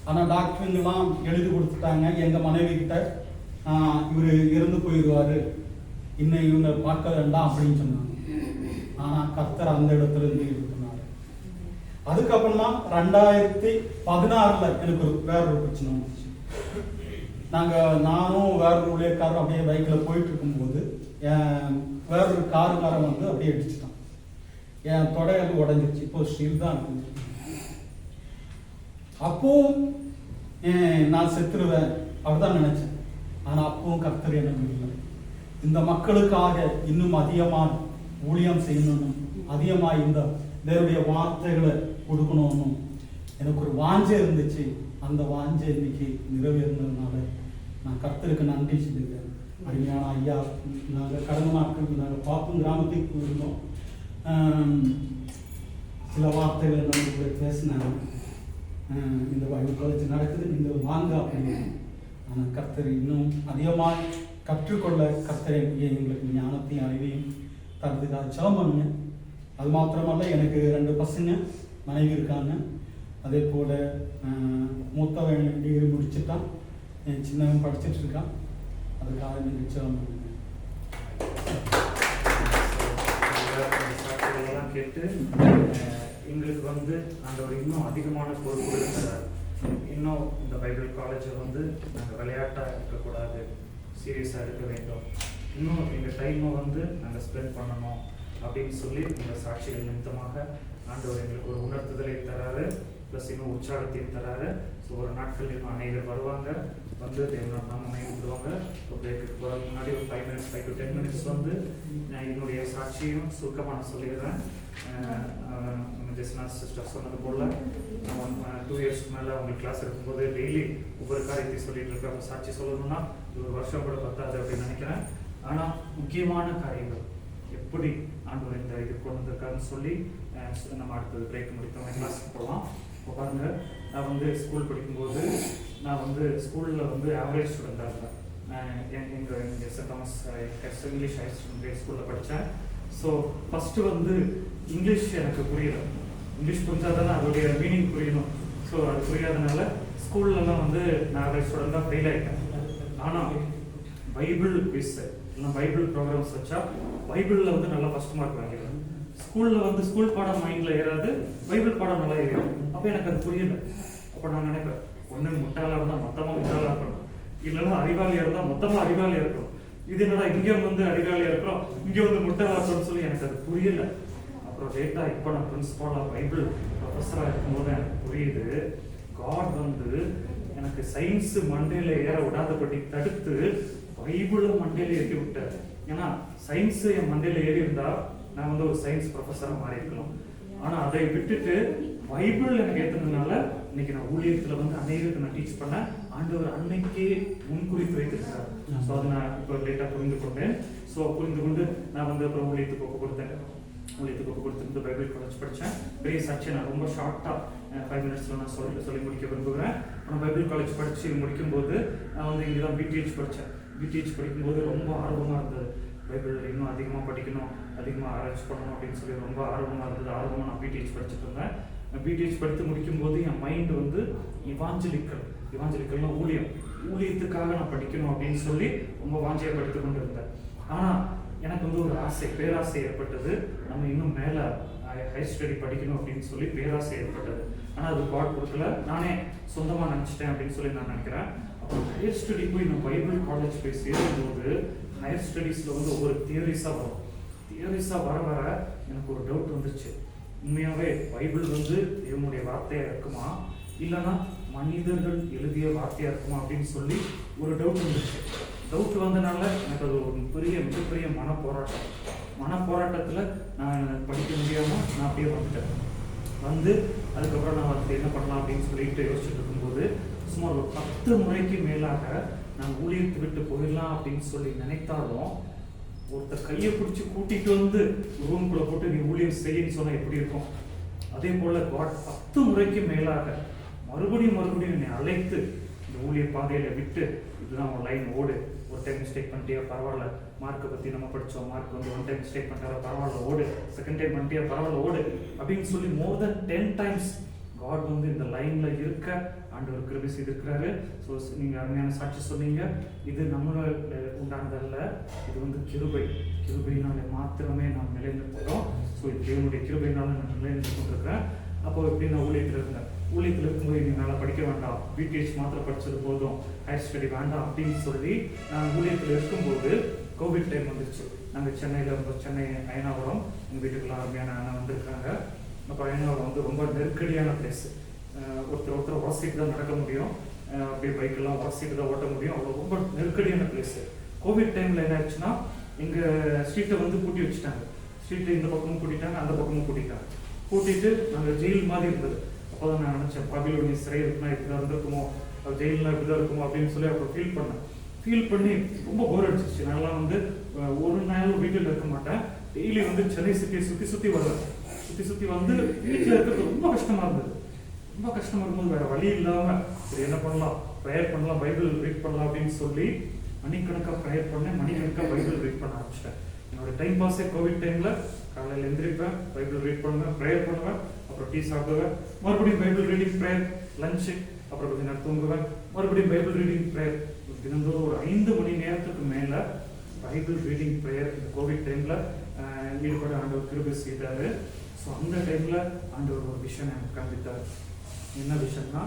[SPEAKER 10] ஆனால் டாக்டருங்கெல்லாம் எழுதி கொடுத்துட்டாங்க. எங்க மனைவி கிட்ட இவரு இறந்து போயிடுவாரு, இன்னும் இவங்க பார்க்க வேண்டாம் அப்படின்னு சொன்னாங்க. ஆனா கர்த்தர் அந்த இடத்துல இருந்து எடுத்துனாரு. அதுக்கப்புறமா 2016 எனக்கு வேற ஒரு பிரச்சனை வந்துச்சு. நானும் வேற ஒரு ஊழியக்காரரும் அப்படியே பைக்கில் போயிட்டு இருக்கும்போது வேற ஒரு காருக்காரன் அப்படியே அடிச்சுட்டான். என் தொடையால் உடஞ்சிருச்சு. இப்போ ஸ்டீல் தான் இருக்கு. அப்பவும் நான் செத்துருவேன் அப்படிதான் நினைச்சேன். ஆனால் அப்பவும் கர்த்தர் எனக்கு இல்லை. இந்த மக்களுக்காக இன்னும் அதிகமாக ஊழியம் செய்யணும், அதிகமாக இந்த தேவனுடைய வார்த்தைகளை கொடுக்கணும்னு எனக்கு ஒரு வாஞ்சை இருந்துச்சு. அந்த வாஞ்சை இன்னைக்கு நிறைவேறினதுனால நான் கர்த்தருக்கு நன்றி சொல்லியிருக்கேன். அருமையான ஐயா, நாங்கள் கடந்த நாட்களுக்கு நாங்கள் பாப்பும் கிராமத்துக்கு போயிருந்தோம். சில வார்த்தைகள் நம்ம பேசினாங்க. இந்த பைபிள் காலேஜ் நடக்குது, நீங்கள் வாங்க அப்படின்னு. ஆனால் கர்த்தர் இன்னும் அதிகமாக கற்றுக்கொள்ள கர்த்தரை எங்களுக்கு ஞானத்தையும் அறிவையும் தரதுக்காக ஜெபம் பண்ணுங்க. அது மாத்திரமல்ல, எனக்கு 2 பசங்க, மனைவி இருக்காங்க. அதே போல் மூத்தவன் டிகிரி முடிச்சுட்டான், என் சின்னவன் படிச்சுட்டு இருக்கான். அதுக்காக நீங்கள் ஜெபம் பண்ணுங்க.
[SPEAKER 4] கேட்டு எங்களுக்கு ஆண்டவர் இன்னும் அதிகமான பொறுப்புகள் தரார். இன்னும் இந்த பைபிள் காலேஜை நாங்கள் விளையாட்டாக இருக்கக்கூடாது, சீரியஸாக இருக்க வேண்டும். இன்னும் எங்கள் டைமை நாங்கள் ஸ்பெண்ட் பண்ணணும் அப்படின்னு சொல்லி இந்த சாட்சிகள் நிமித்தமாக ஆண்டவர் எங்களுக்கு ஒரு உணர்த்துதலை தராரு, ப்ளஸ் இன்னும் உற்சாகத்தையும் தராரு. ஸோ ஒரு நாட்கள் இன்னும் அநேகர் வருவாங்க, நம்ம விடுவாங்க. பிரேக்குக்கு போகிறதுக்கு முன்னாடி ஒரு 5 to 10 minutes என்னுடைய சாட்சியும் சுருக்கமாக நான் சொல்லிடுறேன். ஜெஸ்னா சிஸ்டர் சொன்னது போல் நான் 2 இயர்ஸ்க்கு மேலே அவங்க கிளாஸ் இருக்கும்போது டெய்லி ஒவ்வொரு காரியத்தையும் சொல்லிட்டு இருக்க. சாட்சி சொல்லணும்னா 1 வருஷம் கூட பத்தாது அப்படின்னு நினைக்கிறேன். ஆனால் முக்கியமான காரியங்கள் எப்படி ஆண்டவர் இந்த இது கொண்டு வந்திருக்காருன்னு சொல்லி நம்ம அடுத்தது பிரேக் முடித்தவங்க கிளாஸுக்கு போகலாம். இப்போ பாருங்கள், நான் ஸ்கூல் படிக்கும்போது நான் ஸ்கூலில் ஆவரேஜ் ஸ்டூடெண்ட்டாக இருந்தேன். எங்கள் Saint Thomas English higher secondary ஸ்கூலில் படித்தேன். ஸோ ஃபஸ்ட்டு வந்து இங்கிலீஷ் எனக்கு புரியல. இங்கிலீஷ் புரிஞ்சாதானே அதோடைய மீனிங் புரியணும். ஸோ அது புரியாதனால ஸ்கூல்லலாம் வந்து நான் ஆவரேஜ் ஸ்டூடெண்ட் தான் ஃபெயில் ஆகிட்டேன். ஆனால் பைபிள் குவிஸ் இல்லை பைபிள் ப்ரோக்ராம்ஸ் வச்சா பைபிளில் வந்து நல்லா ஃபஸ்ட் மார்க் வாங்கிடுவேன். ஸ்கூலில் வந்து ஸ்கூல் பாடம் மைண்டில் ஏறாது, பைபிள் பாடம் நல்லா ஏறிடும். அப்போ எனக்கு அது புரியல. அப்போ நான் நினைப்பேன், ஒன்று முட்டாளாக இருந்தால் மொத்தமாக முட்டாளாக இருக்கணும், இல்லைன்னா அறிவாளியாக இருந்தால் மொத்தமாக அறிவாளியாக இருக்கணும். இது என்னடா இங்கே வந்து அறிவாளியாக இருக்கிறோம், இங்கே வந்து முட்டாளாக இருக்கணும்னு சொல்லி எனக்கு அது புரியல. அப்புறம் லேட்டாக இப்போ நான் பிரின்சிபாலாக பைபிள் ப்ரொஃபஸராக இருக்கும்போது எனக்கு புரியுது, காட் வந்து எனக்கு சயின்ஸு மண்டையில் ஏற விடாதபடி தடுத்து பைபிளை மண்டையில் ஏற்றி விட்டார். ஏன்னா சயின்ஸு என் மண்டையில் ஏறி இருந்தால் நான் வந்து ஒரு சயின்ஸ் ப்ரொஃபஸராக மாறி இருக்கலாம். ஆனால் அதை விட்டுட்டு பைபிள் எனக்கு ஏற்றுனதுனால இன்னைக்கு நான் ஊழியத்தில் வந்து அநேகருக்கு நான் டீச் பண்ணேன். ஆண்டவர் அன்னைக்கே முன்குறித்து வைத்திருக்காரு. ஸோ அதை நான் இப்போ லேட்டாக புரிந்து கொண்டேன். ஸோ புரிந்து கொண்டு நான் வந்து அப்புறம் ஊழியத்துக்கு ஒப்பு கொடுத்தேன். ஊழியத்துக்கு ஒப்பு கொடுத்துருந்து பைபிள் காலேஜ் படித்தேன். பெரிய சாட்சியை நான் ரொம்ப ஷார்ட்டாக 5 மினிட்ஸில் நான் சொல்லி முடிக்க விரும்புகிறேன். நான் பைபிள் காலேஜ் படித்து முடிக்கும்போது நான் வந்து இங்கே தான் பிடிஹெச் படித்தேன். பிடிஹெச் படிக்கும்போது ரொம்ப ஆர்வமாக இருந்தது. பைபிள் இன்னும் அதிகமாக படிக்கணும், அதிகமாக ஆராய்ச்சி பண்ணணும் அப்படின்னு சொல்லி ரொம்ப ஆர்வமாக இருந்தது. ஆர்வமாக நான் பிடிஹெச் படிச்சுட்டு இருந்தேன். பிடிஹெச் படித்து முடிக்கும்போது என் மைண்டு வந்து இவாஞ்சலிக்கல்னா ஊழியத்துக்காக நான் படிக்கணும் அப்படின்னு சொல்லி ரொம்ப வாஞ்சியாக படித்து கொண்டு இருந்தேன். ஆனால் எனக்கு வந்து ஒரு பேராசை ஏற்பட்டது. நம்ம இன்னும் மேலே ஹையர் ஸ்டடி படிக்கணும் அப்படின்னு சொல்லி பேராசை ஏற்பட்டது. ஆனால் அது காட் கொடுக்கல, நானே சொந்தமாக நினச்சிட்டேன் அப்படின்னு சொல்லி நான் நினைக்கிறேன். அப்புறம் ஹையர் ஸ்டடி போய் நான் பைபிள் காலேஜ் போய் சேரும்போது ஹையர் ஸ்டடீஸில் வந்து ஒவ்வொரு தியரிஸாக வரும். தியரிஸாக வர எனக்கு ஒரு டவுட் வந்துருச்சு. உண்மையாகவே பைபிள் வந்து தேவனுடைய வார்த்தையாக இருக்குமா, இல்லைன்னா மனிதர்கள் எழுதிய வார்த்தையாக இருக்குமா அப்படின்னு சொல்லி ஒரு டவுட் வந்துருச்சு. டவுட் வந்தனால எனக்கு அது ஒரு மிகப்பெரிய மனப்போராட்டத்தில் நான் படிக்க முடியாமல் நான் அப்படியே வந்துட்டேன். அதுக்கப்புறம் நான் வந்து என்ன பண்ணலாம் அப்படின்னு சொல்லிட்டு யோசிச்சுட்டு இருக்கும்போது சுமார் ஒரு 10 முறைக்கு மேலாக நான் ஊழியத்தை விட்டு போயிடலாம் அப்படின்னு சொல்லி நினைத்தாலும் ஒருத்தர் கையை பிடிச்சி கூட்டிட்டு வந்து ரூம்குள்ளே போட்டு நீ ஊழியம் செய்யன்னு சொன்னால் எப்படி இருக்கும்? அதே போல் காட் 10 முறைக்கு மேலாக மறுபடியும் என்னை அழைத்து இந்த ஊழிய பாதையில் விட்டு இதுதான் ஒரு லைன் ஓடு, ஒரு டைம் மிஸ்டேக் பண்ணிட்டியா பரவாயில்ல, மார்க்கை பற்றி நம்ம படித்தோம், மார்க் வந்து 1 டைம் மிஸ்டேக் பண்ணிட்டாரா பரவாயில்ல ஓடு, 2nd டைம் பண்ணிட்டியா பரவாயில்ல ஓடு அப்படின்னு சொல்லி more than 10 times காட் வந்து இந்த லைனில் இருக்க ஆண்டவர் கிருபை செய்திருக்கிறாரு. ஸோ நீங்கள் அருமையான சாட்சி சொன்னீங்க. இது நம்மளோட உண்டானதல்ல, இது வந்து கிருபையினால மாத்திரமே நாம் நிலைநிறுத்துகிறோம். ஸோ இது தேவனுடைய கிருபையினால நான் நிலைநிறுத்தி கொண்டிருக்கிறேன். அப்போ எப்படி நான் ஊழியத்தில் இருந்தேன். ஊழியத்தில் இருக்கும்போது நீங்கள் நல்லா படிக்க வேண்டாம், பிடிஹெச் மாத்திரம் படித்தது போதும், ஹையர் ஸ்டடி வேண்டாம் அப்படின்னு சொல்லி நான் ஊழியத்தில் இருக்கும்போது கோவிட் டைம் வந்துருச்சு. நாங்கள் சென்னையில் இருந்தோம். சென்னை அயனாவரம், எங்கள் வீட்டுக்குள்ள அருமையான அண்ணன் வந்திருக்காங்க. அப்போ அயனாவரம் வந்து ரொம்ப நெருக்கடியான பிளேஸ். ஒருத்தர் உரசிட்டு தான் நடக்க முடியும், அப்படியே பைக்கெல்லாம் உரசிட்டு தான் ஓட்ட முடியும். அவ்வளோ ரொம்ப நெருக்கடியான பிளேஸு. கோவிட் டைமில் என்ன ஆச்சுன்னா எங்கள் ஸ்ட்ரீட்டை வந்து பூட்டி வச்சுட்டாங்க. ஸ்ட்ரீட்டை இந்த பக்கமும் கூட்டிட்டாங்க, அந்த பக்கமும் கூட்டிட்டாங்க. கூட்டிட்டு நாங்கள் ஜெயில் மாதிரி இருந்தது. அப்போ தான் நான் நினச்சேன், பாபிலோனிய சிறை இருக்குன்னா இப்படிதான் இருந்திருக்குமோ, ஜெயிலில் இப்படிதான் இருக்குமோ அப்படின்னு சொல்லி அப்போ ஃபீல் பண்ணி ரொம்ப போர் அடிச்சிச்சு. நான்லாம் வந்து ஒரு நாள் வீட்டில் இருக்க மாட்டேன். டெய்லி வந்து சென்னை சிட்டியை சுற்றி வருவேன். சுற்றி வந்து வீட்டில் இருக்கிறது ரொம்ப கஷ்டமாக இருந்தது. ரொம்ப கஷ்டமாக இருக்கும்போது வேறு வழி இல்லாமல் சரி என்ன பண்ணலாம், ப்ரேயர் பண்ணலாம், பைபிள் ரீட் பண்ணலாம் அப்படின்னு சொல்லி மணிக்கணக்காக ப்ரேயர் பண்ணேன், மணிக்கணக்காக பைபிள் ரீட் பண்ண ஆரம்பிச்சிட்டேன். என்னோட டைம் பாஸே கோவிட் டைமில் காலையில் எந்திரிப்பேன், பைபிள் ரீட் பண்ணுவேன், ப்ரேயர் பண்ணுவேன், அப்புறம் டீ சாப்பிடுவேன், மறுபடியும் பைபிள் ரீடிங் ப்ரேயர், லஞ்சு, அப்புறம் கொஞ்சம் நேரம் தூங்குவேன், மறுபடியும் பைபிள் ரீடிங் ப்ரேயர். தினந்தோறும் ஒரு 5 மணி நேரத்துக்கு மேலே பைபிள் ரீடிங் ப்ரேயர் இந்த கோவிட் டைமில் ஈடுபட ஆண்டவர் கிருபை செய்தார். ஸோ அந்த டைமில் ஆண்டவர் ஒரு விஷயம் எனக்கு காண்பித்தார். என்ன விஷயம்னா,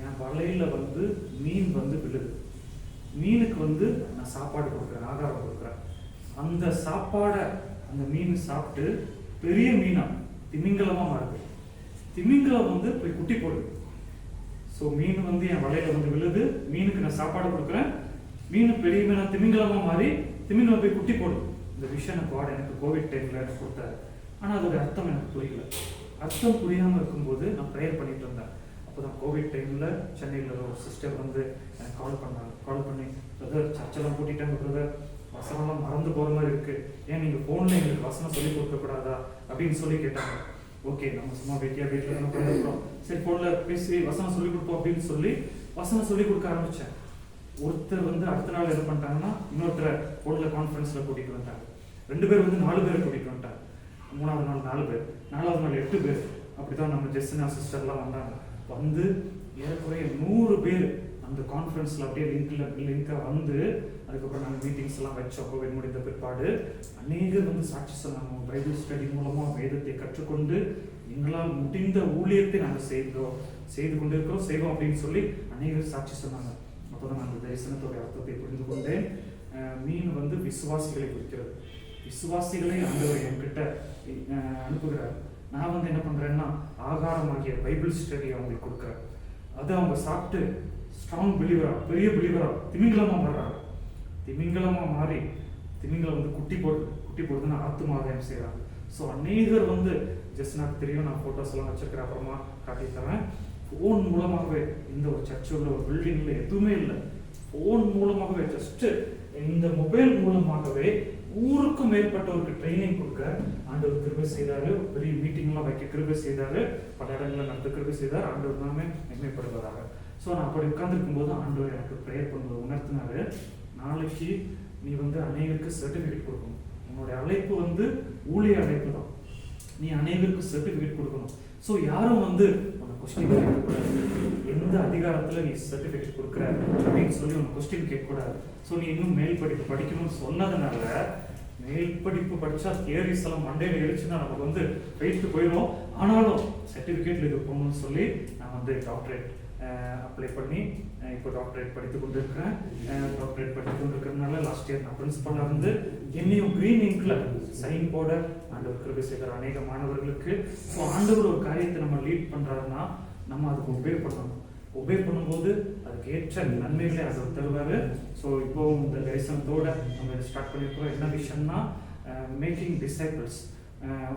[SPEAKER 4] என் வலையில் வந்து மீன் வந்து விழுது. மீனுக்கு வந்து நான் சாப்பாடு கொடுக்குறேன், ஆகாரம் கொடுக்குறேன். அந்த சாப்பாடை அந்த மீன் சாப்பிட்டு பெரிய மீனா திமிங்கலமாக மாறுது. திமிங்கலம் வந்து போய் குட்டி போடுது. ஸோ மீன் வந்து என் வலையில் வந்து விழுது, மீனுக்கு நான் சாப்பாடு கொடுக்குறேன், மீன் பெரிய மீனா திமிங்கலமாக மாறி திமிங்கலம் போய் குட்டி போடுது. இந்த விஷயம் எனக்கு கோவிட் டைமில் எனக்கு கொடுத்தாரு. ஆனால் அதோட அர்த்தம் எனக்கு புரியல. அர்த்தம் புரியாமல் இருக்கும்போது நான் ப்ரேயர் பண்ணிட்டு இருந்தேன். அப்போ தான் கோவிட் டைமில் சென்னையில் ஒரு சிஸ்டர் வந்து எனக்கு கால் பண்ணி பிரதர் சர்ச்செல்லாம் கூட்டிட்டாங்க பிரதர், வசனம்லாம் மறந்து போகிற மாதிரி இருக்குது, ஏன் நீங்கள் ஃபோனில் எங்களுக்கு வசனம் சொல்லி கொடுக்கக்கூடாதா அப்படின்னு சொல்லி கேட்டாங்க. ஓகே, நம்ம சும்மா வீட்டில் என்ன பண்ணிருக்கிறோம், சரி ஃபோனில் பேசி வசனம் சொல்லிக் கொடுப்போம் அப்படின்னு சொல்லி வசனம் சொல்லி கொடுக்க ஆரம்பித்தேன். ஒருத்தர் வந்து அடுத்த நாள் என்ன பண்ணிட்டாங்கன்னா இன்னொருத்தரை ஃபோனில் கான்ஃபரன்ஸில் கூட்டிகிட்டு வந்தாங்க. 2 பேர் வந்து 4 பேரை கூட்டிகிட்டு வந்துட்டாங்க. 3வது நாள் 4 பேர், 4வது நாள் 8 பேர். அப்படி தான் நம்ம ஜெஸ்ஸினா சிஸ்டர்லாம் வந்தாங்க. வந்து ஏறக்குறைய 100 பேர் அந்த கான்ஃபரன்ஸில் அப்படியே லிங்காக வந்து அதுக்கப்புறம் நாங்கள் மீட்டிங்ஸ் எல்லாம் வச்சோம். கோவிட் முடிந்த பிற்பாடு அநேகர் வந்து சாட்சி சொன்னாங்க. பைபிள் ஸ்டடி மூலமாக வேதத்தை கற்றுக்கொண்டு எங்களால் முடிந்த ஊழியத்தை நாங்கள் செய்து கொண்டு இருக்கிறோம், செய்வோம் அப்படின்னு சொல்லி அநேகர் சாட்சி சொன்னாங்க. அப்போ தான் நான் அந்த தரிசனத்தோடைய அர்த்தத்தை புரிந்து கொண்டேன். மீன் வந்து விசுவாசிகளை குறிக்கிறது. விசுவாசிகளை ஆண்டவர் என்கிட்ட அனுப்புகிறார். நான் வந்து என்ன பண்ணுறேன்னா ஆகாரமாகிய பைபிள் ஸ்டடி அவங்களுக்கு கொடுக்குறேன். அதை அவங்க சாப்பிட்டு ஸ்ட்ராங் பிலீவரா, பெரிய பிலீவரா, திமிங்கலமாக மாறுறாங்க. திமிங்கலமாக மாறி திமிங்கலம் வந்து குட்டி போடுதுன்னு ஆத்துமாதாயம் செய்கிறாங்க. ஸோ அநேகர் வந்து ஜஸ்ட் எனக்கு தெரியும், நான் ஃபோட்டோஸ் எல்லாம் வச்சிருக்கிறேன், அப்புறமா காட்டி தரேன். ஃபோன் மூலமாகவே இந்த ஒரு சர்ச் உள்ள ஒரு பில்டிங்கில் எதுவுமே இல்லை, ஃபோன் மூலமாகவே ஜஸ்ட் இந்த மொபைல் மூலமாகவே ஊருக்கும் மேற்பட்டவருக்கு ட்ரைனிங் கொடுக்க ஆண்டவர் கிருபை செய்தாரு. பெரிய மீட்டிங்லாம் வைக்க கிருபை செய்தாரு. பல இடங்களில் நடத்த கிருபை செய்தார். ஆண்டவர் தாமே மென்மைப்படுவதாக. ஸோ நான் அப்படி உட்கார்ந்துருக்கும் போது ஆண்டவர் எனக்கு ப்ரேயர் பண்ணுவது உணர்த்தினாரு. நாளைக்கு நீ வந்து அநேகருக்கு சர்டிஃபிகேட் கொடுக்கணும். உன்னுடைய அழைப்பு வந்து ஊழிய அழைப்பு தான். நீ அநேகருக்கு சர்டிஃபிகேட் கொடுக்கணும். ஸோ யாரும் வந்து உனக்கு கொஸ்டின் கேட்கக்கூடாது. எந்த அதிகாரத்தில் நீ சர்டிஃபிகேட் கொடுக்குற அப்படின்னு சொல்லி உனக்கு கொஸ்டின் கேட்கக்கூடாது. ஸோ நீ இன்னும் மேல் படிப்பு படிக்கணும்னு சொன்னதுனால மேல் படிப்பு படித்தா தியரிஸ் எல்லாம் மண்டையில் எழுச்சுன்னா நமக்கு வந்து வெயிட்டு போயிடும். ஆனாலும் சர்டிஃபிகேட்டில் இது போகணும்னு சொல்லி நான் வந்து டாக்டரேட் அப்ளை பண்ணி இப்போ டாக்டரேட் படித்து கொண்டு இருக்கிறேன். டாக்டரேட் படித்து கொண்டு இருக்கிறதுனால லாஸ்ட் இயர் நான் பிரின்சிபலாக இருந்து என்னையும் கிரீன் இங்க்ல சைன் போட ஆண்டவர் கிருபை செய்கிற அநேக மாணவர்களுக்கு. ஸோ ஆண்டவர் ஒரு காரியத்தை நம்ம லீட் பண்ணுறாருன்னா நம்ம அதுக்கு ஒபே பண்ணணும். ஒபே பண்ணும்போது அதுக்கு ஏற்ற நன்மைகளை அவர் தருவார். ஸோ இப்போ இந்த லைசன்ஸோட நம்ம இதை ஸ்டார்ட் பண்ணியிருக்கிறோம். என்ன விஷயம்னா மேக்கிங் டிசைபிள்ஸ்.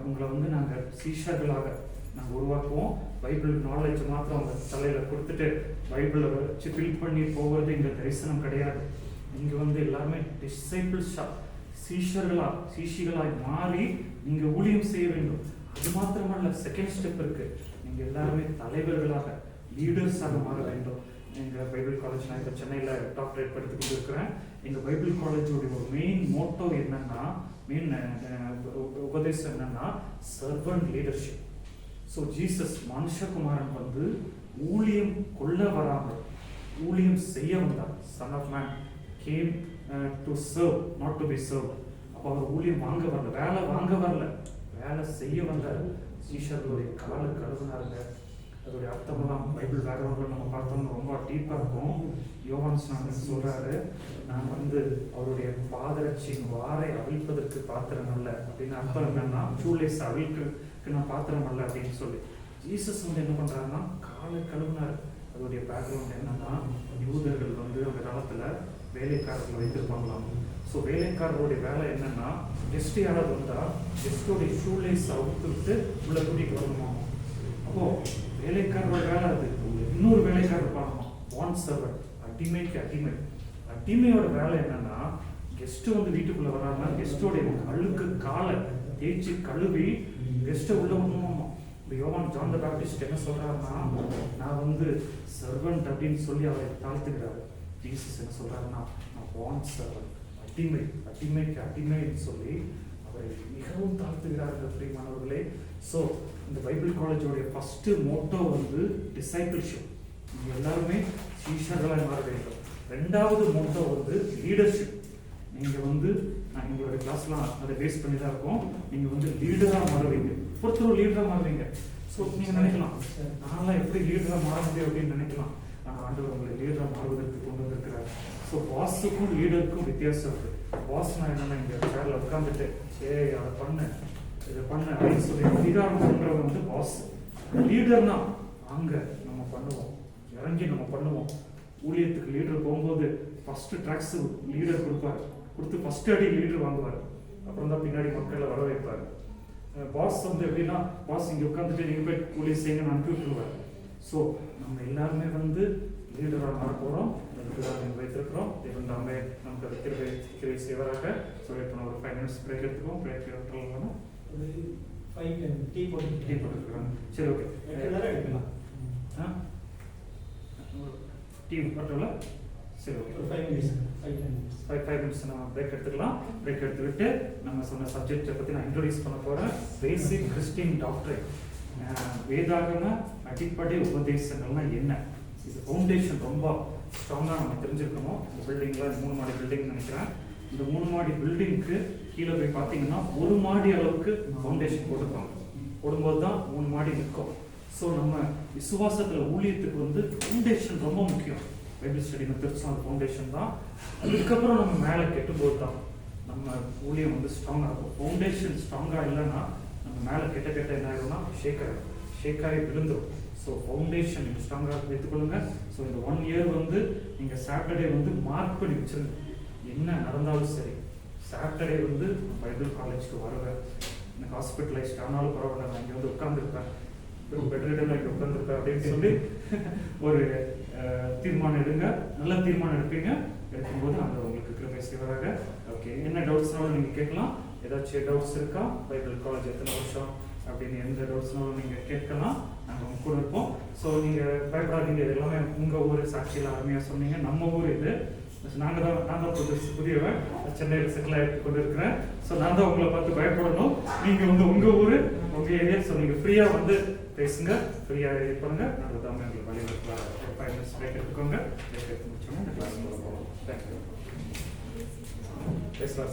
[SPEAKER 4] உங்களை வந்து நாங்கள் சீஷர்களாக நாங்கள் உருவாக்குவோம். பைபிள் நாலேஜ் மாத்திரம் அவங்க தலையில் கொடுத்துட்டு பைபிளை வச்சு ஃபில் பண்ணி போகிறது எங்கள் தரிசனம் கிடையாது. இங்கே வந்து எல்லாருமே டிசைபிள்ஸாக சீஷிகளாய் மாறி நீங்கள் ஊழியம் செய்ய வேண்டும். அது மாத்திரமல்ல, செகண்ட் ஸ்டெப் இருக்கு. நீங்கள் எல்லாருமே தலைவர்களாக லீடர்ஸாக மாற வேண்டும். எங்கள் பைபிள் காலேஜ் நான் இப்போ சென்னையில் டாக்டரேட் படித்து கொண்டு இருக்கிறேன். எங்கள் பைபிள் காலேஜோடைய ஒரு மெயின் மோட்டோ என்னன்னா, மெயின் உபதேசம் என்னன்னா சர்வன்ட் லீடர்ஷிப். ஸோ ஜீசஸ் மனுஷகுமாரன் வந்து ஊழியம் கொள்ள வராமல் ஊழியம் செய்ய வந்தார். Son of man came to serve, not to be serve. அப்போ அவர் ஊழியம் வாங்க வரல, வேலை வாங்க வரல, வேலை செய்ய வந்தார். சீஷர்களுடைய காலை கழுவினாருங்க. அதோடைய அர்த்தமெல்லாம் பைபிள் பேக்ரவுண்டில் நம்ம பார்த்தோம்னா ரொம்ப டீப்பாக இருக்கும். யோவான் ஸ்நானன் சொல்கிறாரு, நான் வந்து அவருடைய பாதரட்சியின் வாரை அவிழ்ப்பதற்கு பாத்திரம் அல்ல அப்படின்னு. அர்த்தம் என்னன்னா ஷூலேஸ் அவிழ்க்கு நான் பாத்திரம் அல்ல அப்படின்னு சொல்லி. ஜீசஸ் வந்து என்ன பண்ணுறாருன்னா காலை கழுவினார். அதோடைய பேக்ரவுண்ட் என்னன்னா யூதர்கள் வந்து அந்த காலத்தில் வேலைக்காரர்கள் வைத்திருப்பாங்களாம். ஸோ வேலைக்காரருடைய வேலை என்னன்னா கெஸ்ட் யாராவது வந்தால் கெஸ்டோடைய ஷூலேஸ் அவுத்துட்டு உள்ள கூட்டிகிட்டு வரணுமா. அப்போது வேலைக்காரரோட வேலை அது. இன்னொரு வேலைக்காரர் பார்க்கணும், வான் சர்வன்ட், அடிமையோட வேலை என்னன்னா கெஸ்ட் வந்து வீட்டுக்குள்ள வராம கெஸ்டோடைய அழுக்கு காலை தேய்ச்சி கழுவி கெஸ்ட்டை உள்ள விடணுமா. இப்போ யோவான் ஜான் த பேப்டிஸ்ட் என்ன சொல்றாருன்னா, நான் வந்து சர்வன்ட் அப்படின்னு சொல்லி அவரை தாழ்த்துக்கிறாரு. ஜீசஸ் என்ன சொல்றாருன்னா, நான் வான் சர்வன்ட், அடிமைன்னு சொல்லி அவரை மிகவும் தாழ்த்துகிறார்கள் பிரியமானவர்களே. ஸோ இந்த பைபிள் காலேஜோடைய ஃபர்ஸ்ட் மோட்டோ வந்து டிசைபிள்ஷிப். நீங்கள் எல்லாருமே சீஷர்களாக மாற வேண்டும். ரெண்டாவது மோட்டோ வந்து லீடர்ஷிப். நீங்கள் வந்து நான் எங்களுடைய கிளாஸ்லாம் அதை பேஸ் பண்ணி தான் இருக்கோம். நீங்கள் வந்து லீடராக மாறுவீங்க, ஒருத்தர் லீடராக மாறுவீங்க. ஸோ நீங்கள் நினைக்கலாம், நான்லாம் எப்படி லீடராக மாற முடியும் அப்படின்னு நினைக்கலாம். ஆனால் ஆண்டவர் உங்களை லீடராக மாறுவதற்கு கொண்டு வந்திருக்கிறார். ஸோ பாஸுக்கும் லீடருக்கும் வித்தியாசம் இருக்குது. பாஸ் நான் என்னென்னா இங்கே சேரில் உட்காந்துட்டு அதை பண்ணு இதை பண்ண அப்படின்னு சொல்லி அதிகாரம் பண்ணுறவங்க வந்து பாஸ். லீடர்னா அங்கே நம்ம பண்ணுவோம், இறங்கி நம்ம பண்ணுவோம். ஊழியத்துக்கு லீடர் போகும்போது ஃபர்ஸ்ட் ட்ராக்ஸ் லீடர் கொடுத்து ஃபர்ஸ்ட் அடி லீடர் வாங்குவார். அப்புறம் தான் பின்னாடி மக்களை வர வைப்பார். பாஸ் வந்து எப்படின்னா, பாஸ் இங்கே உட்காந்துட்டு நீங்கள் போய் ஊழியம் செய்யுங்க அனுப்பி விட்டுருவார். ஸோ நம்ம எல்லாருமே வந்து லீடராக மாற போகிறோம். அதுக்கு வைத்திருக்கிறோம். தேவன் தாமே நமக்கு அதை கிருபை செய்வராக. ஸோ இப்போ நான் ஒரு 5 minutes பிரேக் எடுத்துக்கோம். பிரேக் எடுத்துக்கலாம்.
[SPEAKER 1] ஒரு 5 டீ
[SPEAKER 4] போட்டுருக்குறாங்க. சரி, ஓகே. டீ மட்டும் சரி, ஓகே.
[SPEAKER 10] 5 minutes 5 minutes
[SPEAKER 4] 5 minutes நம்ம பிரேக் எடுத்துக்கலாம். பிரேக் எடுத்துக்கிட்டு நம்ம சொன்ன சப்ஜெக்டை பற்றி நான் இன்ட்ரோடியூஸ் பண்ண போகிறேன். பேசிக் கிறிஸ்டியன் டாக்டரின், வேதாகம அடிப்படை உபதேசங்கள்னா என்ன, இது ஃபவுண்டேஷன் ரொம்ப ஸ்ட்ராங்காக நம்ம தெரிஞ்சுக்கணும். இந்த பில்டிங்கில் 3 மாடி பில்டிங் நினைக்கிறேன். இந்த 3 மாடி பில்டிங்க்கு கீழே போய் பார்த்தீங்கன்னா 1 மாடி அளவுக்கு ஃபவுண்டேஷன் போட்டுருப்பாங்க. போடும்போது தான் 3 மாடி நிற்கும். ஸோ நம்ம விசுவாசத்தில் ஊழியத்துக்கு வந்து ஃபவுண்டேஷன் ரொம்ப முக்கியம். பைபிள் ஸ்டடி மெத்தட்ஸும் அந்த ஃபவுண்டேஷன் தான். அதுக்கப்புறம் நம்ம மேலே கெட்டும்போது தான் நம்ம ஊழியம் வந்து ஸ்ட்ராங்காக இருக்கும். ஃபவுண்டேஷன் ஸ்ட்ராங்காக இல்லைன்னா நம்ம மேலே கெட்ட என்ன ஆகிடும்னா ஷேக்காகி விழுந்துடும். ஸோ ஃபவுண்டேஷன் நீங்கள் ஸ்ட்ராங்காக வைத்துக்கொள்ளுங்க. ஸோ இந்த 1 year வந்து நீங்கள் சாட்டர்டே வந்து மார்க் பண்ணி வச்சுருங்க. என்ன நடந்தாலும் சரி, சாட்டர்டே வந்து பைபிள் காலேஜுக்கு வருவேன். எனக்கு ஹாஸ்பிட்டலைஸ்ட் ஆனாலும் பரவாயில்ல, நான் இங்கே வந்து உட்காந்துருப்பேன், பெட்ரீடனில் இங்கே உட்காந்துருப்பேன் அப்படின்னு சொல்லி ஒரு தீர்மானம் எடுங்க. நல்ல தீர்மானம் எடுப்பீங்க. எடுக்கும்போது அந்த உங்களுக்கு கிருபை செய்வதாக. ஓகே, என்ன டவுட்ஸ்னாலும் நீங்கள் கேட்கலாம். ஏதாச்சும் டவுட்ஸ் இருக்கா, பைபிள் காலேஜ் எத்தனை வருஷம் அப்படின்னு எந்த டவுட்ஸ்னாலும் நீங்கள் கேட்கலாம். நாங்கள் உங்க கூட இருப்போம். ஸோ நீங்கள் பயப்படாதீங்க, இது எல்லாமே உங்கள் ஊர். சாட்சியில் அருமையாக சொன்னீங்க. நம்ம ஊர் இது. நான் தான் புதியவன், சென்னையில் செட்டில் ஆகிட்டு கொண்டு இருக்கிறேன். ஸோ நான் தான் உங்களை பார்த்து பயப்படணும். நீங்கள் வந்து உங்கள் ஊர், உங்கள் ஏரியா. ஸோ நீங்கள் ஃப்ரீயாக வந்து பேசுங்க, ஃப்ரீயாக இது பண்ணுங்க. நாங்கள் தான் எங்களுக்கு வழியில் 5 minutes பிரேக் எடுத்துக்கோங்க. பிரேக் எடுத்து முடிச்சோன்னா இந்த கிளாஸ் போகலாம். தேங்க்யூ. பேசலாம்.